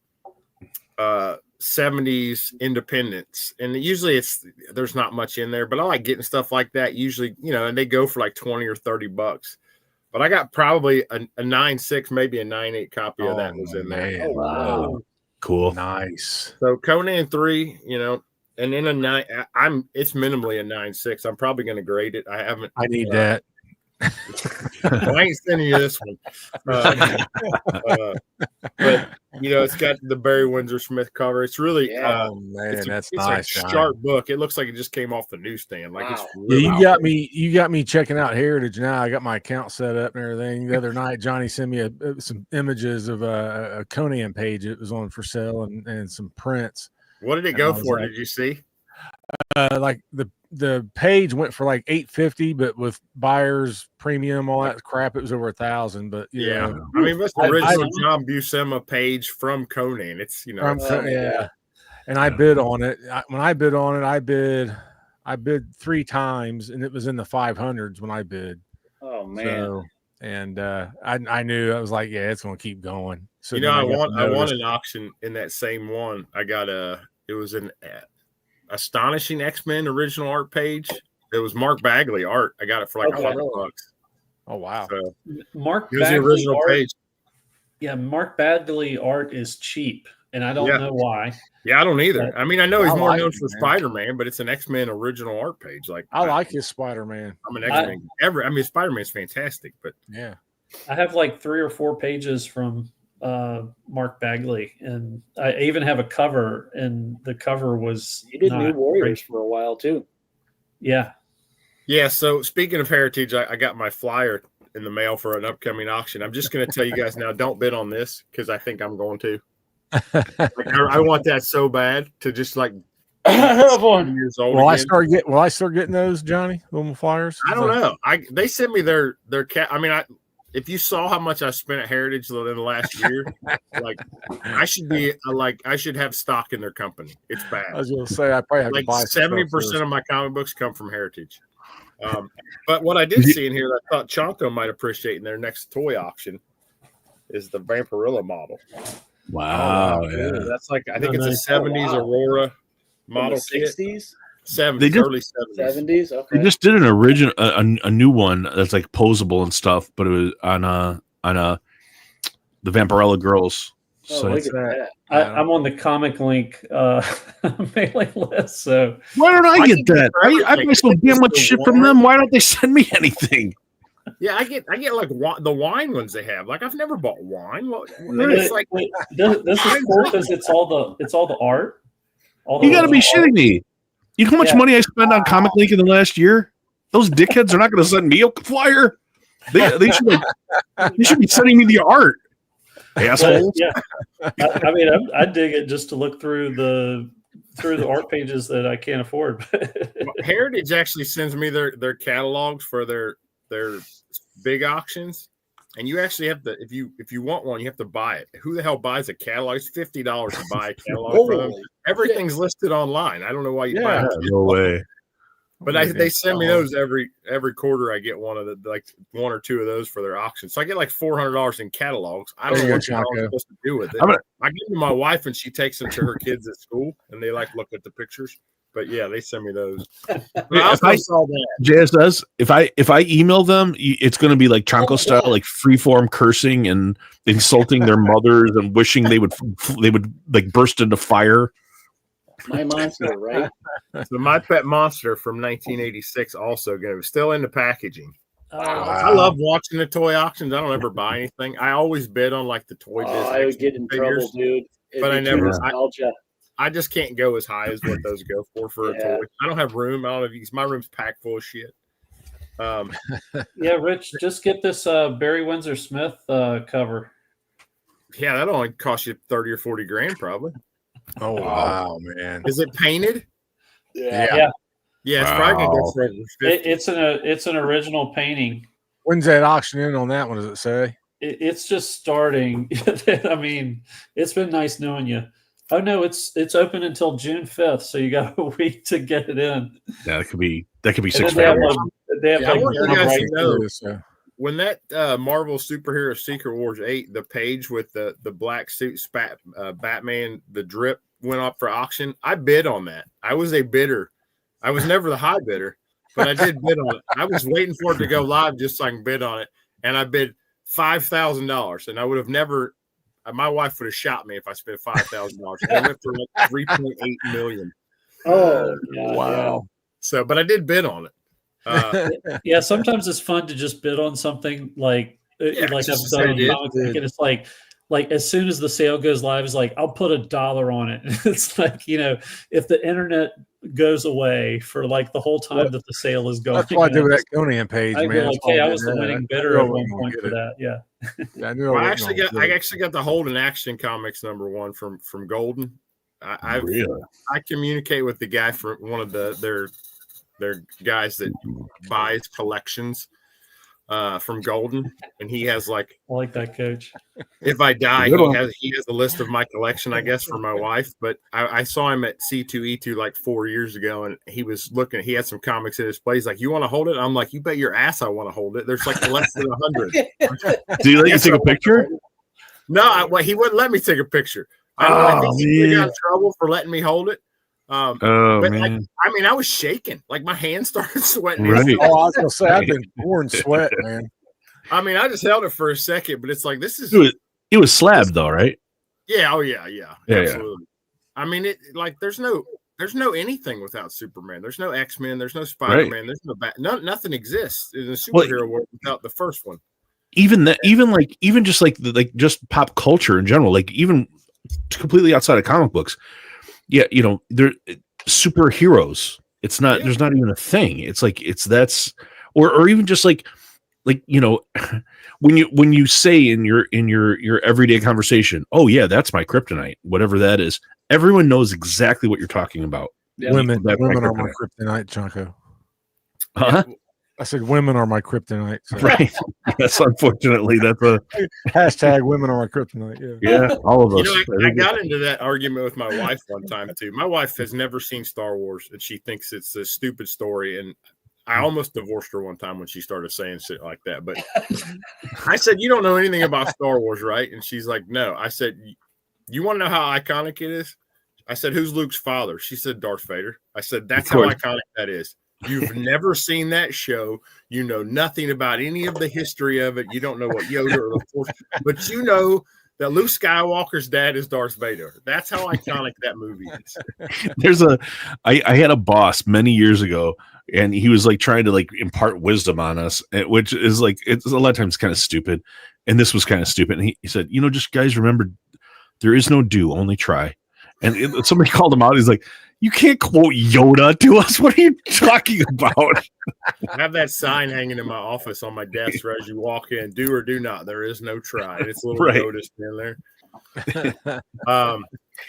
70s independence. And usually there's not much in there, but I like getting stuff like that. Usually, you know, and they go for like 20 or 30 bucks. But I got probably a 9.6, maybe a 9.8 copy of that was in there. Oh, wow. Cool. Nice. So Conan 3, you know, and then it's minimally a 9.6. I'm probably going to grade it. I need that. I ain't sending you this one. But you know, it's got the Barry Windsor Smith cover. It's really, that's nice. It's a sharp book. It looks like it just came off the newsstand. Like it's really you got me checking out Heritage now. I got my account set up and everything. The other night, Johnny sent me some images of a Conan page. It was on for sale and some prints. What did it go for? Did you see? Like the page went for like $850, but with buyers premium, all that crap, it was over $1,000. But yeah, I mean, that's the original John Buscema page from Conan. It's, you know, and I bid on it. When I bid on it, I bid 3 times, and it was in the 500s when I bid. Oh man! So, and I knew, I was like, yeah, it's going to keep going. So you know, I won an auction in that same one. I got it was an Astonishing X-Men original art page. It was Mark Bagley art. I got it for like $100. Oh wow! So, Mark Bagley the original art, page. Yeah, Mark Bagley art is cheap, and I don't know why. Yeah, I don't either. I mean, I know he's more known for man. Spider-Man, but it's an X-Men original art page. Like I like his Spider-Man. I'm an X-Men. I mean, Spider-Man's fantastic, but yeah, I have like 3 or 4 pages from Mark Bagley, and I even have a cover, and the cover was he did New Warriors for a while too. Yeah. So speaking of Heritage, I got my flyer in the mail for an upcoming auction. I'm just going to tell you guys now, don't bid on this because I think I'm going to. I want that so bad to just like have one. Years old. Will I start getting those, Johnny? Little flyers? I don't know. They sent me their cat. I mean, if you saw how much I spent at Heritage in the last year, like I should have stock in their company. It's bad. I was going to say I probably have like to buy 70% of my comic books come from Heritage. But what I did see in here that I thought Chonko might appreciate in their next toy auction is the Vampirilla model. Wow, that's like I think it's a 70s Aurora model kit. 60s. 70s, early 70s. Okay. They just did an original, a new one that's like posable and stuff, but it was on the Vampirella girls. Oh, So look it's at that. I'm on the Comic Link mailing list. So why don't I get that? I buy so damn much shit from them. Why don't they send me anything? Yeah, I get like the wine ones they have. Like I've never bought wine. It's like this is cool because it's all the art. You got to be shitting me. You know how much money I spent on Comic Link in the last year? Those dickheads are not going to send me a flyer. They should be sending me the art. Assholes. Yeah, I mean, I dig it just to look through the art pages that I can't afford. Heritage actually sends me their catalogs for their big auctions, and you actually have to if you want one, you have to buy it. Who the hell buys a catalog? It's $50 to buy a catalog for them. Everything's listed online. I don't know why you buy it. No way. But they send me those every quarter. I get one of one or two of those for their auction. So I get like $400 in catalogs. I don't know what I'm supposed to do with it. I give them to my wife, and she takes them to her kids at school, and they like look at the pictures. But yeah, they send me those. JS does. If I email them, it's going to be like Chonko style, like freeform cursing and insulting their mothers and wishing they would like burst into fire. My monster, right? So My Pet Monster from 1986 also still in the packaging. Wow. I love watching the toy auctions. I don't ever buy anything. I always bid on like the toy business. I would get in trouble, dude. But I never. I just can't go as high as what those go for a toy. I don't have room. I don't have. My room's packed full of shit. Yeah, Rich, just get this Barry Windsor Smith cover. Yeah, that'll only cost you 30 or 40 grand, probably. Oh wow, man! Is it painted? Yeah. Yeah, it's probably gonna go for it's an original painting. When's that auction in on that one? Does it say? it's just starting. I mean, it's been nice knowing you. Oh no, it's open until June 5th, so you got a week to get it in. That could be 6 And they have, figures. they have Yeah, I like want you one guys right to know, It is, so. when that Marvel Superhero Secret Wars 8, the page with the black suit Batman, the drip went up for auction, I bid on that. I was a bidder. I was never the high bidder, but I did bid on it. I was waiting for it to go live just so I can bid on it, and I bid $5,000, and I would have never. My wife would have shot me if I spent $5,000. I went for like 3.8 million. Oh, Wow. So, but I did bid on it. Yeah, sometimes it's fun to just bid on something like Yeah, I've just done say on it. Comic Book, and it's like as soon as the sale goes live, it's like I'll put $1 on it. It's like, you know, if the internet goes away for like the whole time that the sale is going, That's why I do that Conan page, I'd man. be like, That's why hey, I did was the that. winning I bidder knew I at one wasn't gonna point get for it. that. Yeah. Yeah, I knew Well, I wasn't actually gonna get it. got the Holden Action Comics #1 from Golden. I communicate with the guy for one of their guys that buys collections from Golden, and he has like, I like that, Coach. if I die, Good one. he has a list of my collection, I guess, for my wife. But I saw him at C2E2 like 4 years ago, and he was looking. He had some comics in his place. He's like, "You want to hold it?" I'm like, "You bet your ass I want to hold it." There's like less than 100. Do you let you take a picture? No, well, he wouldn't let me take a picture. I think he got in trouble for letting me hold it. Oh But man, like, I mean, I was shaking. Like my hands started sweating. Right. Oh, I was gonna say I've been pouring sweat, man. I mean, I just held it for a second, but it's like this is. it was slabbed though, right? Yeah. Oh yeah. Yeah, Absolutely. I mean, it like there's no anything without Superman. There's no X-Men. There's no Spider-Man. There's nothing exists in the superhero world without the first one. Even just pop culture in general, like even completely outside of comic books. Yeah, you know, they're superheroes. It's not. There's not even a thing. It's like or even just like you know, when you say in your everyday conversation, oh yeah, that's my kryptonite, whatever that is. Everyone knows exactly what you're talking about. Yeah. Women are my kryptonite, Chunko. Huh? I said women are my kryptonite. So. Right. Yes, unfortunately, that's a hashtag women are my kryptonite. Yeah, all of us. You know, I got into that argument with my wife one time too. My wife has never seen Star Wars, and she thinks it's a stupid story. And I almost divorced her one time when she started saying shit like that. But I said, "You don't know anything about Star Wars, right?" And she's like, "No." I said, "You want to know how iconic it is?" I said, "Who's Luke's father?" She said, "Darth Vader." I said, "That's how iconic that is." You've never seen that show. You know nothing about any of the history of it. You don't know what Yoda or the Force, but you know that Luke Skywalker's dad is Darth Vader. That's how iconic that movie is. I had a boss many years ago, and he was like trying to like impart wisdom on us, which is like, it's a lot of times kind of stupid. And this was kind of stupid. And he said, you know, just guys, remember, there is no do, only try. And somebody called him out. He's like, you can't quote Yoda to us. What are you talking about? I have that sign hanging in my office on my desk as you walk in. Do or do not. There is no try. And it's a little notice in there.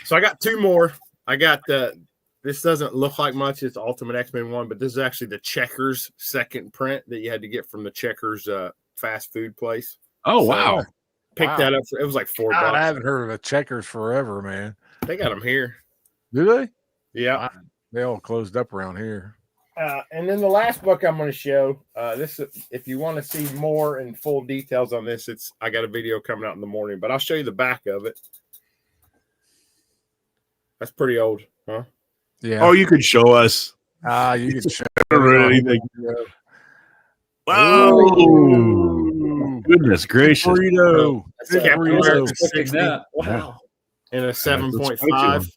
So I got two more. I got this doesn't look like much. It's Ultimate X-Men 1, but this is actually the Checkers second print that you had to get from the Checkers fast food place. Oh, wow. Picked that up. It was like $4. I haven't heard of a Checkers forever, man. They got them here. Do they? Yeah. Wow. They all closed up around here. And then the last book I'm going to show, this, if you want to see more and full details on this, I got a video coming out in the morning, but I'll show you the back of it. That's pretty old, huh? Yeah. Oh, you could show us. You could show anything. Wow. Ooh. Goodness gracious. Burrito. Wow. In a 7.5.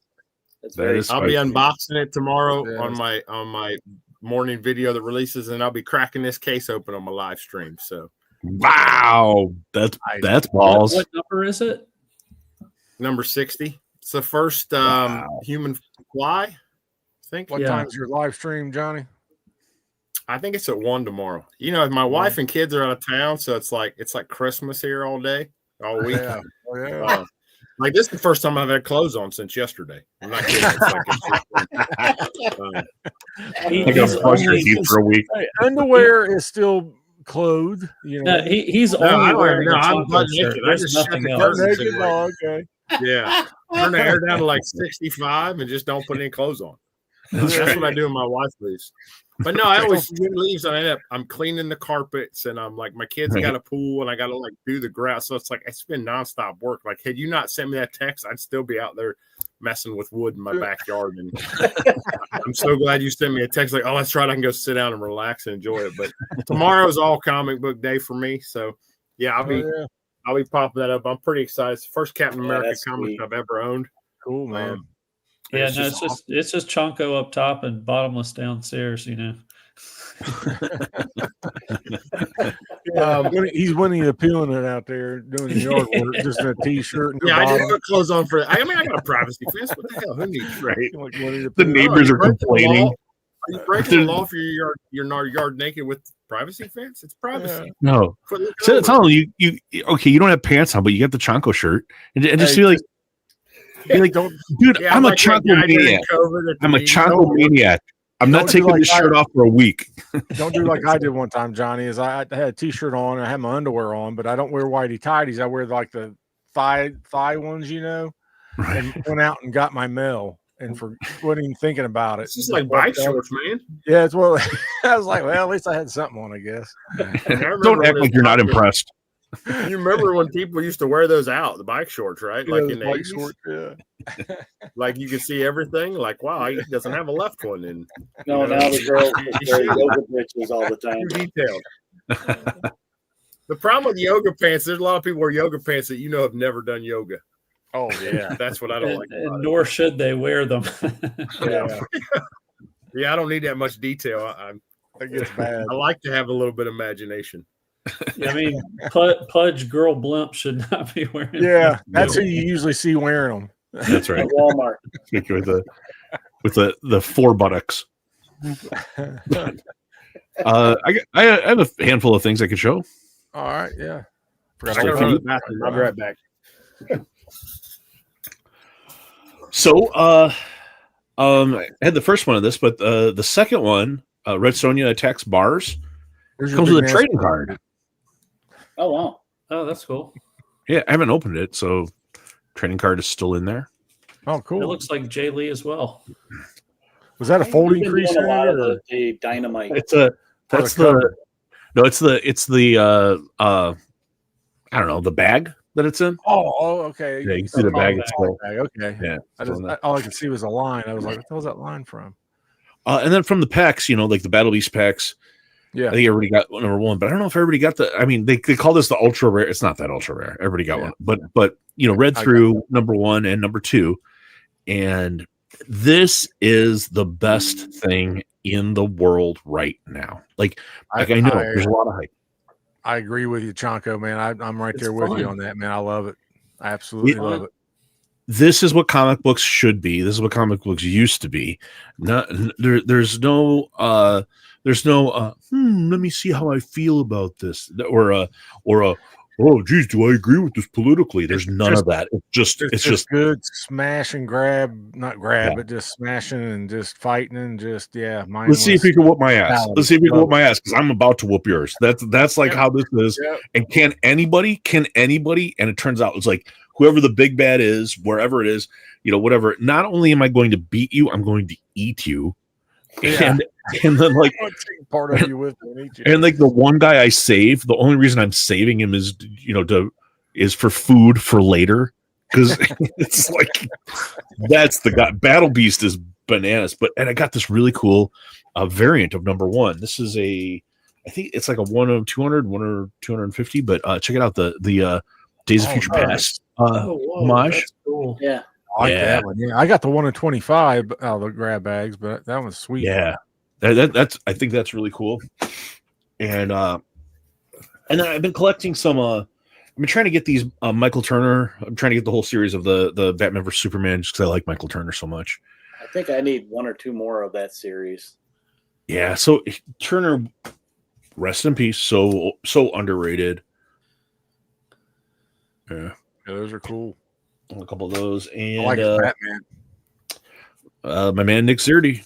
I'll be unboxing it tomorrow on my morning video that releases, and I'll be cracking this case open on my live stream. So, wow, that's balls. What number is it? Number 60. It's the first human fly. I think. What time's your live stream, Johnny? I think it's at 1 tomorrow. You know, my wife and kids are out of town, so it's like Christmas here all day, all week. Yeah. Like this is the first time I've had clothes on since yesterday. I'm not kidding. I got brush your teeth for a week. Hey, underwear is still clothed. No, he's No, I only don't. wearing No, a I'm Chonko butt shirt. naked. I There's just shut nothing the else. Butt curtains. naked. Oh, okay. Yeah, turn the air down to like 65 and just don't put any clothes on. That's That's right. what I do when my wife leaves. But no, I always when she leaves, I'm cleaning the carpets and I'm like, my kids got a pool and I got to like do the grass. So it's like it's been nonstop work. Like, had you not sent me that text, I'd still be out there messing with wood in my backyard. And I'm so glad you sent me a text like, oh, that's right, I can go sit down and relax and enjoy it. But tomorrow's all comic book day for me. So yeah, I'll be popping that up. I'm pretty excited. It's the first Captain America comic I've ever owned. Cool, man. Yeah, it's just Chonko up top and Bottomless downstairs, you know. He's Winnie the Pooh it out there doing the yard work, just in a t-shirt. And I didn't put clothes on for. I mean, I got a privacy fence. What the hell? Who needs right? Like, the neighbors are complaining. Are you breaking the law for your yard naked with privacy fence? It's privacy. No, so tell them you okay. You don't have pants on, but you got the Chonko shirt, and just be like. Don't, dude. Yeah, I'm a Chonko maniac. I'm a Chonko maniac. I'm not taking this shirt off for a week. Don't do like I did one time, Johnny. Is I had a t-shirt on, I had my underwear on, but I don't wear whitey tighties. I wear like the thigh ones, you know. Right. And went out and got my mail, and wasn't even thinking about it. It's just like bike shorts, man. Yeah, it's well. I was like, well, at least I had something on, I guess. Don't act like you're not impressed. You remember when people used to wear those out, the bike shorts, right? Yeah, like in the bike 80s? short, yeah. Like you could see everything. Like, wow, he doesn't have a left one. And no, now the girls wear yoga britches all the time. Too detailed. The problem with yoga pants, there's a lot of people wear yoga pants that have never done yoga. Oh yeah, that's what I don't like. And nor should they wear them. Yeah, I don't need that much detail. That gets bad. I like to have a little bit of imagination. Yeah, I mean, Pudge Girl Blimp should not be wearing. Yeah, that's who you usually see wearing them. That's right. At Walmart with the four buttocks. I have a handful of things I could show. All right, yeah. I'll be right back. So, I had the first one of this, but the second one, Red Sonja Attacks Bars, comes with a trading card. Oh wow! Oh, that's cool. Yeah, I haven't opened it, so trading card is still in there. Oh, cool. It looks like Jay Lee as well. Was that a folding crease? A lot of the dynamite. It's the I don't know, the bag that it's in. Oh, okay. Yeah, you can see the bag. Okay. Yeah. All I could see was a line. I was like, what was that line from? And then from the packs, like the Battle Beast packs. Yeah, I think everybody got number one, but I don't know if everybody got the. I mean, they call this the ultra rare. It's not that ultra rare. Everybody got one, but read through number one and number two, and this is the best thing in the world right now. Like I know there's a lot of hype. I agree with you, Chonko, man. I'm right there with you on that, man. I love it. I absolutely love it. This is what comic books should be. This is what comic books used to be. There's no let me see how I feel about this, or oh geez, do I agree with this politically? There's none of that. It's just good smash and grab, not grab, but just smashing and just fighting and just Let's see if you can whoop my ass. Let's see if you can whoop my ass, because I'm about to whoop yours. That's like how this is. Yeah. And can anybody? And it turns out it's like whoever the big bad is, wherever it is, whatever. Not only am I going to beat you, I'm going to eat you. Yeah. And then like part of you with me, and like the one guy I save, the only reason I'm saving him is is for food for later, because it's like that's the guy. Battle Beast is bananas, and I got this really cool variant of number one. This is I think it's like a 1 of 200, 1 or 250, but check it out, the Days of Future Past homage. That's cool. Yeah. I like that one. Yeah, I got the 1 of 25 out of the grab bags, but that one's sweet. Yeah, that's I think that's really cool. And then I've been collecting some. I've been trying to get these Michael Turner. I'm trying to get the whole series of the Batman vs Superman, just because I like Michael Turner so much. I think I need 1 or 2 more of that series. Yeah, so Turner, rest in peace. So underrated. Yeah, those are cool. A couple of those, and I like Batman. My man Nick Zerdy,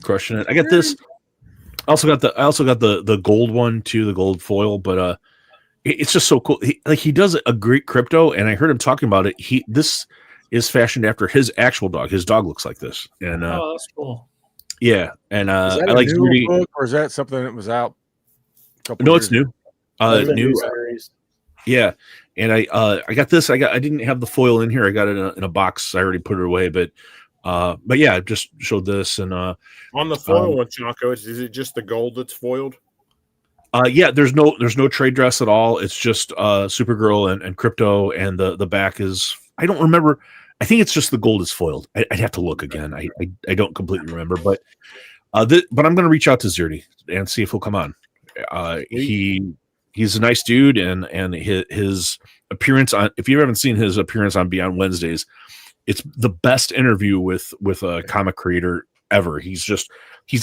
crushing it. I got this. I also got the gold one too, the gold foil, but it's just so cool. He does a great crypto, and I heard him talking about it. This is fashioned after his actual dog. His dog looks like this, and Oh, that's cool. yeah, and Is that I a like newer Zerdy. book, or is that something that was out a couple No, years it's new. That's a New. new series. Yeah, and I got this. I didn't have the foil in here. I got it in a box. I already put it away, but yeah, I just showed this, and On the foil one, Chaco, is it just the gold that's foiled? yeah, there's no trade dress at all. It's just Supergirl and Crypto, and the back is, I don't remember. I think it's just the gold is foiled. I'd have to look again. I don't completely remember, but but I'm going to reach out to Zerdy and see if he'll come on. He's a nice dude, and his appearance on, if you haven't seen his appearance on Beyond Wednesdays, it's the best interview with a comic creator ever. He's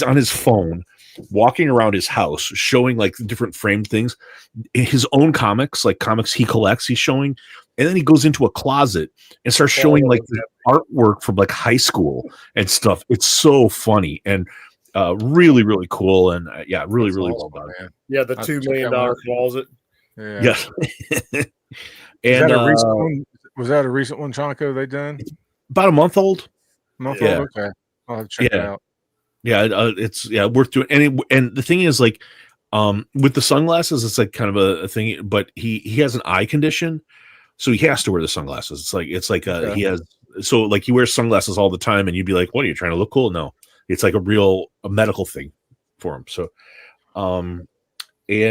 on his phone walking around his house showing like different framed things, his own comics, like comics he collects, he's showing, and then he goes into a closet and starts showing like the artwork from like high school and stuff. It's so funny and really, really cool, and yeah, really, That's really awesome, well done. man. Yeah, the $2 million closet. Yeah. Yes. Is And that a recent one? Was that a recent one, Chonko, they done? about a month old. Month Yeah. old? Okay. I'll have to check it Yeah. out. Yeah, it's worth doing. And the thing is, like, with the sunglasses, it's like kind of a thing. But he has an eye condition, so he has to wear the sunglasses. It's like Okay. he has, so like he wears sunglasses all the time, and you'd be like, "What are you trying to look cool?" No, it's like a medical thing for him. So, and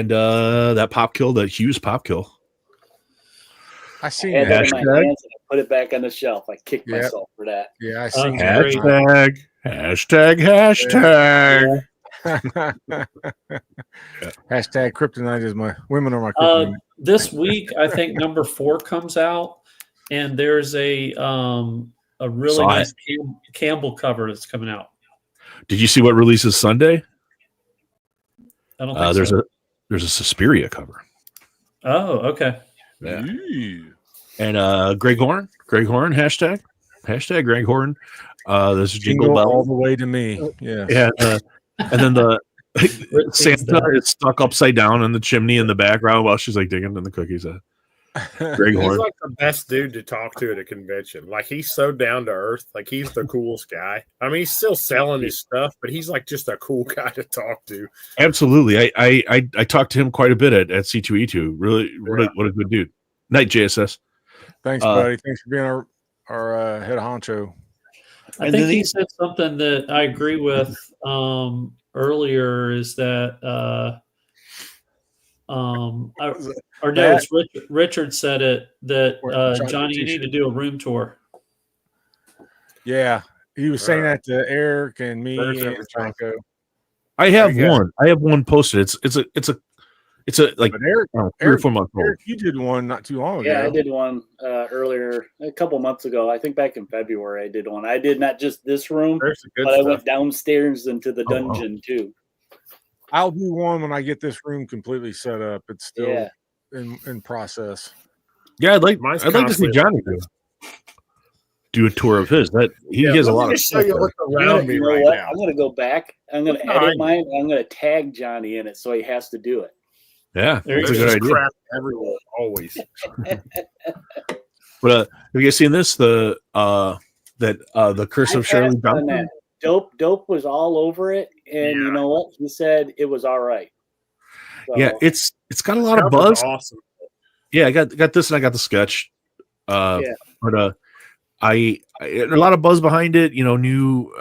that pop kill, that Hughes pop kill. I seen I had that in my Hashtag. hands and I put it back on the shelf. I kicked Yep. myself for that. Yeah, I seen Great. Hashtag. Hashtag kryptonite is my women are my kryptonite. This week, I think number 4 comes out, and there's a really Saw nice Campbell cover that's coming out. Did you see what releases Sunday? I don't think There's a Suspiria cover. Oh, okay. Yeah. And Greg Horn, hashtag Greg Horn. This is Jingle all Bells. the way to me. Yeah. Yeah, and then the Santa is stuck upside down in the chimney in the background while she's like digging in the cookies. Greg He's Horn. like the best dude to talk to at a convention. Like, he's so down to earth. Like, he's the coolest guy. I mean, he's still selling his stuff, but he's like just a cool guy to talk to. Absolutely. I talked to him quite a bit at C2E2. Really, what a good dude. Night, JSS. Thanks, buddy. Thanks for being our head honcho. I think he said something that I agree with earlier, is that Richard said it, that Johnny, you need to do a room tour. Yeah, he was saying that to Eric and me There's and everything. Chonko. I have There you go. one. I have one posted. It's a like But Eric, 3 or 4 months old. Eric, you did one not too long ago. Yeah, I did one earlier, a couple months ago. I think back in February, I did one. I did not just this room, There's the good but I stuff. went downstairs into the Oh, wow. dungeon too. I'll do one when I get this room completely set up. It's still Yeah. in process. Yeah, I'd like Mine's to see constantly- Johnny do a tour of his. That he has a Let lot me of just show stuff you there. what's You around me know right what? now. I'm gonna go back. I'm gonna No, edit I- mine. And I'm gonna tag Johnny in it so he has to do it. Yeah, There you that's a go. good There's idea. crap everywhere, always. But have you guys seen this? The Curse I of Shirley passed on Johnson. that. Dope was all over it, and you Yeah. know what? He said it was all right. So, Yeah, it's got a lot of Cover's buzz. awesome. Yeah, I got this and I got the sketch. Yeah. But I a lot of buzz behind it. New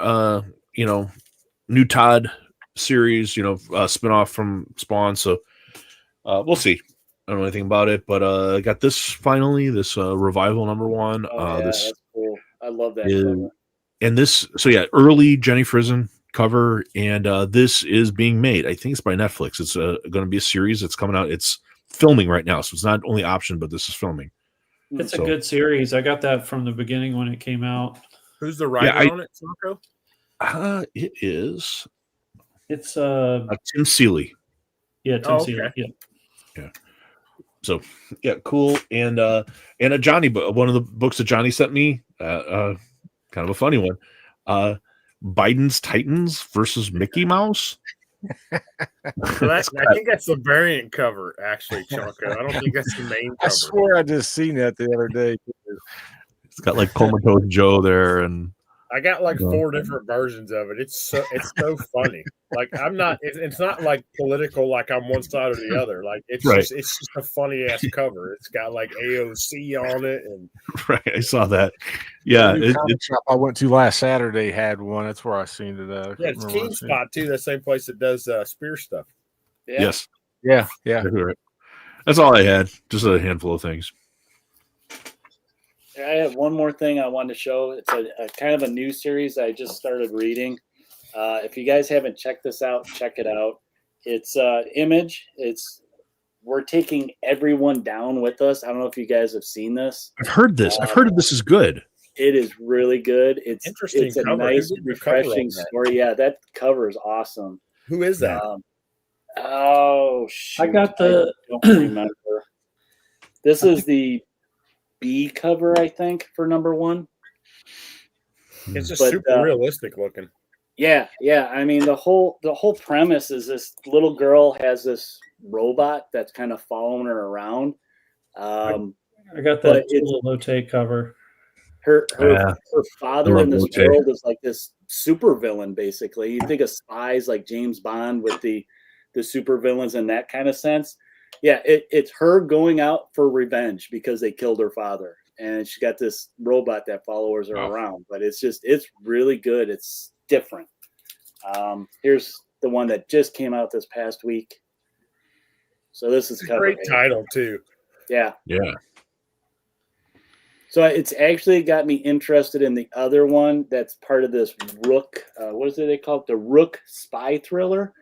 Todd series. Spinoff from Spawn. So we'll see. I don't know anything about it, but I got this finally. This revival #1. yeah, This that's cool. I love that. is, cover. and this. So yeah, early Jenny Frison cover, and this is being made. I think it's by Netflix. It's going to be a series. It's coming out. It's filming right now, so it's not only option, but this is filming. It's So- a good series. I got that from the beginning when it came out. Who's the writer I- on it, Marco? It is It's Tim Seeley. yeah, Tim Oh, Seeley. okay. Yeah. So yeah, cool. And a Johnny book. One of the books that Johnny sent me, kind of a funny one. Biden's Titans versus Mickey Mouse. So I think that's the variant cover, actually, Chonko. I don't think that's the main I cover. swear I just seen that the other day. It's got like Comatose Joe there, and I got like 4 different versions of it. It's so funny. Like it's not like political, like I'm one side or the other. Like it's just a funny ass cover. It's got like AOC on it, and right. I saw that. Yeah, The comic shop I went to last Saturday had one. That's where I seen it. yeah, it's Keen Spot too. The same place that does spear stuff. Yeah. Yes. Yeah. That's all I had. Just a handful of things. I have one more thing I wanted to show. It's a kind of a new series I just started reading. If you guys haven't checked this out, check it out. It's Image. We're taking everyone down with us. I don't know if you guys have seen this. I've heard this. I've heard this is good. It is really good. It's Interesting. It's a cover. nice, refreshing story. Yeah, that cover is awesome. Who is that? Oh, shoot. I got I don't remember. This is the B cover, I think, for number 1. It's just super realistic looking. Yeah. I mean, the whole premise is this little girl has this robot that's kind of following her around. I got that Lotte cover. Her father in this world is like this super villain, basically. You think of spies like James Bond with the super villains in that kind of sense. Yeah, it's her going out for revenge because they killed her father, and she got this robot that follows her around. But it's really good. It's different. Here's the one that just came out this past week. So this is a great title too. Yeah. Yeah. So it's actually got me interested in the other one that's part of this Rook. What is it they call it? The Rook spy thriller.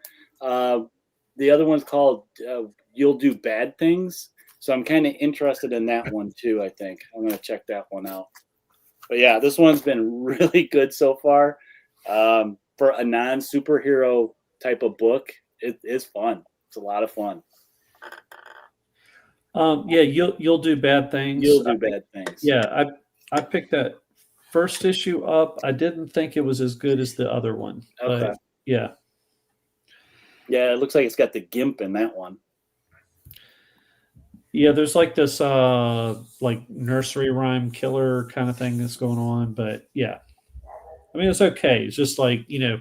The other one's called You'll Do Bad Things. So I'm kind of interested in that one too, I think. I'm going to check that one out. But yeah, this one's been really good so far. For a non-superhero type of book, it is fun. It's a lot of fun. Yeah, you'll do bad things. You'll do bad things. Yeah, I picked that first issue up. I didn't think it was as good as the other one. Okay. But yeah. Yeah, it looks like it's got the GIMP in that one. Yeah, there's like this like nursery rhyme killer kind of thing that's going on, but yeah. I mean, it's okay. It's just like, you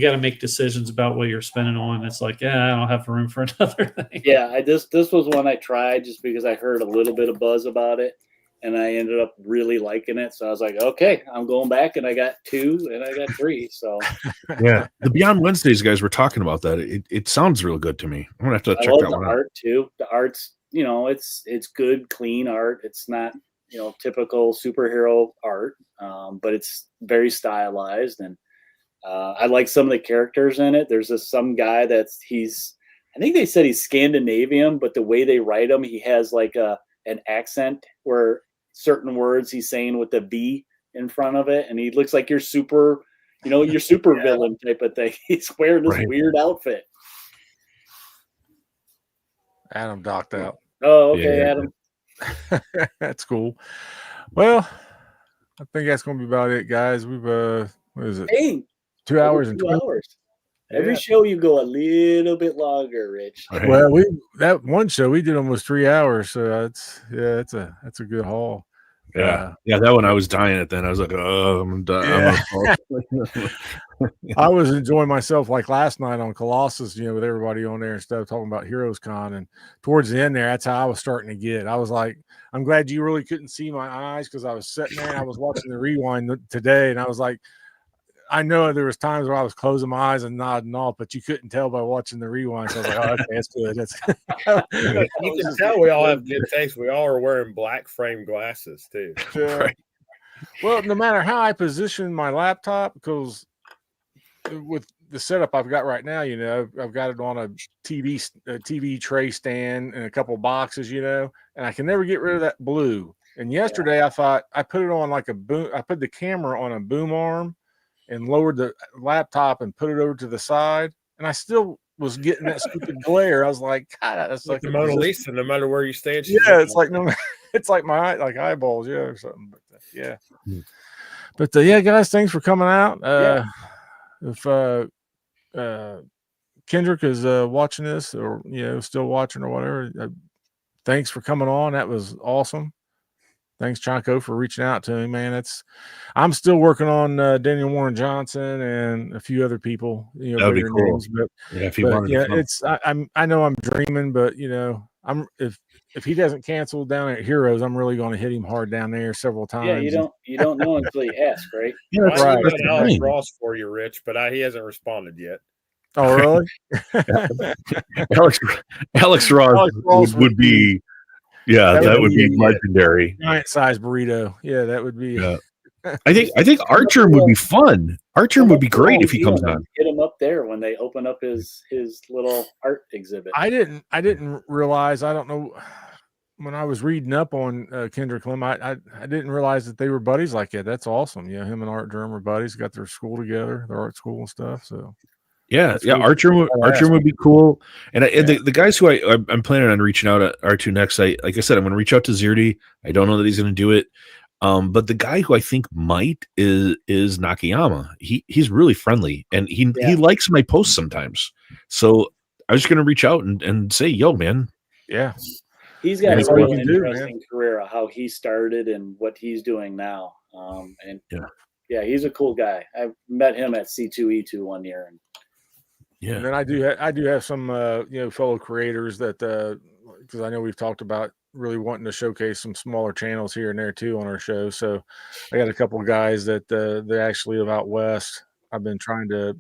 got to make decisions about what you're spending on. It's like, I don't have room for another thing. Yeah, this was one I tried just because I heard a little bit of buzz about it, and I ended up really liking it. So I was like, okay, I'm going back, and I got 2, and I got 3. So yeah, the Beyond Wednesdays guys were talking about that. It sounds real good to me. I'm gonna have to check that one out. The art too. The art's, it's good, clean art. It's not typical superhero art, but it's very stylized, and I like some of the characters in it. There's some guy I think they said he's Scandinavian, but the way they write him, he has like an accent where certain words he's saying with the V in front of it, and he looks like your super villain type of thing. He's wearing this weird outfit. Adam docked out. Oh, okay, yeah. Adam. That's cool. Well, I think that's going to be about it, guys. We've what is it? Hey, 2 hours and 20 hours. Every show you go a little bit longer, Rich. Right. Well, that one show we did almost 3 hours, so that's a good haul. Yeah, that one I was dying at. Then I was like, oh, I'm done. Yeah. I was enjoying myself like last night on Colossus, with everybody on there and stuff talking about Heroes Con, and towards the end there, that's how I was starting to get. I was like, I'm glad you really couldn't see my eyes because I was sitting there and I was watching the rewind today, and I was like, I know there was times where I was closing my eyes and nodding off, but you couldn't tell by watching the rewind. So I was like, oh, okay, that's good. That's you can tell we all have good taste. We all are wearing black frame glasses too. Right. Well, no matter how I position my laptop, because with the setup I've got right now, I've got it on a TV tray stand and a couple boxes, and I can never get rid of that blue. And yesterday I thought I put it on like a boom. I put the camera on a boom arm and lowered the laptop and put it over to the side, and I still was getting that stupid glare. I was like, God, that's like the Mona Lisa. No matter where you stand, it's like it's like my eyeballs, or something. But yeah, but yeah, guys, thanks for coming out. If Kendrick is watching this, or still watching or whatever, thanks for coming on. That was awesome. Thanks, Chanko, for reaching out to me, man. I'm still working on Daniel Warren Johnson and a few other people, That'd be bigger cool. names. But yeah, if he wanted to come. I know I'm dreaming, but if he doesn't cancel down at Heroes, I'm really going to hit him hard down there several times. Yeah, you don't know until you ask, right? Yeah, Well, that's I right. emailed That's the Alex thing. Ross for you, Rich, but he hasn't responded yet. Oh, really? Alex Ross would be, that would be legendary. Giant size burrito. Yeah, that would be. Yeah. I think Archer would be fun. Archer would be great if he comes on. Get him up there when they open up his little art exhibit. I didn't realize. I don't know. When I was reading up on Kendrick Lamar, I didn't realize that they were buddies like that. That's awesome. Yeah, him and Art Durham are buddies. Got their school together, their art school and stuff. So yeah, Archer would be cool. And the guys who I'm planning on reaching out at R2 next. Like I said, I'm going to reach out to Zirdi. I don't know that he's going to do it. But the guy who I think might is Nakayama. He's really friendly, and he likes my posts sometimes. So I was going to reach out and say, yo, man. Yeah. He's got a really interesting career of how he started and what he's doing now. He's a cool guy. I met him at C2E2 one year. And then I do have some fellow creators that because I know we've talked about really wanting to showcase some smaller channels here and there too on our show. So I got a couple of guys that they actually live out west. I've been trying to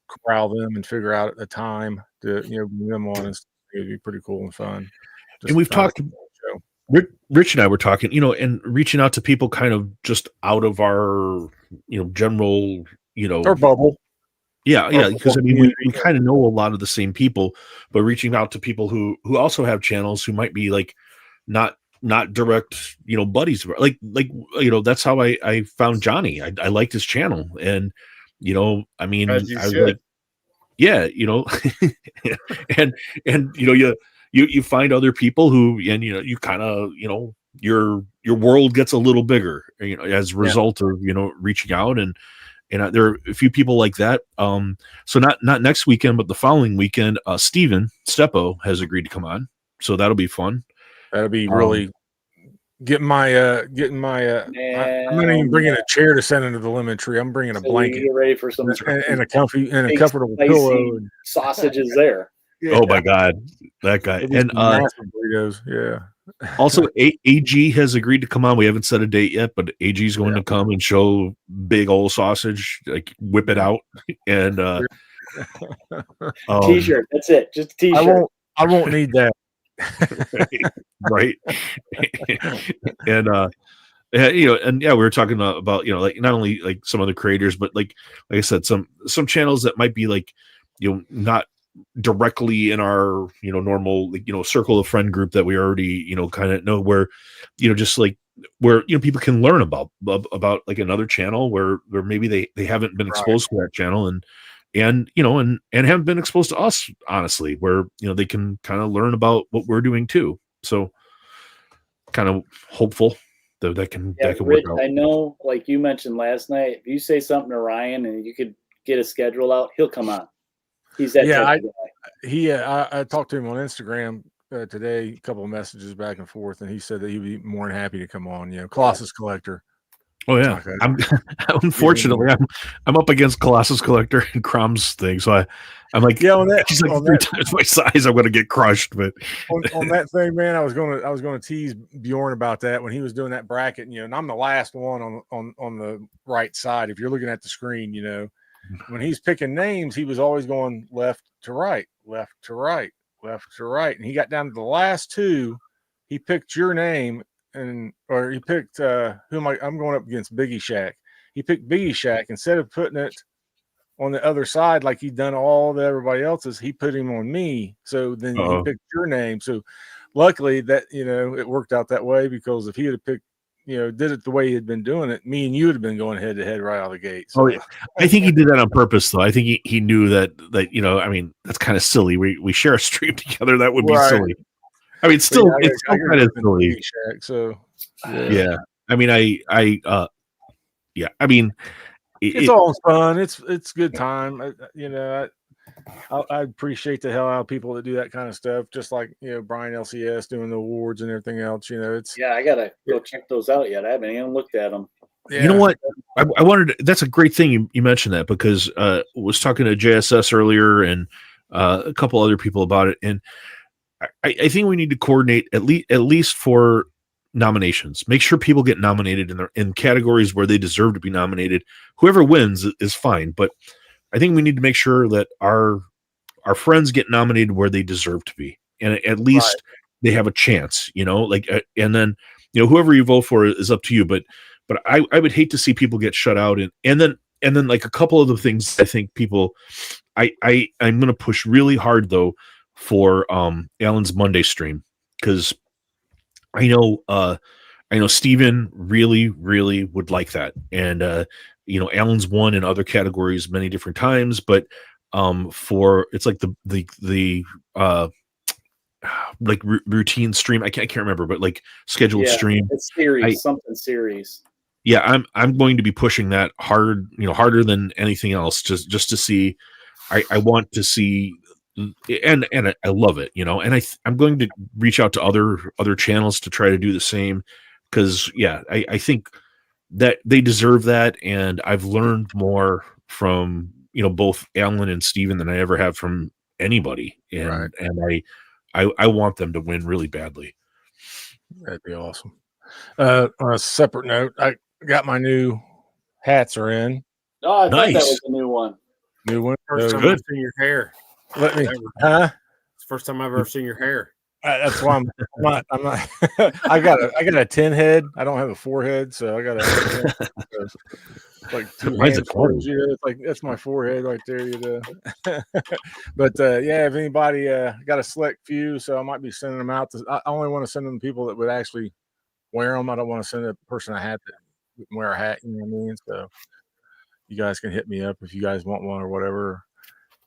corral them and figure out a time to bring them on, and it'd be pretty cool and fun. And we've talked. Rich and I were talking, and reaching out to people kind of just out of our, general, or bubble. Yeah, because I mean, we kind of know a lot of the same people, but reaching out to people who also have channels who might be like not direct, buddies. Like that's how I found Johnny. I liked his channel, and I mean, I was like, yeah, and you find other people who, and you kind of, your world gets a little bigger, as a result of reaching out, and there are a few people like that. So not next weekend, but the following weekend, Steven Steppo has agreed to come on, so that'll be fun. That'll be really getting my. I'm not even bringing a chair to send into the lemon tree. I'm bringing a blanket. Get ready for some and a comfortable pillow and sausages there. Yeah. Oh my God, that guy. And burritos. Yeah. Also, AG has agreed to come on. We haven't set a date yet, but AG is going to come and show big old sausage, like whip it out, and t-shirt. That's it. Just a t-shirt. I won't need that. Right. And we were talking about like not only like some other creators, but like I said, some channels that might be like not directly in our normal circle of friend group that we already kind of know, where just like where people can learn about like another channel where maybe they haven't been exposed to that channel, and haven't been exposed to us, honestly, where they can kind of learn about what we're doing too. So kind of hopeful that can Rich, work out. I know, like you mentioned last night, if you say something to Ryan and you could get a schedule out, he'll come on. He's that type of guy. I talked to him on Instagram today, a couple of messages back and forth, and he said that he'd be more than happy to come on. Colossus Collector. Oh yeah, I'm unfortunately I'm up against Colossus Collector and Crom's thing, so I'm like, he's like 3 times my size. I'm gonna get crushed. But on that thing, man, I was gonna tease Bjorn about that when he was doing that bracket. And I'm the last one on the right side. If you're looking at the screen, when he's picking names, he was always going left to right, left to right, left to right, and he got down to the last two. He picked your name. Or he picked I'm going up against Biggie Shack. He picked Biggie Shack instead of putting it on the other side like he'd done all the everybody else's. He put him on me. So then he picked your name. So luckily that it worked out that way, because if he had picked did it the way he had been doing it, me and you would have been going head to head right out of the gate. So. Oh, yeah. I think he did that on purpose, though. I think he knew that I mean, that's kind of silly. We share a stream together. That would be silly. I mean, it's still kind of silly. So yeah. I mean, I mean, it's all fun. It's good time. I appreciate the hell out of people that do that kind of stuff. Just like Brian LCS doing the awards and everything else. It's Yeah, I gotta go check those out yet. I haven't even looked at them. You know what? I wanted. That's a great thing you mentioned that, because was talking to JSS earlier and a couple other people about it, and I think we need to coordinate at least for nominations. Make sure people get nominated in categories where they deserve to be nominated. Whoever wins is fine, but I think we need to make sure that our friends get nominated where they deserve to be, and at least they have a chance. And then whoever you vote for is up to you, but I would hate to see people get shut out, and then like a couple of the things I think people I'm going to push really hard though for Alan's Monday stream, because I know Steven really would like that, and Alan's won in other categories many different times, but for it's like the like routine stream, I can't remember, but like scheduled stream, it's series, something series. Yeah, I'm going to be pushing that hard, harder than anything else, just to see. I want to see, and I love it, and I'm going to reach out to other channels to try to do the same, because I think that they deserve that, and I've learned more from both Alan and Steven than I ever have from anybody, and I want them to win really badly. That'd be awesome. On a separate note, I got my new hats are in. Oh, I thought that was a new one. New one. First time I've seen your hair. Let me. It's the first time I've ever seen your hair. That's why I'm not. I got a 10 head. I don't have a 4 head, so I got a like 2 hands. It's like that's my forehead right there. But if anybody got a select few, so I might be sending them out. I only want to send them to people that would actually wear them. I don't want to send a person a hat that wouldn't wear a hat. You know what I mean? So you guys can hit me up if you guys want one or whatever.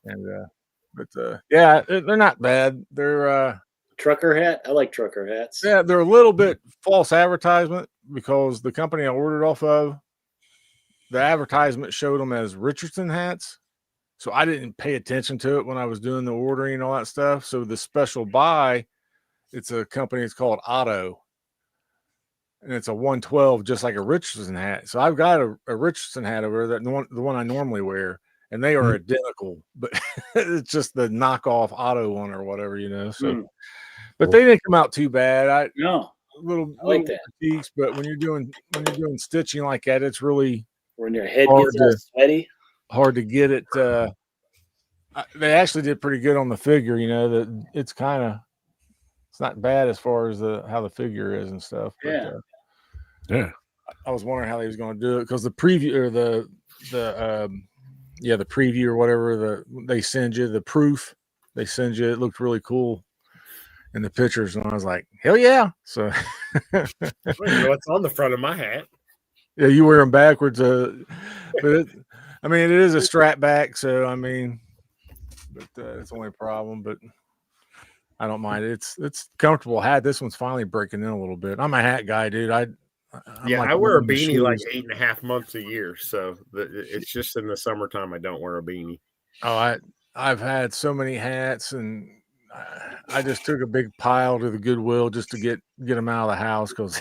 And they're not bad. They're trucker hat. I like trucker hats. Yeah, they're a little bit false advertisement, because the company I ordered off of, the advertisement showed them as Richardson hats. So I didn't pay attention to it when I was doing the ordering and all that stuff. So the special buy, it's a company, it's called Otto. And it's a 112, just like a Richardson hat. So I've got a Richardson hat over there, the one I normally wear, and they are identical, but it's just the knockoff Otto one or whatever, So, but they didn't come out too bad. I like that. Critiques, but when you're doing stitching like that, it's really when your head gets all sweaty, hard to get it. They actually did pretty good on the figure. That it's not bad as far as how the figure is and stuff. But, I was wondering how they was going to do it, because the preview or the preview or whatever they send you, the proof they send you, it looked really cool in the pictures, and I was like, hell yeah! So what's on the front of my hat? Yeah, you wear them backwards, but it is a strap back, so but it's only a problem, but I don't mind it. It's comfortable hat. This one's finally breaking in a little bit. I'm a hat guy, dude. I wear a beanie like 8.5 months a year, so it's just in the summertime I don't wear a beanie. Oh, I've had so many hats, and I just took a big pile to the Goodwill just to get them out of the house, because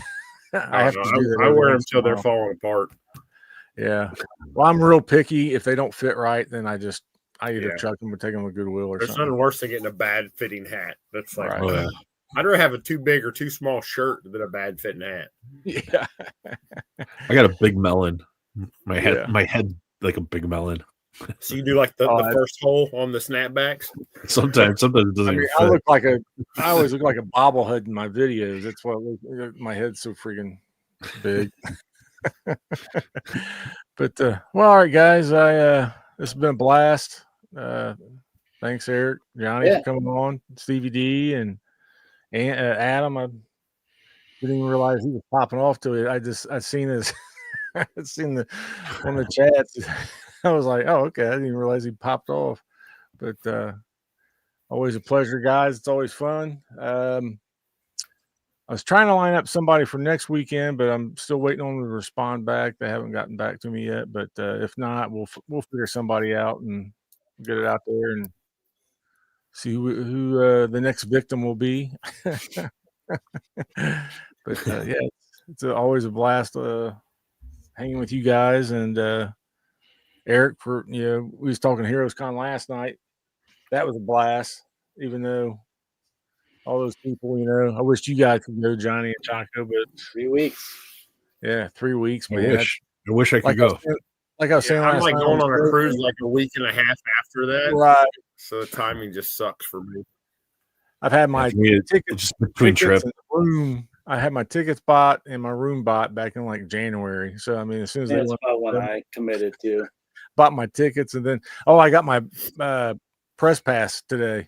I have to do that. I wear them till they're falling apart. Yeah. Well, I'm real picky. If they don't fit right, then I either chuck them or take them to Goodwill or something. There's nothing worse than getting a bad fitting hat. That's like, I'd rather have a too big or too small shirt than a bad fitting hat. Yeah. I got a big melon. My head like a big melon. So you do like the first hole on the snapbacks? Sometimes it doesn't even fit. I always look like a bobblehead in my videos. That's why my head's so freaking big. But all right, guys. This has been a blast. Thanks, Eric, Johnny, for coming on, Stevie D, and Adam. I didn't even realize he was popping off to it. I seen his, on the chats. I was like, oh, okay. I didn't even realize he popped off. But always a pleasure, guys. It's always fun. I was trying to line up somebody for next weekend, but I'm still waiting on them to respond back. They haven't gotten back to me yet. But if not, we'll figure somebody out and get it out there and see who the next victim will be. But yeah, it's always a blast hanging with you guys, and Eric, for we was talking HeroesCon last night. That was a blast, even though all those people, I wish you guys could go, Johnny and Chaco, but 3 weeks. yeah, 3 weeks, I man. wish I could go. Like I was saying I'm last like night, going on a cruise like a week and a half after that. right? So the timing just sucks for me. I've had my It's tickets just between trips. in the room. I had my tickets bought and my room bought back in like January. So I mean, as soon as they That's went, about when I committed to. bought my tickets, and then I got my press pass today.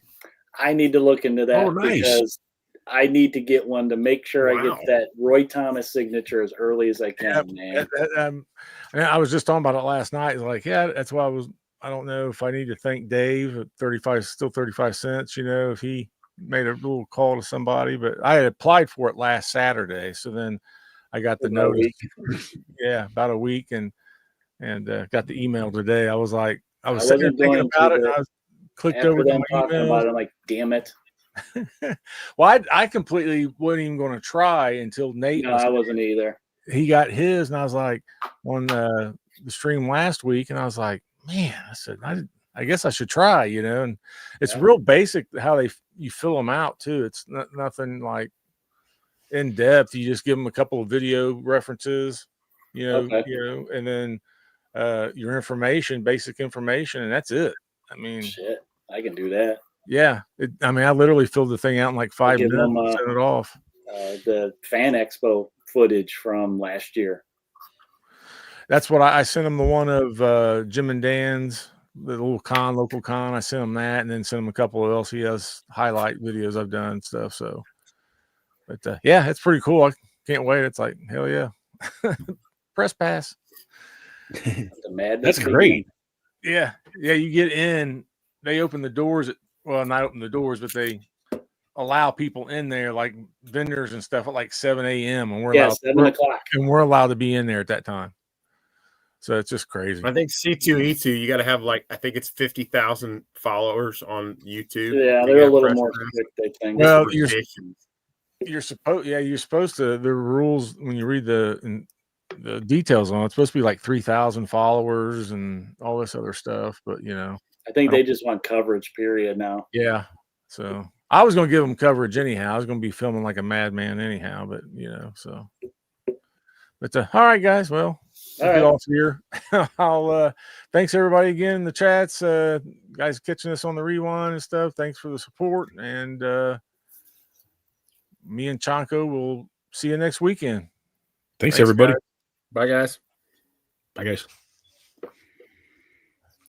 I need to look into that Oh, nice. because I need to get one to make sure I Wow. get that Roy Thomas signature as early as I can, man. And I was just talking about it last night. It's like, yeah, that's why I don't know if I need to thank Dave at 35 cents, if he made a little call to somebody, but I had applied for it last Saturday. So then I got the About a notice. week. Yeah, about a week, and got the email today. I was like, I was I sitting there wasn't thinking going about to, it, and but I was clicked after over to them my talking emails. about it, I'm like, damn it. Well, I completely wasn't even going to try until Nate No, was I wasn't either. he got his, and I was like on the stream last week, and I was like, man, I said I guess I should try, and it's Yeah. real basic how you fill them out too. It's nothing like in depth. You just give them a couple of video references, Okay. and then your information, basic information, and that's it. I mean, Shit, I can do that. yeah. I mean, I literally filled the thing out in like 5 give minutes them, and sent it off. The Fan Expo footage from last year. That's what I sent them, the one of Jim and Dan's, the little local con. I sent them that, and then sent them a couple of LCS highlight videos I've done and stuff. So, but yeah, it's pretty cool. I can't wait. It's like, hell yeah. Press pass. The madness That's great. Yeah. Yeah. You get in, they open the doors not open the doors, but they allow people in there, like vendors and stuff, at like 7 a.m. and we're allowed 7 o'clock. and we're allowed to be in there at that time. So it's just crazy. I think C2E2, you got to have I think it's 50,000 followers on YouTube. Yeah, they're a little more strict, I think. Well, you're supposed to. The rules when you read the details on it's supposed to be like 3,000 followers and all this other stuff, but I think they just want coverage. Period. Now. Yeah. So I was going to give them coverage anyhow. I was going to be filming like a madman anyhow, but so. But all right, guys. Well, get off here. I'll thanks everybody again in the chats. Guys catching us on the rewind and stuff. Thanks for the support. And me and Chanko will see you next weekend. Thanks everybody. Bye, guys. Bye, guys.